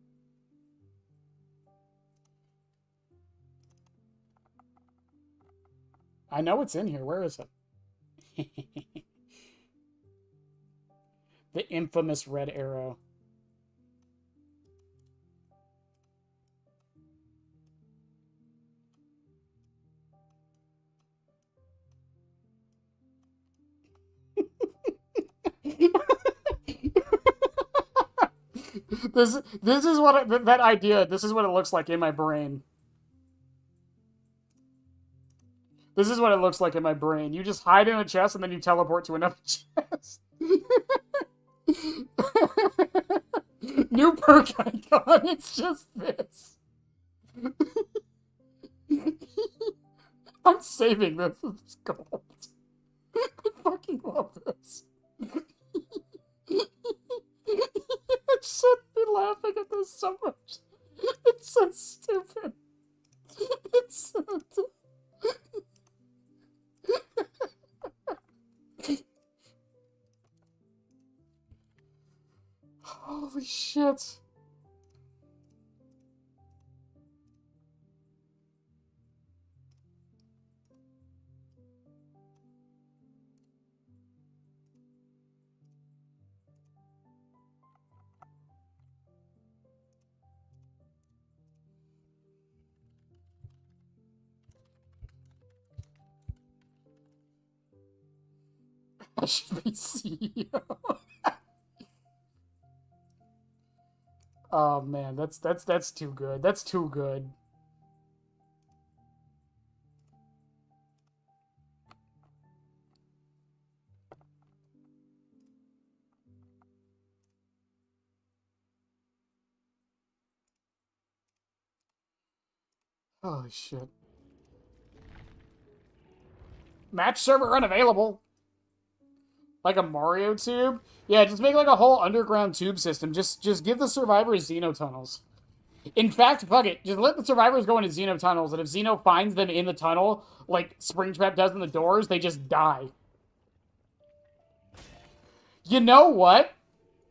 I know it's in here. Where is it? The infamous red arrow. This is what that idea. This is what it looks like in my brain. This is what it looks like in my brain. You just hide in a chest and then you teleport to another chest. New perk icon. It's just this. I'm saving this as gold. I fucking love this. I shouldn't be laughing at this so much. It's so stupid. It's so dumb. Holy shit. I should be CEO. Oh man, that's too good. That's too good. Holy shit. Match server unavailable. Like a Mario tube? Yeah, just make like a whole underground tube system. Just give the survivors xenotunnels. In fact, fuck it. Just let the survivors go into Xeno tunnels, and if Xeno finds them in the tunnel, like Springtrap does in the doors, they just die. You know what?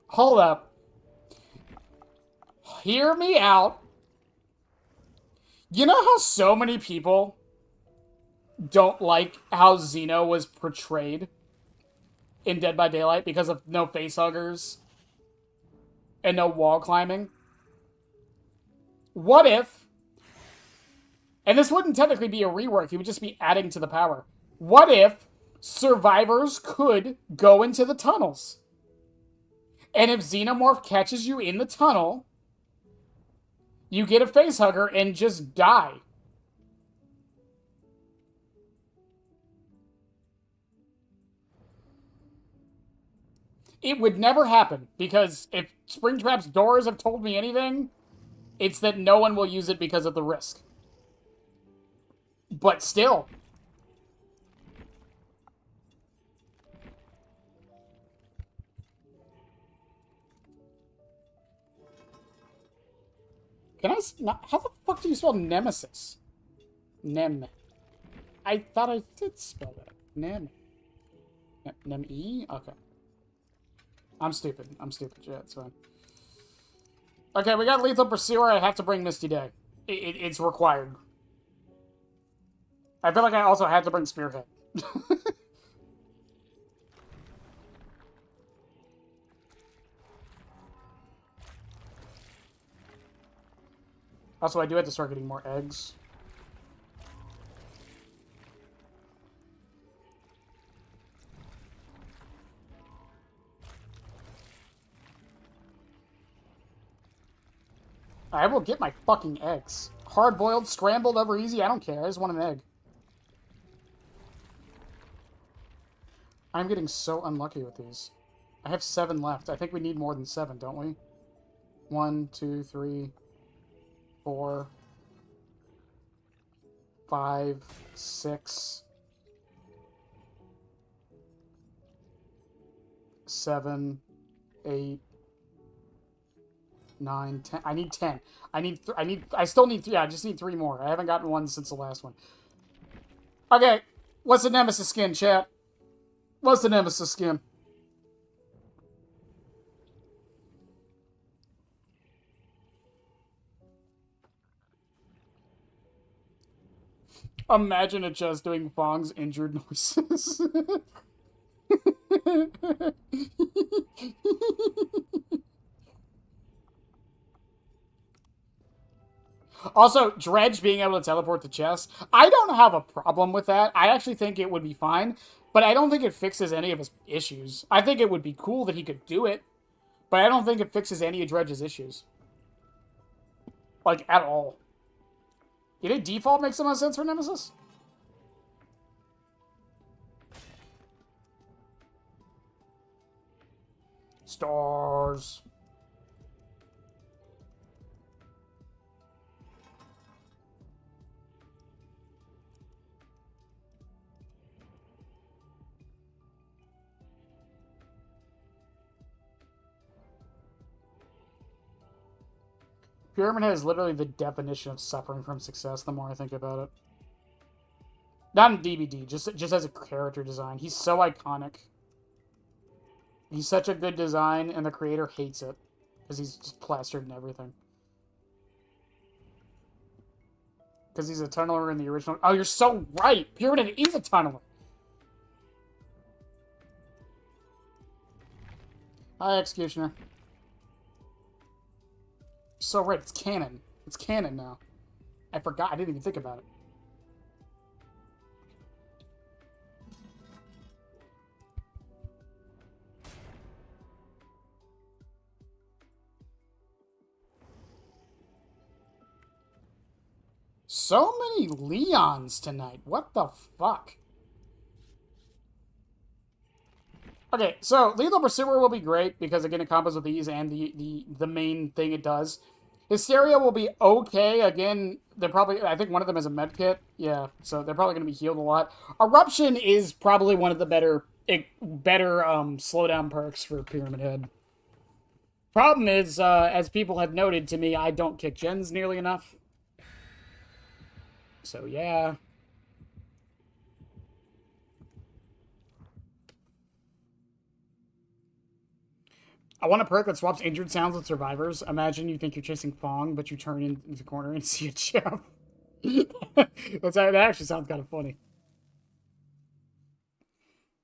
Hold up. Hear me out. You know how so many people don't like how Xeno was portrayed in Dead by Daylight because of no facehuggers and no wall climbing? What if, and this wouldn't technically be a rework, it would just be adding to the power. What if survivors could go into the tunnels? And if Xenomorph catches you in the tunnel, you get a facehugger and just die. It would never happen, because if Springtrap's doors have told me anything, it's that no one will use it because of the risk. But still. Can I... How the fuck do you spell Nemesis? Nem. I thought I did spell that. Nem. Nem-E? Okay. I'm stupid. Yeah, it's fine. Okay, we got Lethal Pursuer. I have to bring Misty Day. It's required. I feel like I also had to bring Spearhead. Also, I do have to start getting more eggs. I will get my fucking eggs. Hard-boiled, scrambled, over easy, I don't care. I just want an egg. I'm getting so unlucky with these. I have 7 left. I think we need more than 7, don't we? 1, 2, 3, 4, 5, 6, 7, 8, 9, 10. I need 10. I still need 3. I just need 3 more. I haven't gotten one since the last one. Okay. What's the Nemesis skin, chat? What's the Nemesis skin? Imagine it just doing Fong's injured noises. Also, Dredge being able to teleport to chests. I don't have a problem with that. I actually think it would be fine, but I don't think it fixes any of his issues. I think it would be cool that he could do it, but I don't think it fixes any of Dredge's issues. Like, at all. You think default makes the most sense for Nemesis? Stars. Pyramid Head is literally the definition of suffering from success, the more I think about it. Not in DBD, just as a character design. He's so iconic. He's such a good design, and the creator hates it. Because he's just plastered in everything. Because he's a tunneler in the original... Oh, you're so right! Pyramid Head is a tunneler! Hi, Executioner. So right, it's canon. It's canon now. I forgot. I didn't even think about it. So many Leons tonight. What the fuck? Okay, so Lethal Pursuer will be great because again it combos with these and the main thing it does. Hysteria will be okay. Again, they're probably... I think one of them is a med kit. Yeah, so they're probably going to be healed a lot. Eruption is probably one of the better slowdown perks for Pyramid Head. Problem is, as people have noted to me, I don't kick gens nearly enough. So, yeah. I want a perk that swaps injured sounds with survivors. Imagine you think you're chasing Fong, but you turn into the corner and see a jump. That actually sounds kind of funny.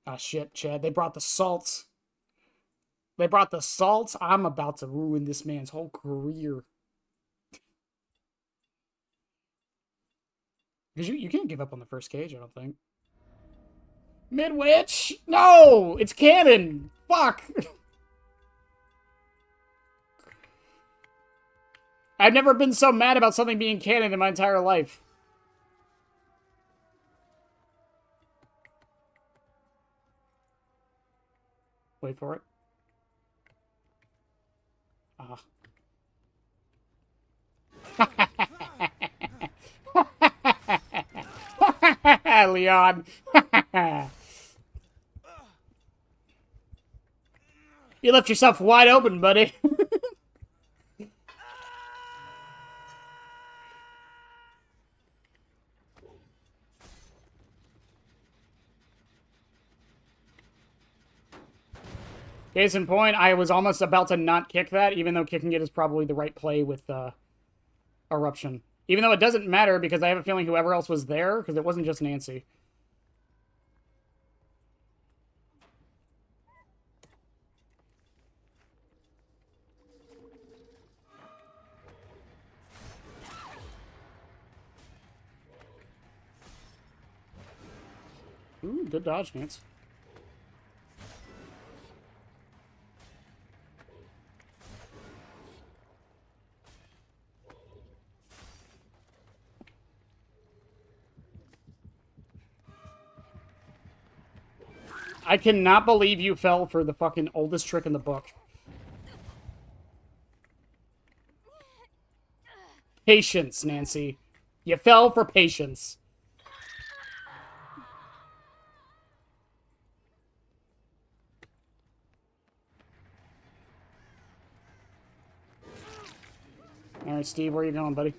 Ah, shit, Chad. They brought the salts. They brought the salts. I'm about to ruin this man's whole career. Because you can't give up on the first cage, I don't think. Midwich? No! It's canon! Fuck! I've never been so mad about something being canon in my entire life. Wait for it. Leon. You left yourself wide open, buddy. Case in point, I was almost about to not kick that, even though kicking it is probably the right play with Eruption. Even though it doesn't matter, because I have a feeling whoever else was there, because it wasn't just Nancy. Ooh, good dodge, Nance. I cannot believe you fell for the fucking oldest trick in the book. Patience, Nancy. You fell for patience. Alright, Steve, where are you going, buddy?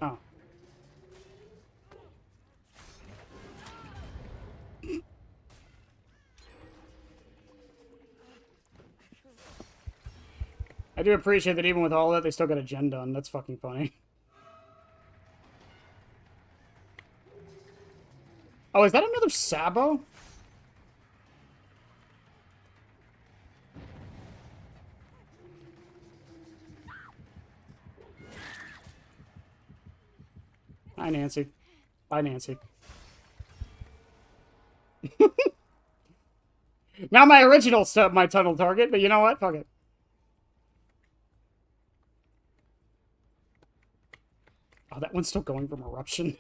Oh. I do appreciate that even with all that, they still got a gen done. That's fucking funny. Oh, is that another Sabo? Hi, Nancy. Bye, Nancy. Not my original stuff, my tunnel target, but you know what? Fuck it. Oh, that one's still going from Eruption.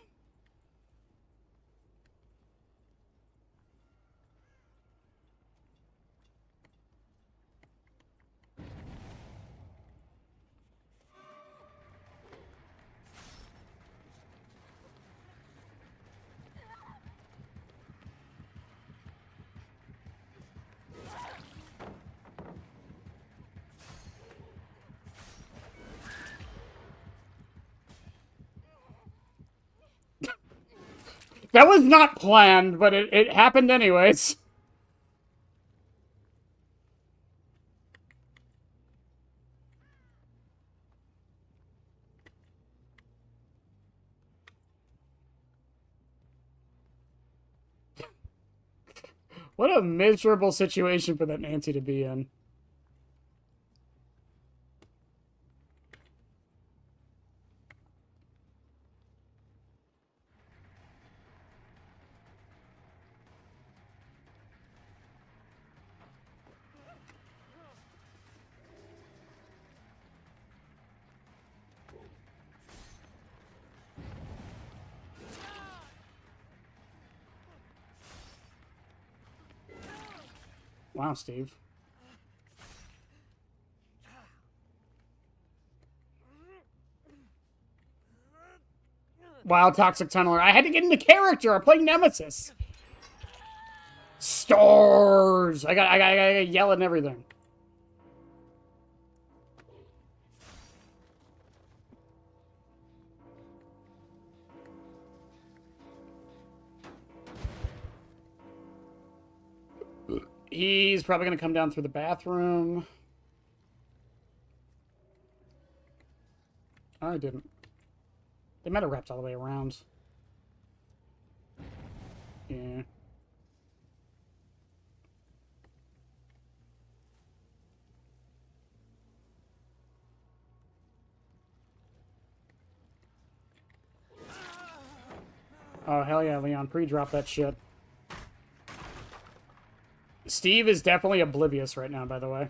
That was not planned, but it happened anyways. What a miserable situation for that Nancy to be in. Wow, Steve. Wow, Toxic Tunneler. I had to get into character. I'm playing Nemesis. Stars! I gotta yell and everything. He's probably gonna come down through the bathroom. Oh, I didn't. They might have wrapped all the way around. Yeah. Oh, hell yeah, Leon. Pre-drop that shit. Steve is definitely oblivious right now, by the way.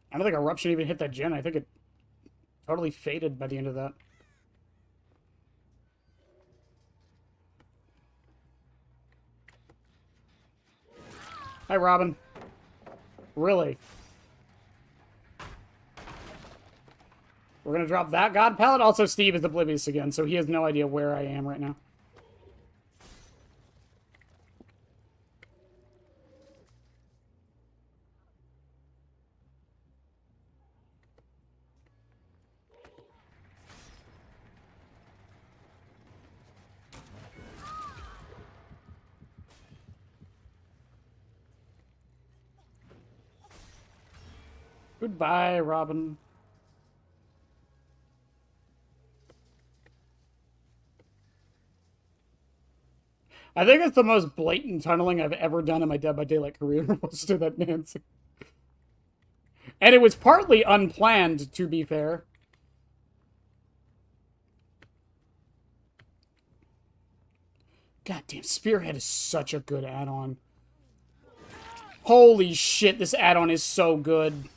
I don't think Eruption even hit that gen. I think it totally faded by the end of that. Hi, Robin. Really? We're gonna drop that God Pallet. Also, Steve is oblivious again, so he has no idea where I am right now. Goodbye, Robin. I think it's the most blatant tunneling I've ever done in my Dead by Daylight career, was to that Nancy. And it was partly unplanned, to be fair. Goddamn, Spearhead is such a good add-on. Holy shit, this add-on is so good.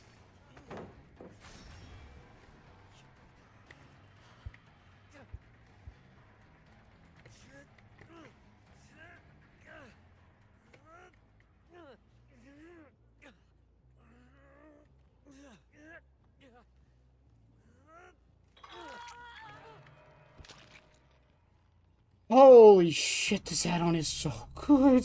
Holy shit, this add-on is so good.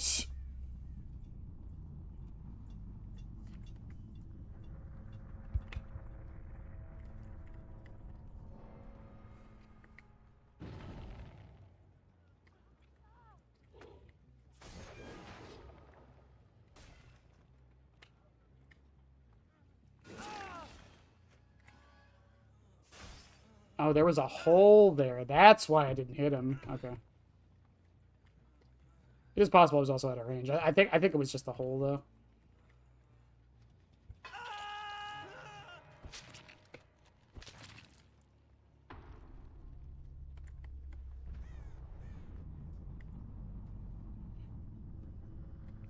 Oh, there was a hole there. That's why I didn't hit him. Okay. It is possible I was also out of range. I think it was just the hole, though.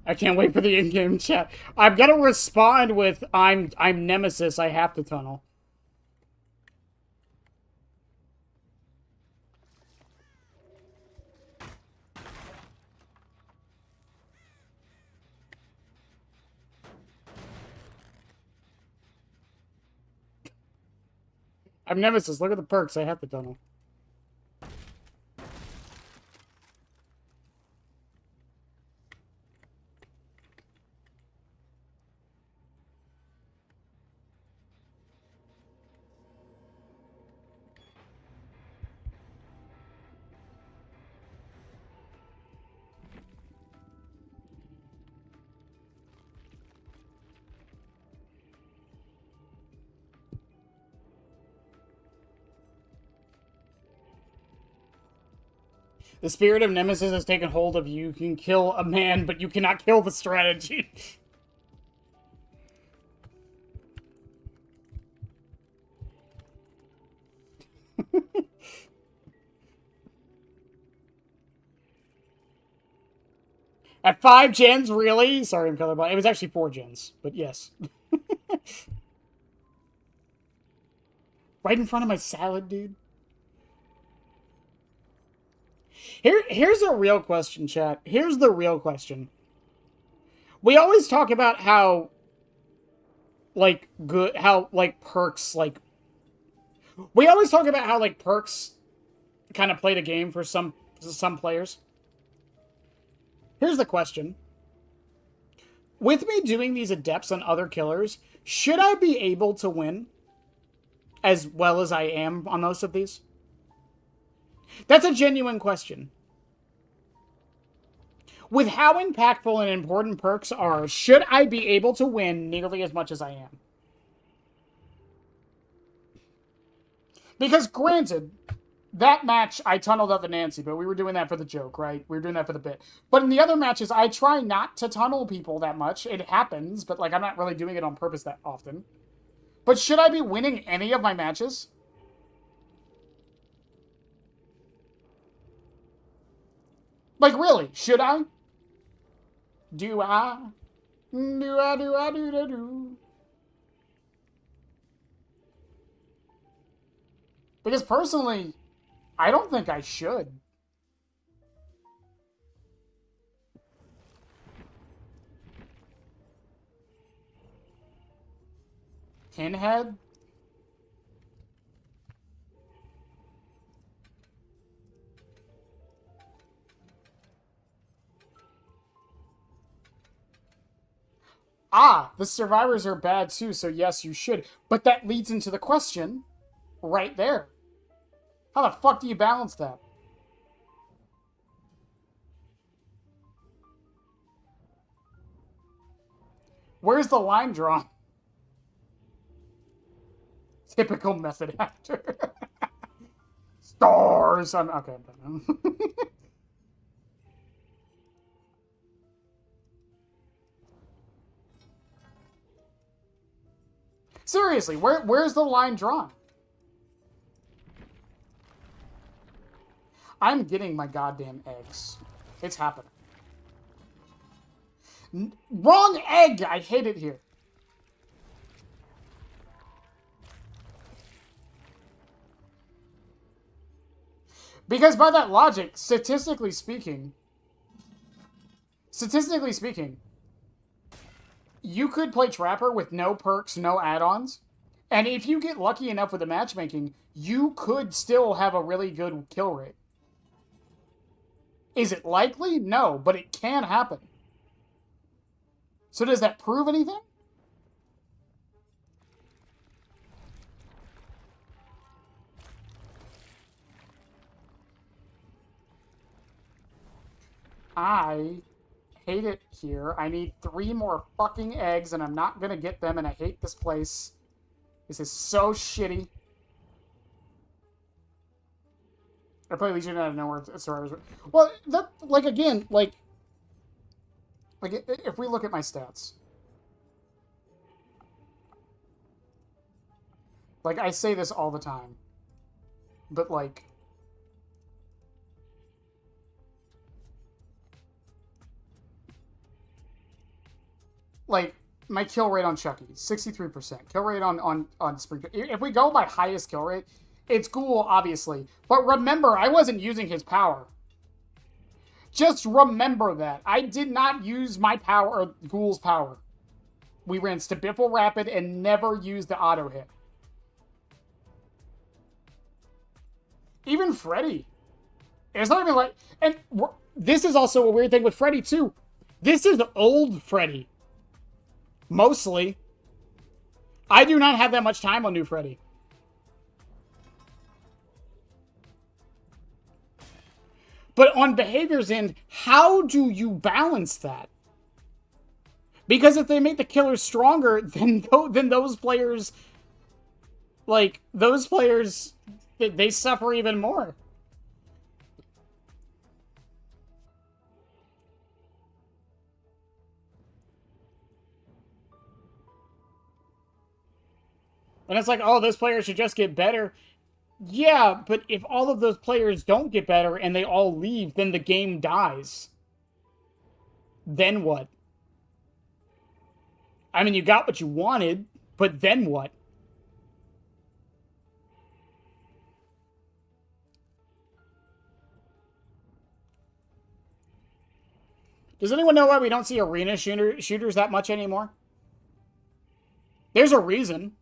I can't wait for the in-game chat. I've got to respond with I'm Nemesis. I have to tunnel. I'm Nemesis. Look at the perks. I have to tunnel. The spirit of Nemesis has taken hold of you. You can kill a man, but you cannot kill the strategy. At 5 gens, really? Sorry, I'm colorblind. It was actually 4 gens, but yes. Right in front of my salad, dude. Here's a real question, chat. Here's the real question. We always talk about how, like, good, how, like, perks, like... We always talk about how, like, perks kind of play the game for some players. Here's the question. With me doing these adepts on other killers, should I be able to win as well as I am on most of these? That's a genuine question. With how impactful and important perks are, should I be able to win nearly as much as I am? Because granted, that match, I tunneled up the Nancy, but we were doing that for the joke, right? We were doing that for the bit. But in the other matches, I try not to tunnel people that much. It happens, but, like, I'm not really doing it on purpose that often. But should I be winning any of my matches? Like, really, should I? Do I? Do I, do I, do I, do? Because personally, I don't think I should. Pinhead? Ah, the survivors are bad too, so yes, you should. But that leads into the question right there. How the fuck do you balance that? Where's the line drawn? Typical method actor. Stars! Okay, I'm done. Seriously, where's the line drawn? I'm getting my goddamn eggs. It's happening. Wrong egg! I hate it here. Because by that logic, statistically speaking, you could play Trapper with no perks, no add-ons, and if you get lucky enough with the matchmaking, you could still have a really good kill rate. Is it likely? No, but it can happen. So does that prove anything? I hate it here. I need 3 more fucking eggs, and I'm not gonna get them, and I hate this place. This is so shitty. I play Legion out of nowhere. Sorry. Well, that, like, again, like, if we look at my stats. Like, I say this all the time. But, like... Like, my kill rate on Chucky, 63%. Kill rate on Spring. If we go by highest kill rate, it's Ghoul, obviously. But remember, I wasn't using his power. Just remember that. I did not use my power, or Ghoul's power. We ran Stabiffle Rapid and never used the auto hit. Even Freddy. It's not even like... And this is also a weird thing with Freddy, too. This is old Freddy. Mostly. I do not have that much time on new Freddy. But on behavior's end, how do you balance that? Because if they make the killers stronger, then those players... Like, those players... They suffer even more. And it's like, oh, those players should just get better. Yeah, but if all of those players don't get better and they all leave, then the game dies. Then what? I mean, you got what you wanted, but then what? Does anyone know why we don't see arena shooters that much anymore? There's a reason.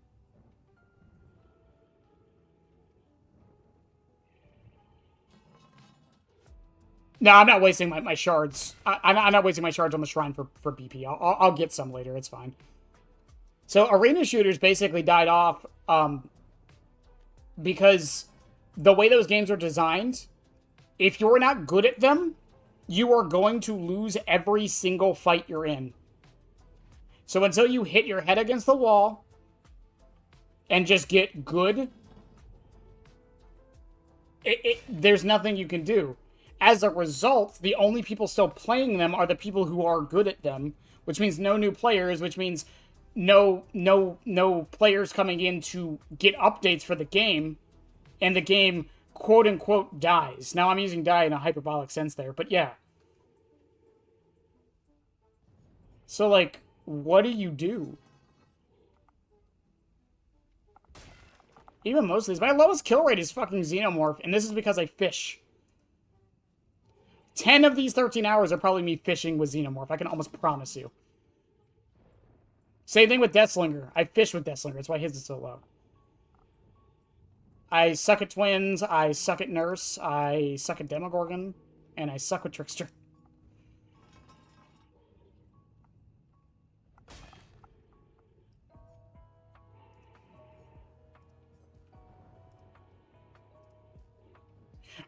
No, I'm not wasting my shards. I'm not wasting my shards on the shrine for BP. I'll get some later. It's fine. So arena shooters basically died off because the way those games are designed, if you're not good at them, you are going to lose every single fight you're in. So until you hit your head against the wall and just get good, there's nothing you can do. As a result, the only people still playing them are the people who are good at them, which means no new players, which means no players coming in to get updates for the game, and the game quote unquote dies. Now I'm using die in a hyperbolic sense there, but yeah. So like, what do you do? Even most of these, my lowest kill rate is fucking Xenomorph, and this is because I fish. 10 of these 13 hours are probably me fishing with Xenomorph. I can almost promise you. Same thing with Deathslinger. I fish with Deathslinger. That's why his is so low. I suck at Twins. I suck at Nurse. I suck at Demogorgon. And I suck with Trickster.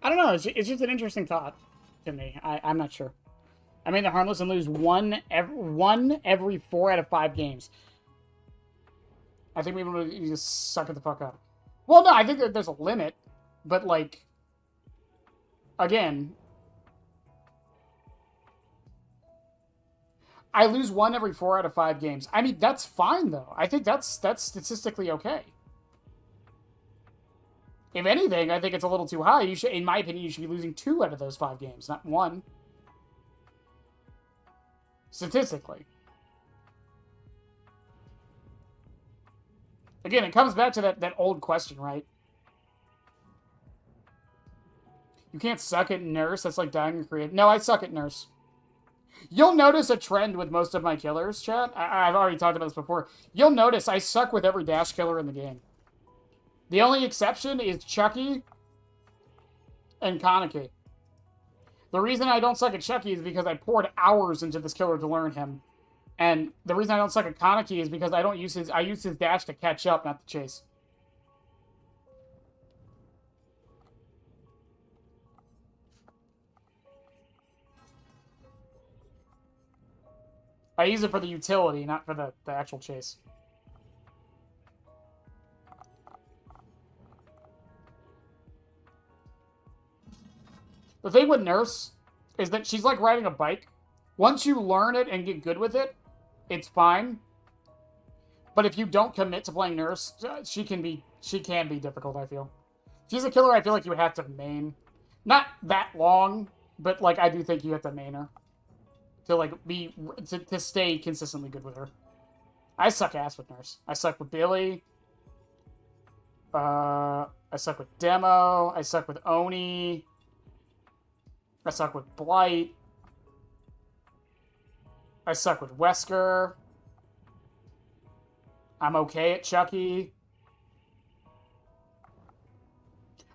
I don't know. It's just an interesting thought to me. I'm not sure. I mean, they're harmless and lose one every 4 out of 5 games. I think we need to suck it the fuck up. Well, no, I think that there's a limit, but like, again, I lose 1 every 4 out of 5 games. I mean, that's fine though. I think that's statistically okay. If anything, I think it's a little too high. You should, in my opinion, you should be losing 2 out of those 5 games, not 1. Statistically. Again, it comes back to that old question, right? You can't suck at Nurse. That's like dying in creative. No, I suck at Nurse. You'll notice a trend with most of my killers, chat. I've already talked about this before. You'll notice I suck with every dash killer in the game. The only exception is Chucky and Kaneki. The reason I don't suck at Chucky is because I poured hours into this killer to learn him. And the reason I don't suck at Kaneki is because I use his dash to catch up, not to chase. I use it for the utility, not for the actual chase. The thing with Nurse is that she's like riding a bike. Once you learn it and get good with it, it's fine. But if you don't commit to playing Nurse, she can be difficult, I feel. She's a killer I feel like you have to main. Not that long, but like I do think you have to main her. To like to stay consistently good with her. I suck ass with Nurse. I suck with Billy. I suck with Demo. I suck with Oni. I suck with Blight. I suck with Wesker. I'm okay at Chucky.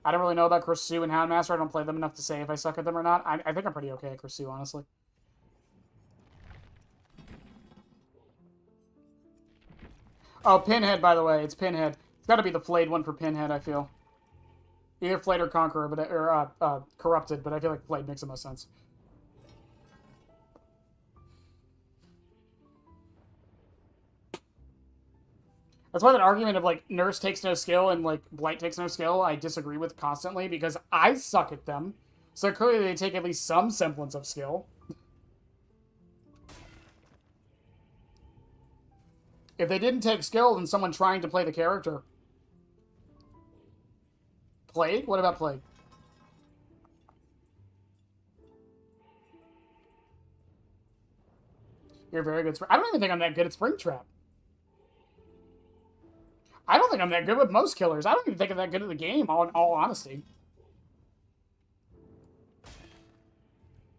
I don't really know about Kursu and Houndmaster. I don't play them enough to say if I suck at them or not. I think I'm pretty okay at Kursu, honestly. Oh, Pinhead, by the way. It's Pinhead. It's got to be the flayed one for Pinhead, I feel. Either Flayed or Conqueror, or Corrupted, but I feel like Flayed makes the most sense. That's why that argument of, like, Nurse takes no skill and, like, Blight takes no skill, I disagree with constantly, because I suck at them. So clearly they take at least some semblance of skill. If they didn't take skill, then someone trying to play the character. Plague? What about Plague? You're very good. I don't even think I'm that good at Springtrap. I don't think I'm that good with most killers. I don't even think I'm that good at the game, in all honesty.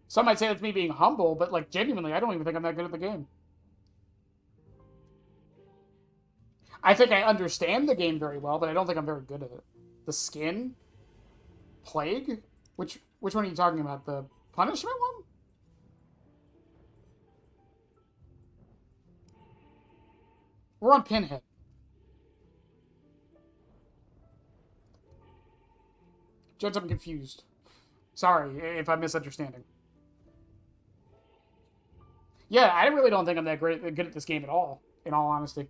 Some might say that's me being humble, but, like, genuinely, I don't even think I'm that good at the game. I think I understand the game very well, but I don't think I'm very good at it. The skin? Plague? Which one are you talking about? The punishment one? We're on Pinhead. Judge, I'm confused. Sorry if I'm misunderstanding. Yeah, I really don't think I'm that good at this game at all, in all honesty.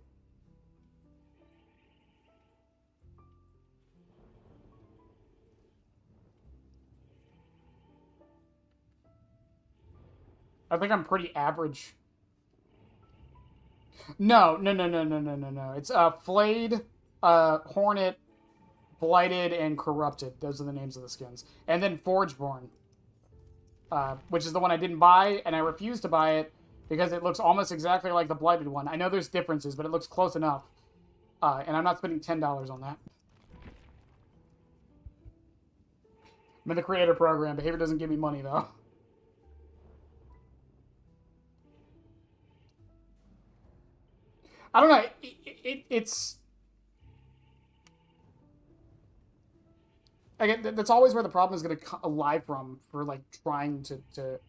I think I'm pretty average. No. It's Flayed, Hornet, Blighted, and Corrupted. Those are the names of the skins. And then Forgeborn, which is the one I didn't buy, and I refused to buy it because it looks almost exactly like the Blighted one. I know there's differences, but it looks close enough. And I'm not spending $10 on that. I'm in the creator program. Behavior doesn't give me money, though. I don't know. It's... Again, that's always where the problem is going to lie from for, like, trying to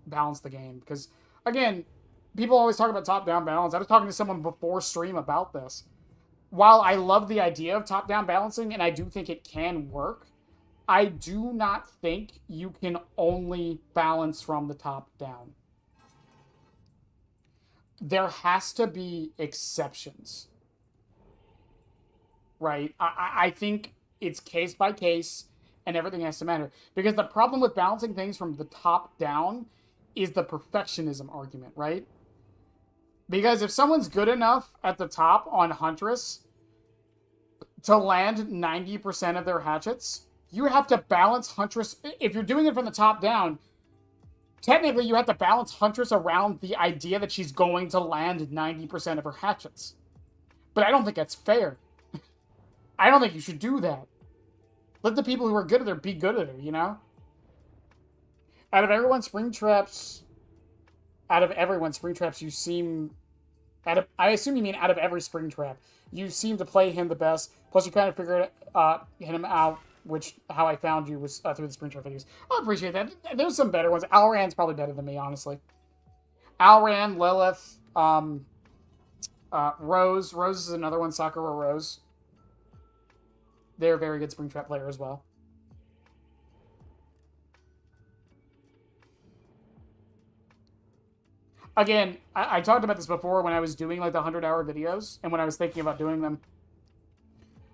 balance the game. Because, again, people always talk about top-down balance. I was talking to someone before stream about this. While I love the idea of top-down balancing, and I do think it can work, I do not think you can only balance from the top down. There has to be exceptions. Right? I think it's case by case, and everything has to matter. Because the problem with balancing things from the top down is the perfectionism argument, right? Because if someone's good enough at the top on Huntress to land 90% of their hatchets, you have to balance Huntress. If you're doing it from the top down, technically you have to balance Huntress around the idea that she's going to land 90% of her hatchets. But I don't think that's fair. I don't think you should do that. Let the people who are good at her be good at her, you know? Out of everyone, Springtraps, you seem... I assume you mean out of every Springtrap. You seem to play him the best. Plus, you kind of figured him out, how I found you was through the Springtrap videos. I appreciate that. There's some better ones. Alran's probably better than me, honestly. Alran, Lilith, Rose. Rose is another one, Sakura Rose. They're a very good Springtrap player as well. Again, I talked about this before when I was doing, like, the 100-hour videos, and when I was thinking about doing them.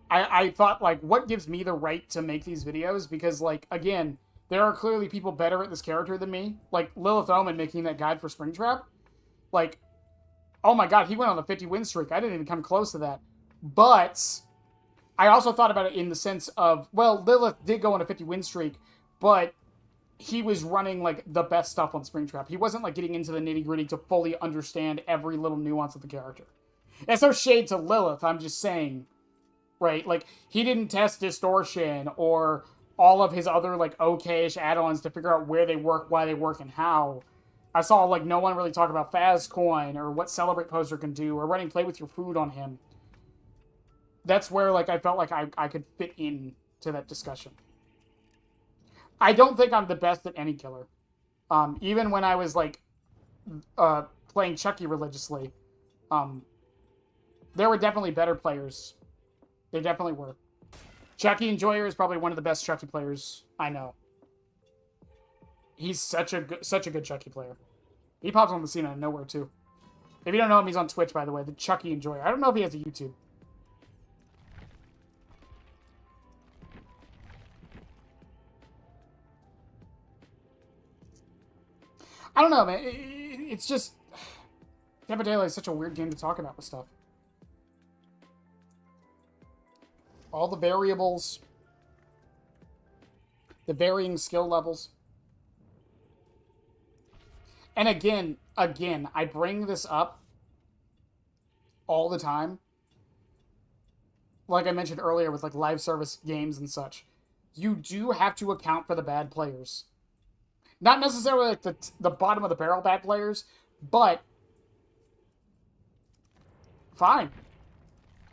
I thought, like, what gives me the right to make these videos? Because, like, again, there are clearly people better at this character than me. Like, Lilith Omen making that guide for Springtrap. Like, oh my god, he went on a 50-win streak. I didn't even come close to that. But I also thought about it in the sense of, well, Lilith did go on a 50-win streak, but he was running, like, the best stuff on Springtrap. He wasn't, like, getting into the nitty-gritty to fully understand every little nuance of the character. That's no shade to Lilith, I'm just saying, right? Like, he didn't test Distortion or all of his other, like, okay-ish add-ons to figure out where they work, why they work, and how. I saw, like, no one really talk about Fazcoin or what Celebrate Poster can do or running Play With Your Food on him. That's where, like, I felt like I could fit in to that discussion. I don't think I'm the best at any killer. Even when I was, like, playing Chucky religiously, there were definitely better players. They definitely were. Chucky Enjoyer is probably one of the best Chucky players I know. He's such a good Chucky player. He pops on the scene out of nowhere, too. If you don't know him, he's on Twitch, by the way. The Chucky Enjoyer. I don't know if he has a YouTube. I don't know, man. It's just... Capitale is such a weird game to talk about with stuff. All the variables. The varying skill levels. And again, I bring this up all the time. Like I mentioned earlier with like live service games and such. You do have to account for the bad players. Not necessarily like the bottom of the barrel bad players, but fine.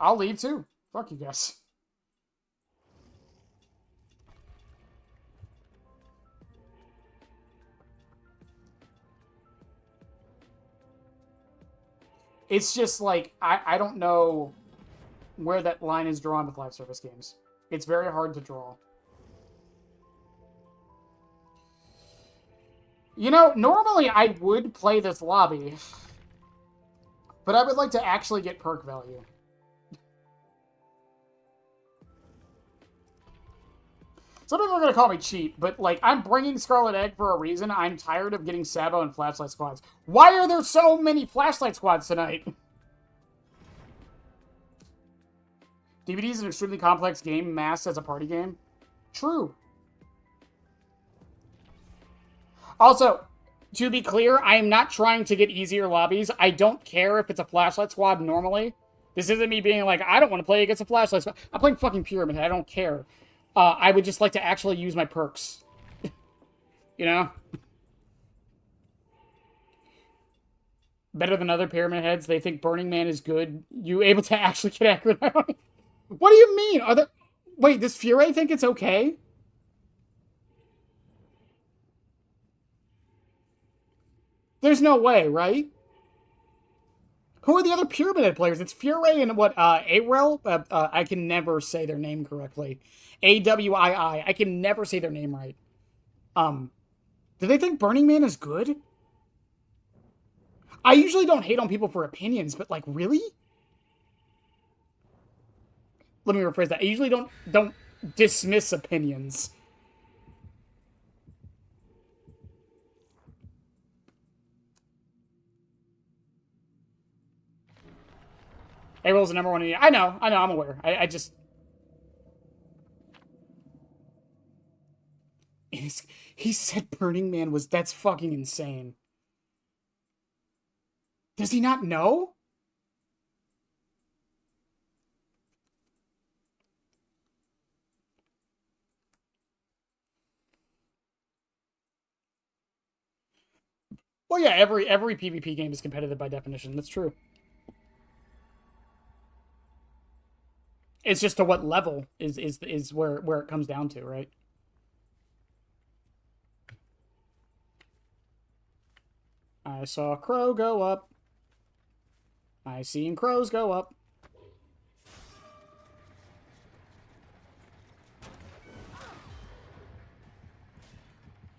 I'll leave too. Fuck you guys. It's just like, I don't know where that line is drawn with live service games. It's very hard to draw. You know, normally I would play this lobby, but I would like to actually get perk value. Some people are going to call me cheap, but, like, I'm bringing Scarlet Egg for a reason. I'm tired of getting Sabo and Flashlight Squads. Why are there so many Flashlight Squads tonight? DBD is an extremely complex game, masked as a party game. True. Also, to be clear, I am not trying to get easier lobbies. I don't care if it's a Flashlight Squad normally. This isn't me being like, I don't want to play against a Flashlight Squad. I'm playing fucking Pyramid. I don't care. I would just like to actually use my perks. You know? Better than other Pyramid Heads. They think Burning Man is good. You able to actually get accurate? What do you mean? Are there... Wait, does Fury think it's okay? There's no way, right? Who are the other Pyramid Head players? It's Fury and what, Arel? I can never say their name correctly. Awii. I can never say their name right. Do they think Burning Man is good? I usually don't hate on people for opinions, but, like, really? Let me rephrase that. I usually don't dismiss opinions. Arel's the number one. I know, I'm aware. I just... He said Burning Man was... That's fucking insane. Does he not know? Well, yeah, every PvP game is competitive by definition. That's true. It's just to what level is where it comes down to, right? I saw a crow go up. I seen crows go up.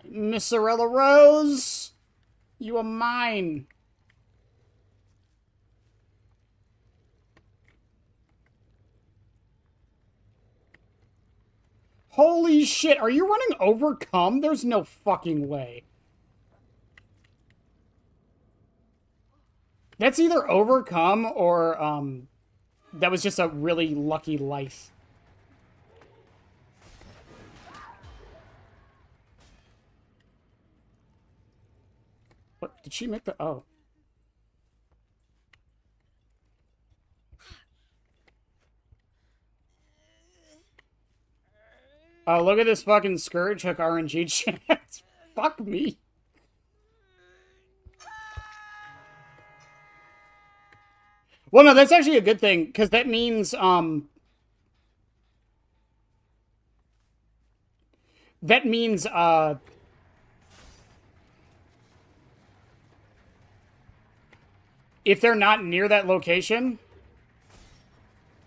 Miss Sorella Rose, you are mine. Holy shit, are you running Overcome? There's no fucking way. That's either Overcome or, that was just a really lucky life. What? Did she make the... Oh. Oh, look at this fucking Scourge Hook RNG chat. Fuck me. Well, no, that's actually a good thing, because that means, if they're not near that location,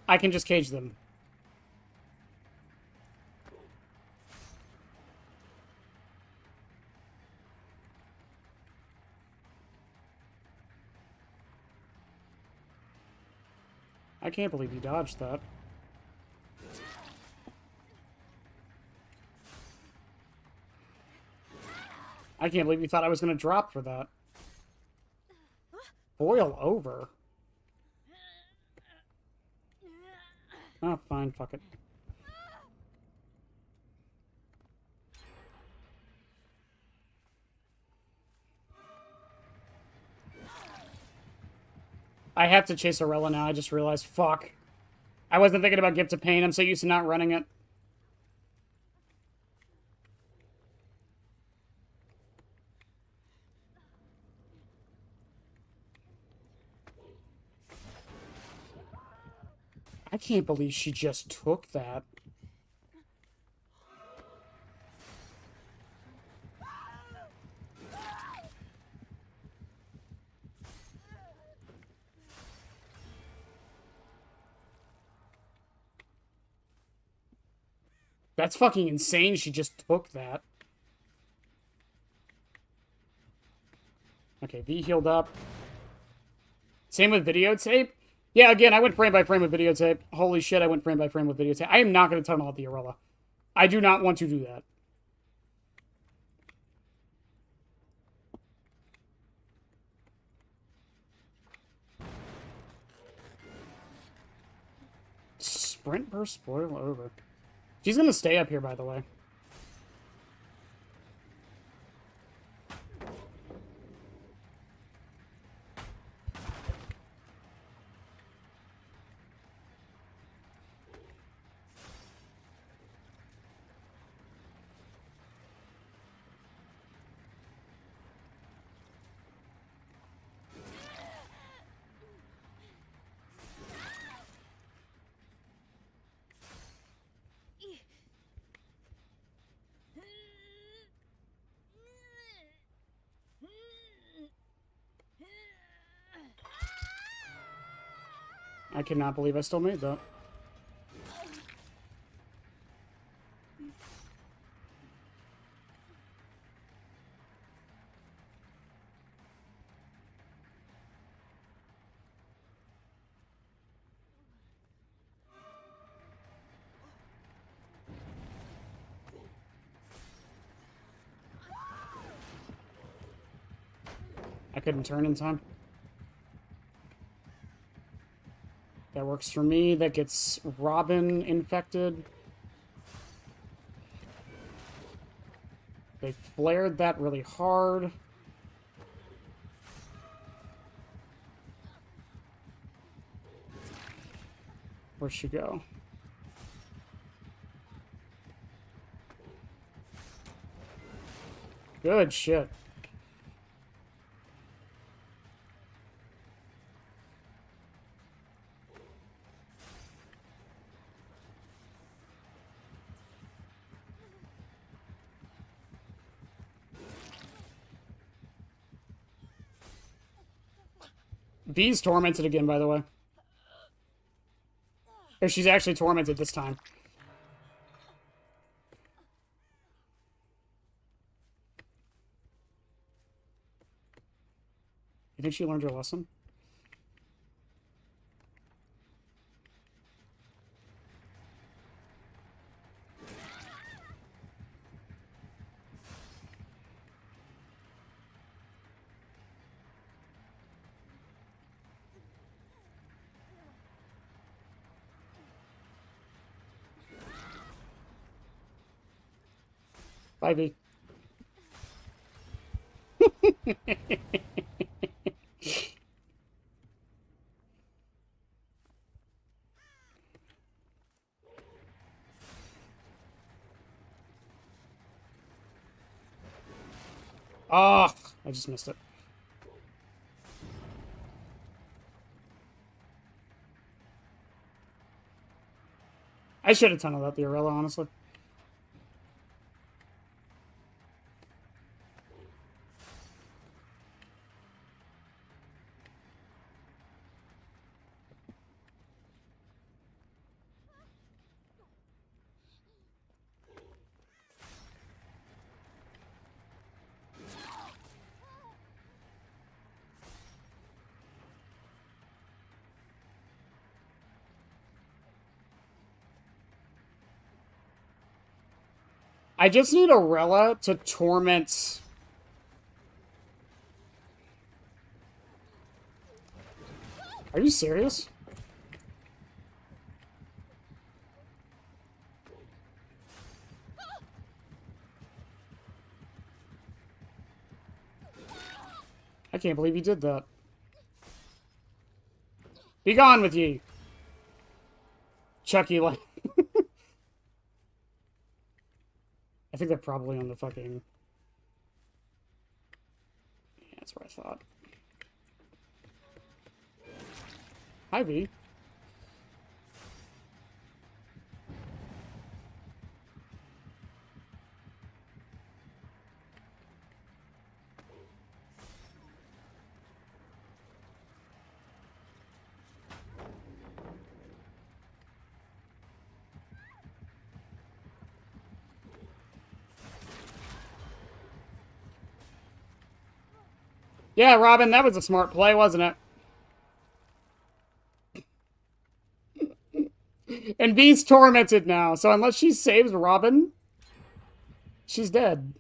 I can just cage them. I can't believe you dodged that. I can't believe you thought I was going to drop for that. Boil over? Oh, fine, fuck it. I have to chase Arella now. I just realized. Fuck. I wasn't thinking about Gift of Pain. I'm so used to not running it. I can't believe she just took that. That's fucking insane. She just took that. Okay, V healed up. Same with videotape. Yeah, again, I went frame by frame with videotape. Holy shit, I went frame by frame with videotape. I am not going to tunnel out the Arella. I do not want to do that. Sprint burst spoil over. She's going to stay up here, by the way. I cannot believe I still made that. I couldn't turn in time. That works for me. That gets Robin infected. They flared that really hard. Where'd she go? Good shit. V's tormented again, by the way. Or she's actually tormented this time. You think she learned her lesson? Bye, V. Oh, I just missed it. I should have tunneled out the Arella, honestly. I just need Arella to torment... Are you serious? I can't believe you did that. Be gone with ye. Chucky, like... I think they're probably on the fucking... Yeah, that's what I thought. Hi, V. Yeah, Robin, that was a smart play, wasn't it? And V's tormented now, so unless she saves Robin, she's dead.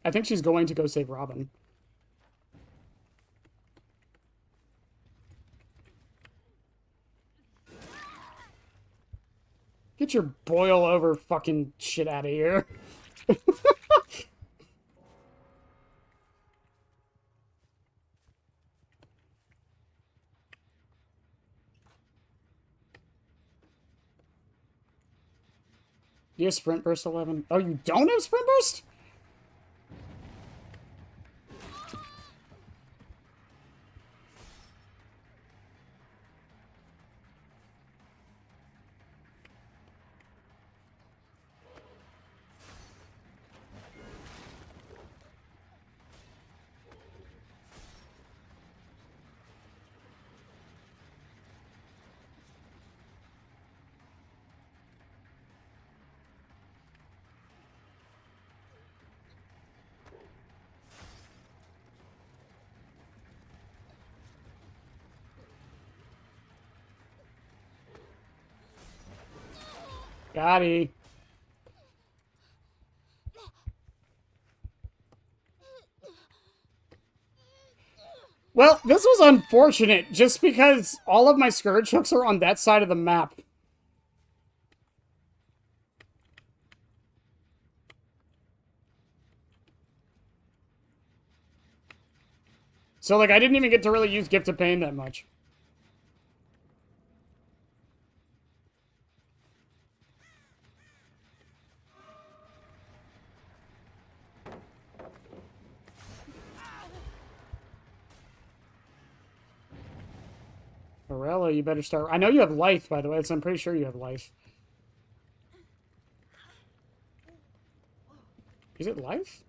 I think she's going to go save Robin. Get your boil over fucking shit out of here. Do you have Sprint Burst 11? Oh, you don't have Sprint Burst? Got he. Well, this was unfortunate, just because all of my Scourge hooks are on that side of the map. So, like, I didn't even get to really use Gift of Pain that much. Morella, you better start... I know you have life, by the way, so I'm pretty sure you have life. Is it life?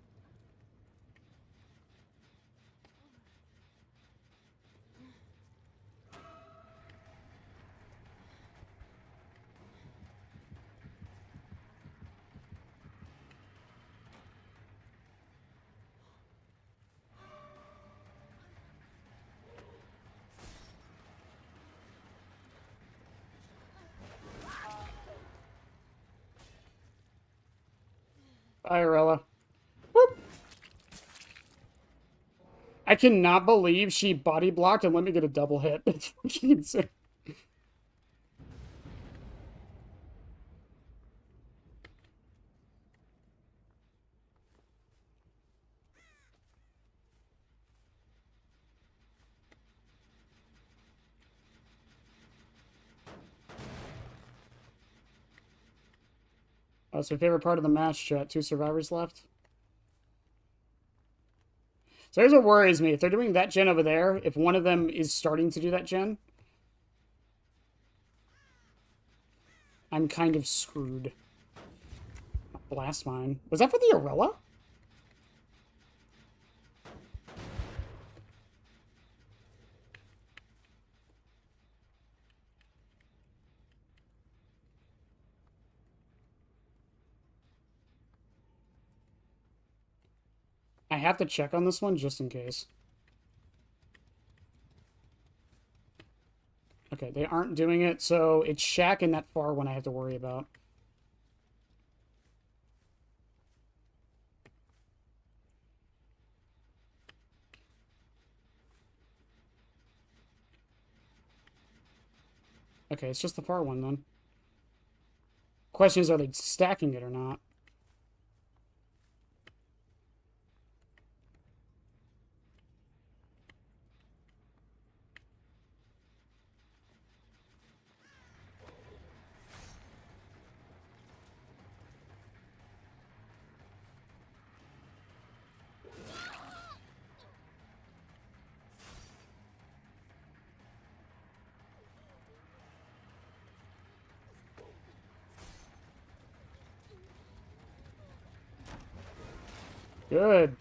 Bye, Morella. Whoop. I cannot believe she body blocked and let me get a double hit. It's fucking insane. Oh, so favorite part of the match, chat. 2 survivors left. So here's what worries me. If they're doing that gen over there, if one of them is starting to do that gen, I'm kind of screwed. Blast mine. Was that for the Arella? I have to check on this one just in case. Okay, they aren't doing it, so it's Shaq and that far one I have to worry about. Okay, it's just the far one then. Question is, are they stacking it or not? Good.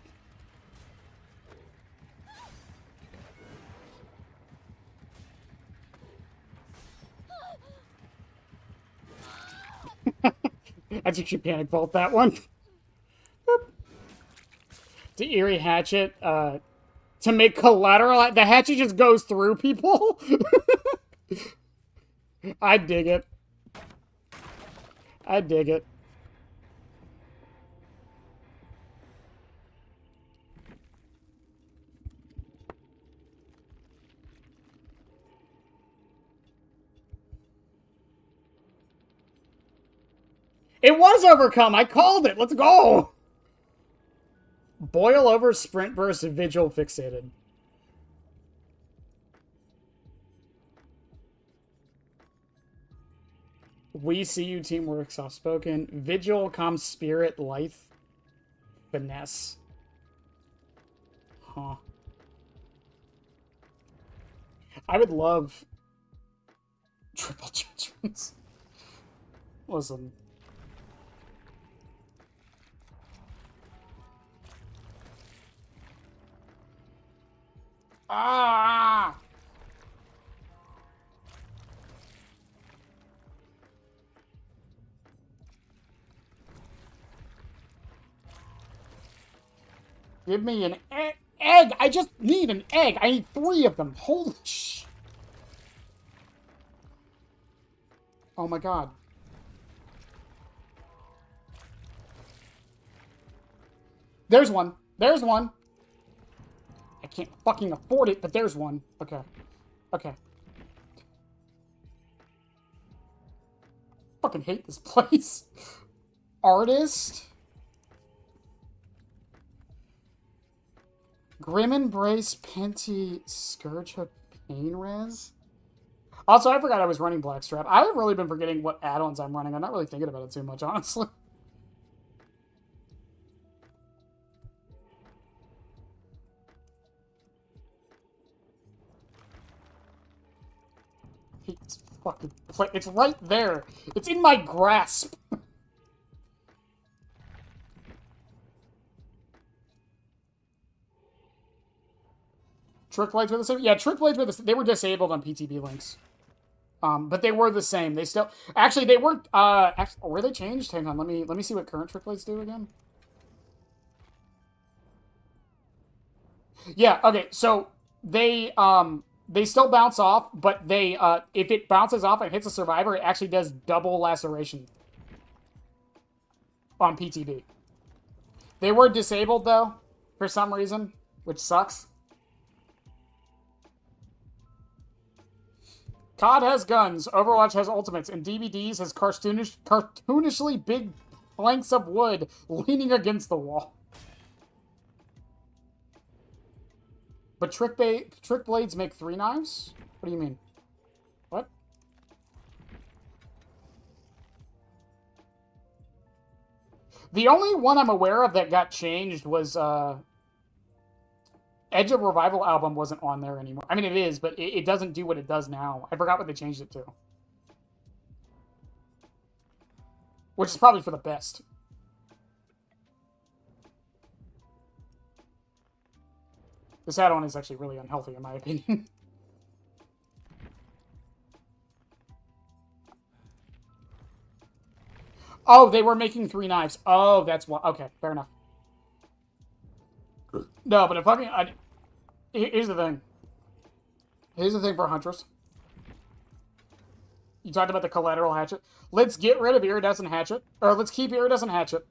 I think she panic vault that one. To Eerie Hatchet, to make collateral, the hatchet just goes through people. I dig it. I dig it. It was overcome. I called it. Let's go. Boil over, sprint burst, vigil fixated. We see you, teamwork, soft spoken. Vigil, calm spirit, lithe, finesse. Huh. I would love triple judgments. Listen. Ah! Give me an egg! I just need an egg! I need 3 of them! Holy sh... Oh my god. There's one! There's one! I can't fucking afford it, but there's one. Okay. Okay. Fucking hate this place. Artist. Grim Embrace, Penty, Scourge of Pain Res. Also, I forgot I was running Blackstrap. I've really been forgetting what add-ons I'm running. I'm not really thinking about it too much, honestly. It's fucking... It's right there. It's in my grasp. Trick Blades were the same? Yeah, Trick Blades were the same. They were disabled on PTB links. But they were the same. They still... Actually, they weren't... were they changed? Hang on, let me see what current Trick Blades do again. Yeah, okay, so they still bounce off, but they, if it bounces off and hits a survivor, it actually does double laceration on PTB. They were disabled, though, for some reason, which sucks. COD has guns, Overwatch has ultimates, and DVDs has cartoonishly big planks of wood leaning against the wall. But Trick Blades make 3 knives? What do you mean? What? The only one I'm aware of that got changed was, Edge of Revival album wasn't on there anymore. I mean, it is, but it doesn't do what it does now. I forgot what they changed it to. Which is probably for the best. This add-on is actually really unhealthy, in my opinion. Oh, they were making 3 knives. Oh, that's why. Okay, fair enough. No, but if fucking... here's the thing. Here's the thing for Huntress. You talked about the collateral hatchet. Let's get rid of Iridescent Hatchet. Or let's keep Iridescent Hatchet.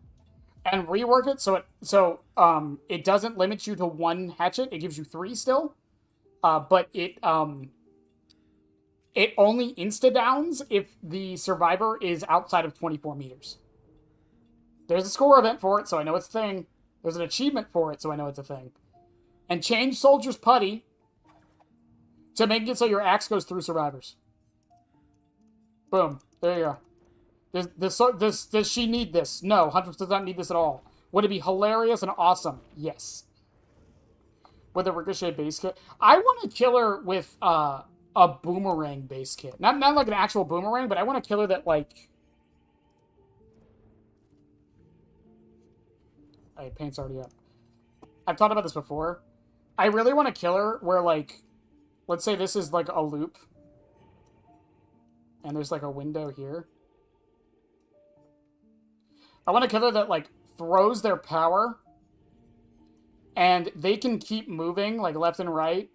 And rework it so it doesn't limit you to 1 hatchet. It gives you 3 still. But it only insta-downs if the survivor is outside of 24 meters. There's a score event for it, so I know it's a thing. There's an achievement for it, so I know it's a thing. And change Soldier's Putty to make it so your axe goes through survivors. Boom. There you go. Does she need this? No, Huntress does not need this at all. Would it be hilarious and awesome? Yes. With a Ricochet base kit. I want to kill her with a boomerang base kit. Not like an actual boomerang, but I want to kill her that, like... Hey, paint's already up. I've thought about this before. I really want a killer where, like, let's say this is like a loop. And there's like a window here. I want a killer that, like, throws their power. And they can keep moving, like, left and right.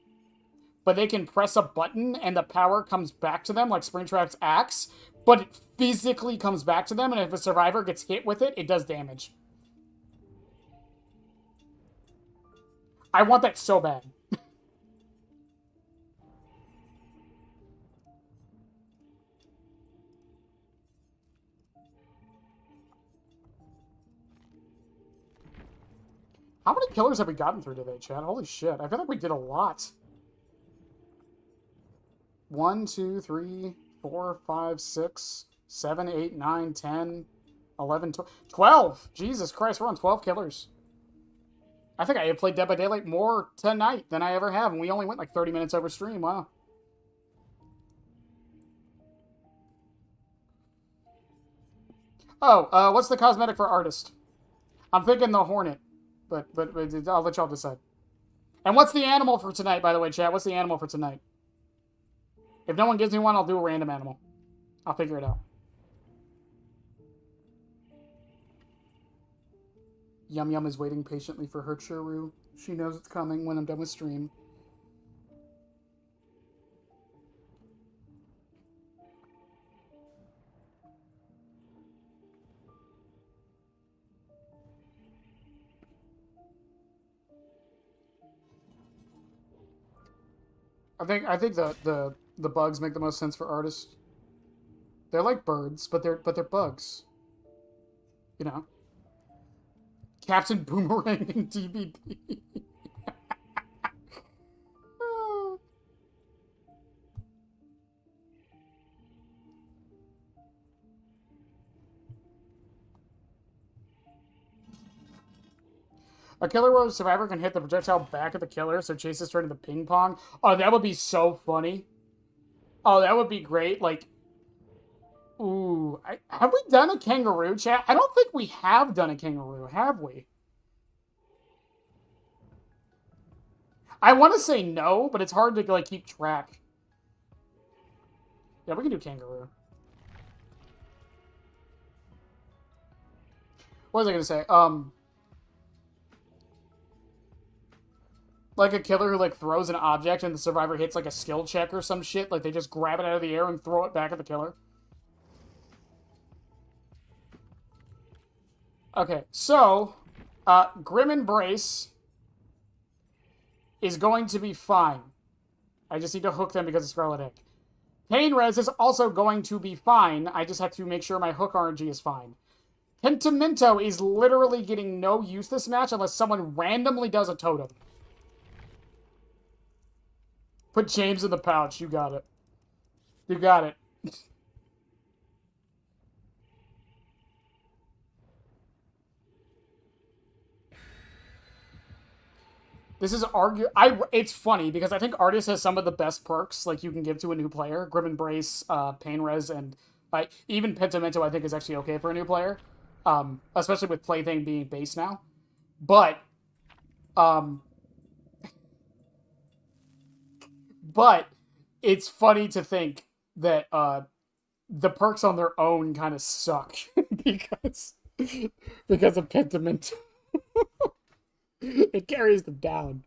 But they can press a button and the power comes back to them, like Springtrap's axe. But it physically comes back to them, and if a survivor gets hit with it, it does damage. I want that so bad. How many killers have we gotten through today, Chad? Holy shit. I feel like we did a lot. 1, 2, 3, 4, 5, 6, 7, 8, 9, 10, 11, 12. Jesus Christ, we're on 12 killers. I think I have played Dead by Daylight more tonight than I ever have, and we only went like 30 minutes over stream. Wow. Oh, what's the cosmetic for artist? I'm thinking the Hornet, but I'll let y'all decide. And what's the animal for tonight, by the way, chat? What's the animal for tonight? If no one gives me one, I'll do a random animal. I'll figure it out. Yum Yum is waiting patiently for her churu. She knows it's coming when I'm done with stream. I think the bugs make the most sense for artists. They're like birds, but they're bugs. You know. Captain Boomerang in DBD. A killer where a survivor can hit the projectile back at the killer, so chases turn into ping pong. Oh, that would be so funny. Oh, that would be great. Like, ooh, have we done a kangaroo, chat? I don't think we have done a kangaroo, have we? I want to say no, but it's hard to, like, keep track. Yeah, we can do kangaroo. What was I gonna say? Like a killer who, like, throws an object and the survivor hits, like, a skill check or some shit. Like, they just grab it out of the air and throw it back at the killer. Okay, so, Grim Embrace is going to be fine. I just need to hook them because of Scarlet Egg. Pain Res is also going to be fine. I just have to make sure my hook RNG is fine. Pentimento is literally getting no use this match unless someone randomly does a totem. Put James in the pouch. You got it. You got it. This is it's funny because I think Artist has some of the best perks like you can give to a new player. Grim Embrace, Pain Res, and even Pentimento I think is actually okay for a new player. Especially with Plaything being base now. But it's funny to think that the perks on their own kind of suck because of Pentiment. It carries them down.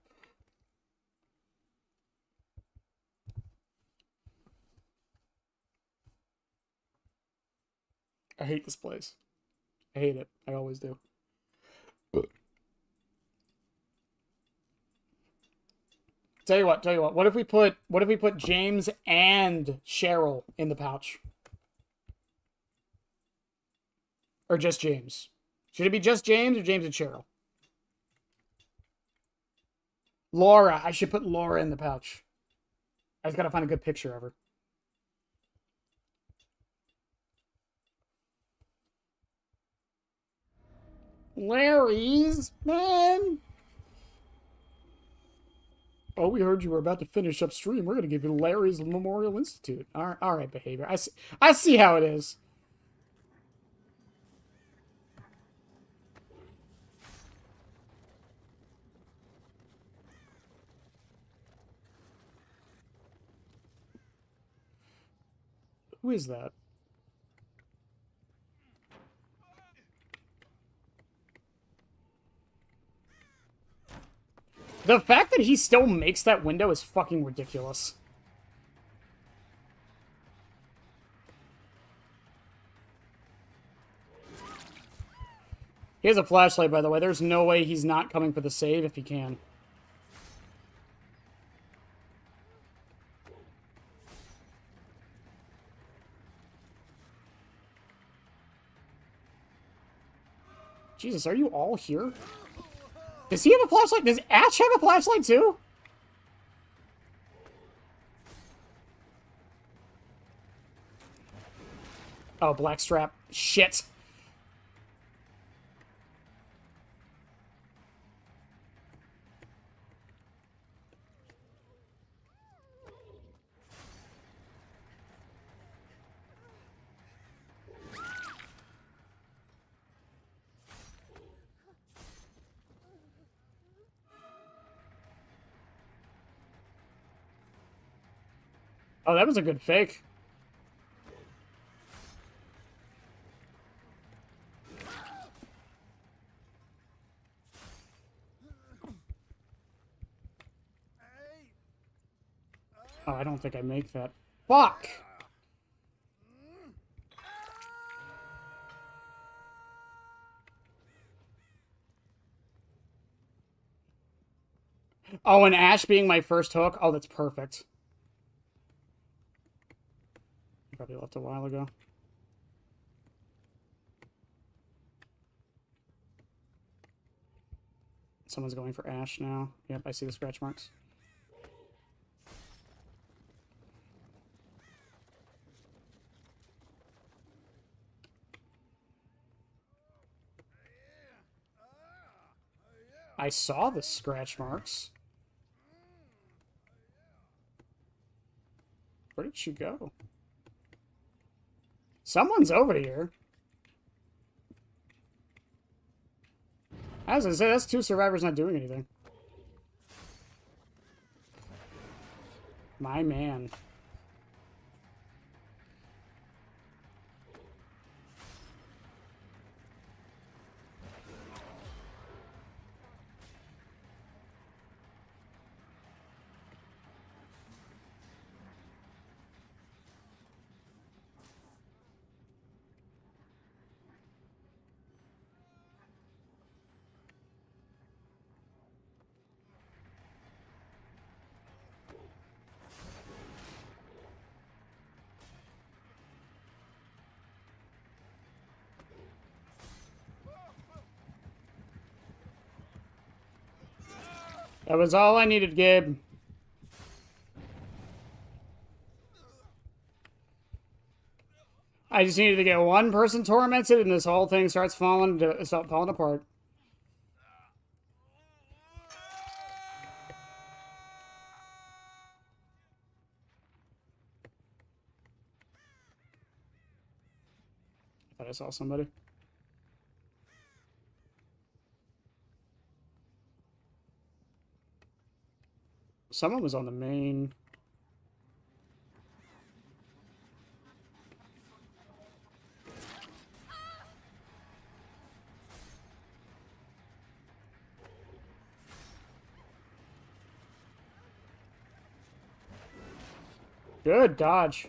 I hate this place. I hate it. I always do. Tell you what. What if we put James and Cheryl in the pouch? Or just James? Should it be just James or James and Cheryl? Laura. I should put Laura in the pouch. I just gotta find a good picture of her. Larry's, man. Oh, we heard you were about to finish upstream. We're gonna give you Larry's Memorial Institute. All right, behavior. I see how it is. Who is that? The fact that he still makes that window is fucking ridiculous. He has a flashlight, by the way. There's no way he's not coming for the save if he can. Jesus, are you all here? Does he have a flashlight? Does Ash have a flashlight too? Oh, Blackstrap. Shit. Oh, that was a good fake. Oh, I don't think I make that. Fuck! Oh, and Ash being my first hook? Oh, that's perfect. Probably left a while ago. Someone's going for Ash now. Yep, I see the scratch marks. I saw the scratch marks. Where did she go? Someone's over here. As I say, that's two survivors not doing anything. My man. That was all I needed, Gabe. I just needed to get one person tormented, and this whole thing starts falling apart. I thought I saw somebody. Someone was on the main. Good dodge.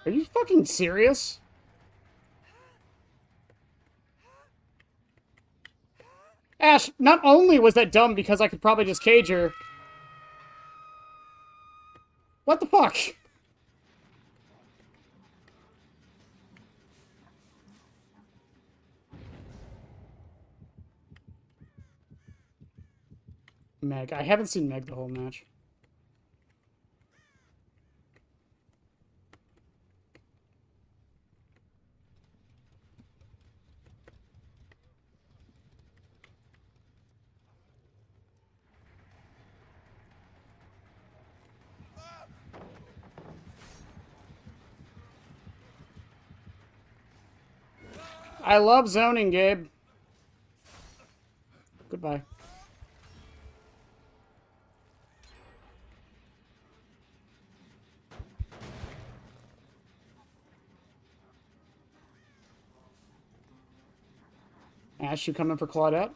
Are you fucking serious? Ash, not only was that dumb because I could probably just cage her. What the fuck? Meg. I haven't seen Meg the whole match. I love zoning, Gabe. Goodbye. Ash, you coming for Claudette?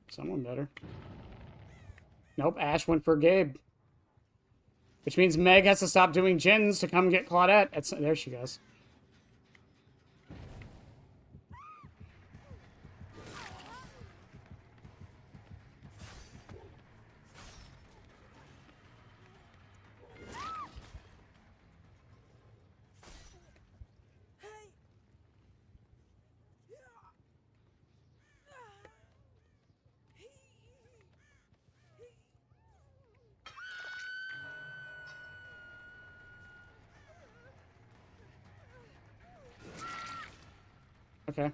Someone better. Nope, Ash went for Gabe. Which means Meg has to stop doing gens to come get Claudette. There she goes. Okay.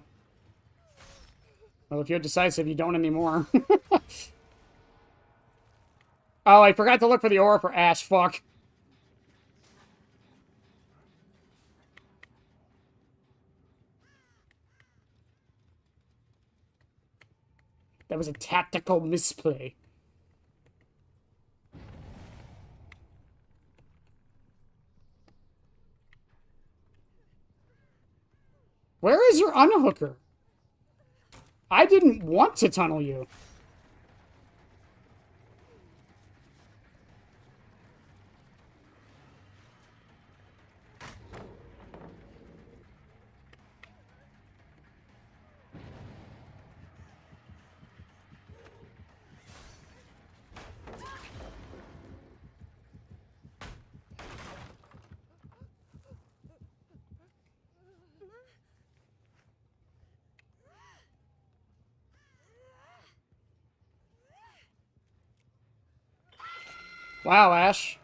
Well, if you're decisive, you don't anymore. Oh, I forgot to look for the aura for Ash. Fuck. That was a tactical misplay. Where is your unhooker? I didn't want to tunnel you. Wow, Ash.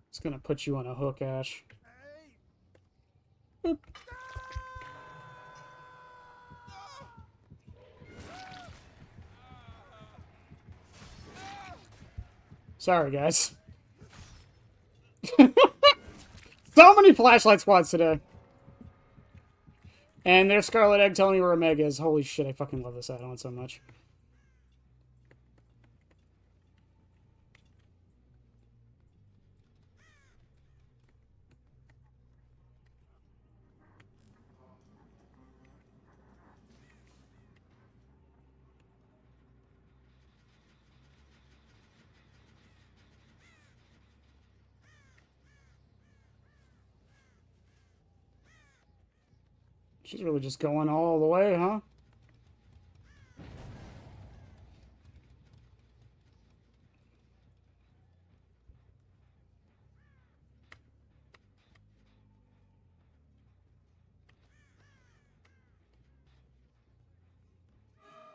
It's gonna put you on a hook, Ash. Boop. Sorry, guys. So many flashlight squads today. And there's Scarlet Egg telling me where Omega is. Holy shit, I fucking love this add-on so much. She's really just going all the way, huh?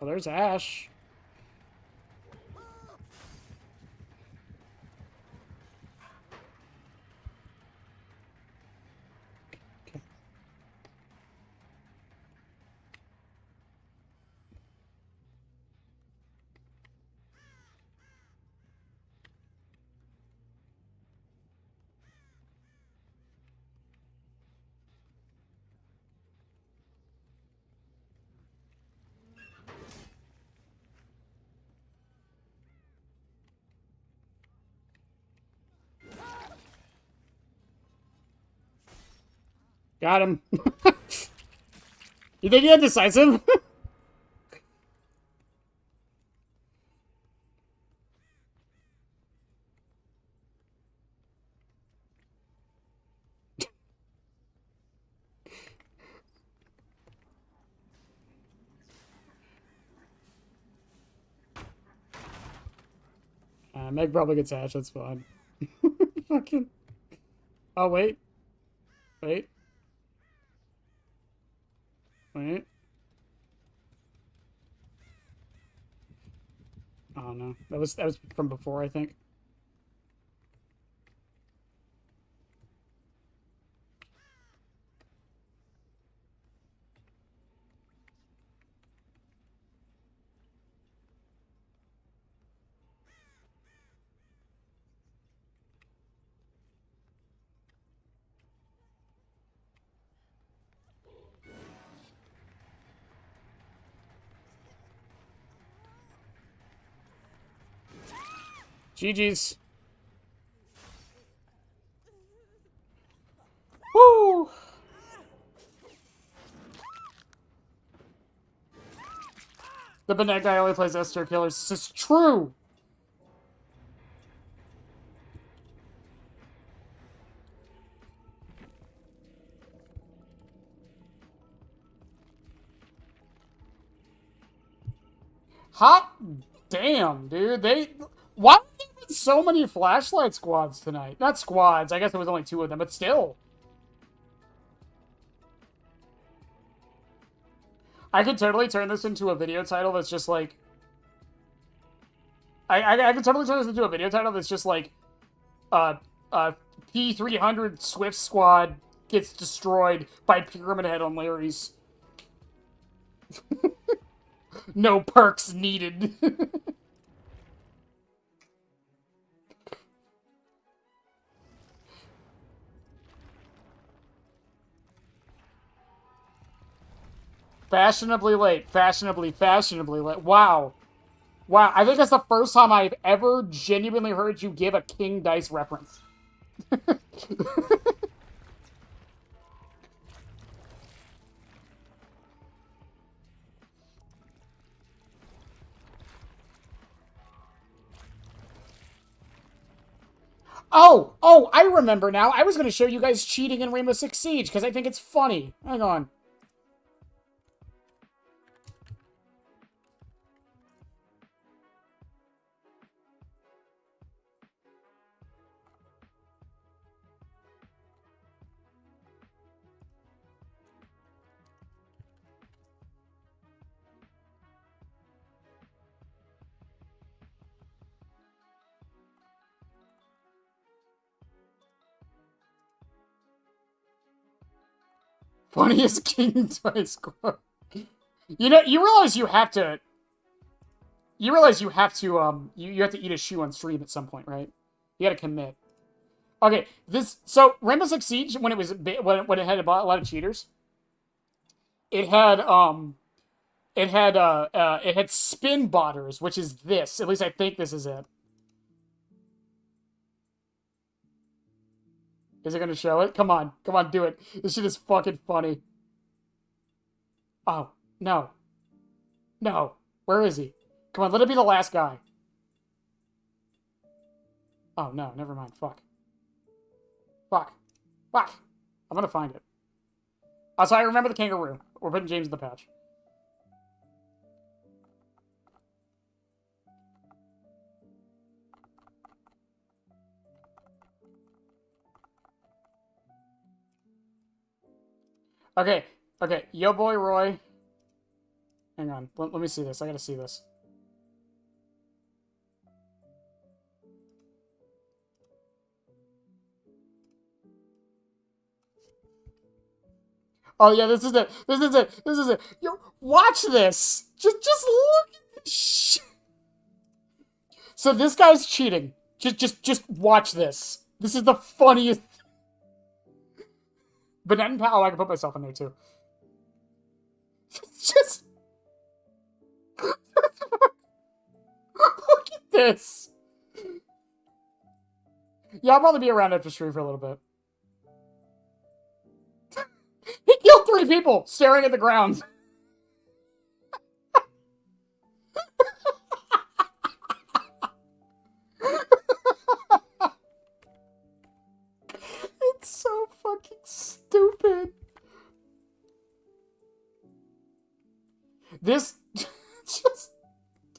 Well, there's Ash. Okay. Got him. You think you're decisive? Meg probably gets Ash, that's fine. Fucking. Oh, wait. Wait. Wait. don't know. That was from before, I think. GG's. Woo! The Benet guy only plays S-tier killers. This is true! Hot damn, dude. Why are there so many flashlight squads tonight? Not squads. I guess there was only 2 of them, but still. I could totally turn this into a video title that's just like... I could totally turn this into a video title that's just like... P300 Swift Squad gets destroyed by Pyramid Head on Larry's. No perks needed. Fashionably late. Fashionably late. Wow. Wow, I think that's the first time I've ever genuinely heard you give a King Dice reference. Oh, I remember now. I was going to show you guys cheating in Rainbow Six Siege because I think it's funny. Hang on. Funniest King Dice quote. You know, you realize you have to... You realize you have to, you have to eat a shoe on stream at some point, right? You gotta commit. Okay, so Rainbow Six Siege, when it was, when it had a lot of cheaters, it had spin botters, which is this. At least I think this is it. Is it gonna show it? Come on, do it. This shit is fucking funny. Oh, no. No. Where is he? Come on, let it be the last guy. Oh, no, never mind. Fuck. Fuck. I'm gonna find it. So I remember the kangaroo. We're putting James in the patch. Okay. Yo boy Roy. Hang on. Let me see this. I gotta see this. Oh yeah, this is it. Yo, watch this. Just look at this shit. So this guy's cheating. Just watch this. This is the funniest. Banana and Pal, I can put myself in there too. Just look at this. Yeah, I'll probably be around after stream for a little bit. He killed 3 people staring at the ground. It's so fucking stupid. This just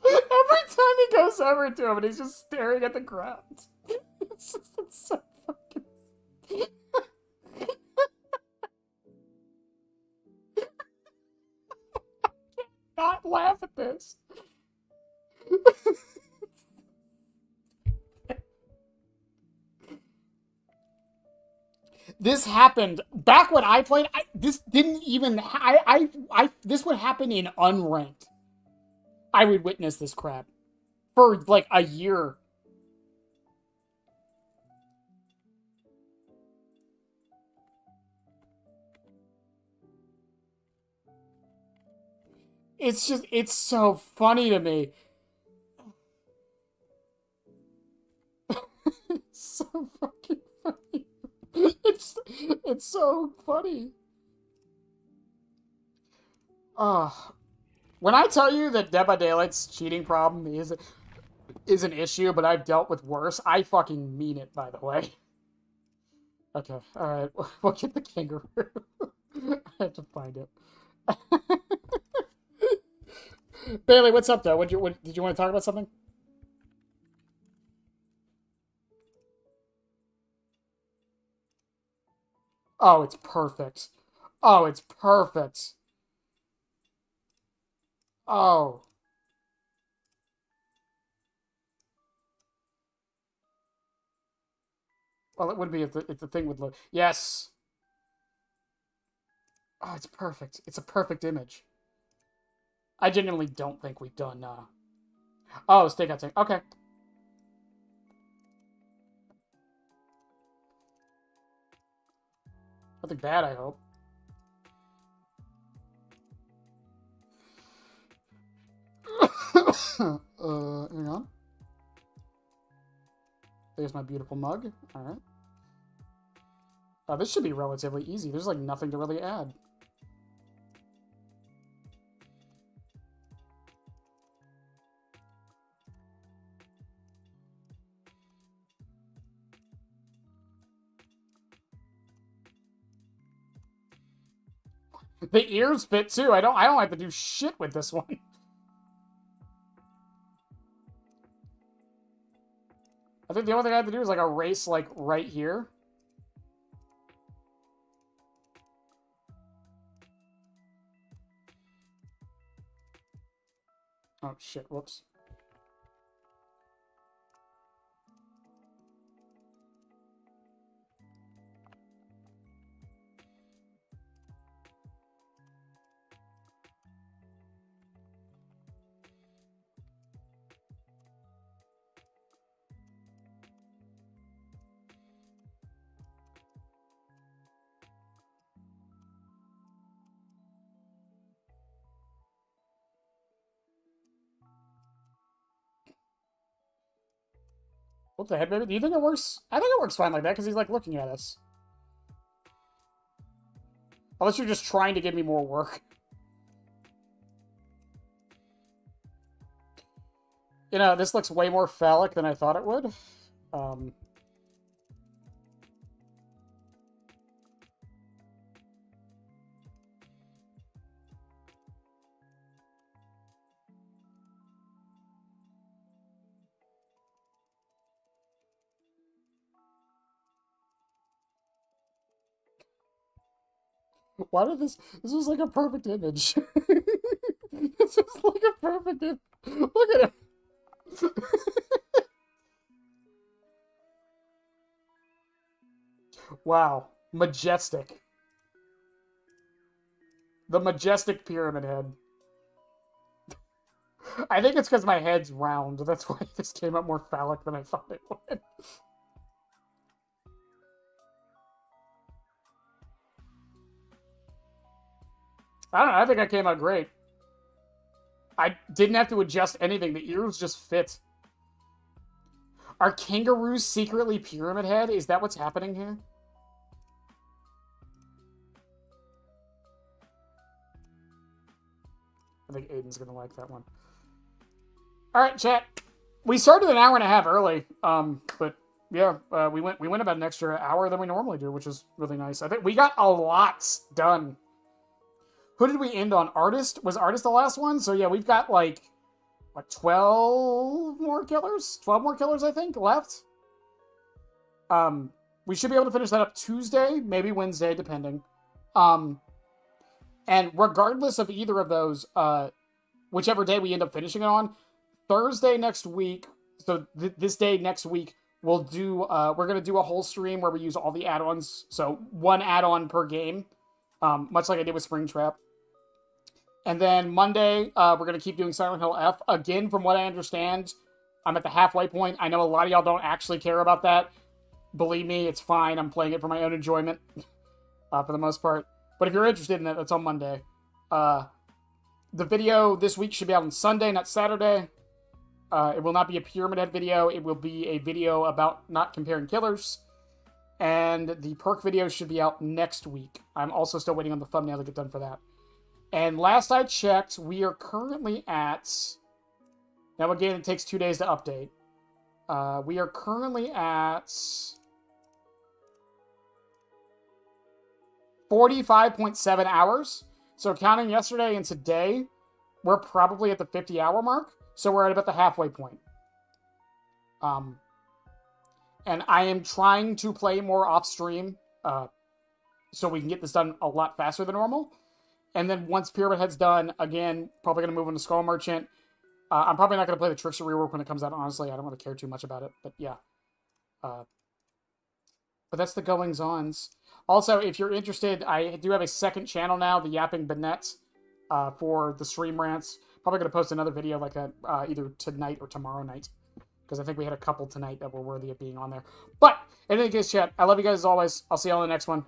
every time he goes over to him and he's just staring at the ground. It's so fucking. Not laugh at this. this happened back when I played. This didn't even. This would happen in unranked. I would witness this crap for like a year. It's so funny to me. It's so fucking funny. It's so funny. When I tell you that Dead by Daylight's cheating problem is an issue, but I've dealt with worse, I fucking mean it, by the way. Okay, alright, we'll get the kangaroo. I have to find it. Bailey, what's up, though? Did you want to talk about something? Oh, it's perfect. Oh, it's perfect. Oh. Well, it would be if the thing would look. Yes. Oh, it's perfect. It's a perfect image. I genuinely don't think we've done. Oh, stakeout tank. Okay. Nothing bad, I hope. Hang on. There's my beautiful mug. Alright. This should be relatively easy. There's like nothing to really add. The ears fit too. I don't have to do shit with this one. I think the only thing I have to do is like erase like right here. Oh shit, whoops. What the heck, baby? Do you think it works? I think it works fine like that because he's like looking at us. Unless you're just trying to give me more work. You know, this looks way more phallic than I thought it would. Why did this was like a perfect image. This is like a perfect image. Look at it. Wow. Majestic. The majestic pyramid head. I think it's because my head's round. That's why this came up more phallic than I thought it would. I don't know. I think I came out great. I didn't have to adjust anything. The ears just fit. Are kangaroos secretly Pyramid Head? Is that what's happening here? I think Aiden's gonna like that one. Alright, chat. We started an hour and a half early. But yeah, we went about an extra hour than we normally do, which is really nice. I think we got a lot done. Who did we end on? Artist? Was Artist the last one? So yeah, we've got like, what, 12 more killers? 12 more killers, I think, left. We should be able to finish that up Tuesday, maybe Wednesday, depending. And regardless of either of those, whichever day we end up finishing it on, Thursday next week, so this day next week, we'll do, we're going to do a whole stream where we use all the add-ons. So 1 add-on per game, much like I did with Springtrap. And then Monday, we're going to keep doing Silent Hill F. Again, from what I understand, I'm at the halfway point. I know a lot of y'all don't actually care about that. Believe me, it's fine. I'm playing it for my own enjoyment, for the most part. But if you're interested in it, that's on Monday. The video this week should be out on Sunday, not Saturday. It will not be a Pyramid Head video. It will be a video about not comparing killers. And the perk video should be out next week. I'm also still waiting on the thumbnail to get done for that. And last I checked, we are currently at... Now, again, it takes 2 days to update. We are currently at 45.7 hours. So counting yesterday and today, we're probably at the 50-hour mark. So we're at about the halfway point. And I am trying to play more off-stream so we can get this done a lot faster than normal. And then once Pyramid Head's done, again, probably going to move on to Skull Merchant. I'm probably not going to play the Trickster rework when it comes out, honestly. I don't really care too much about it, but yeah. But that's the goings-ons. Also, if you're interested, I do have a second channel now, the Yapping Bonnet, for the stream rants. Probably going to post another video like either tonight or tomorrow night, because I think we had a couple tonight that were worthy of being on there. But, in any case, chat, I love you guys as always. I'll see you all in the next one.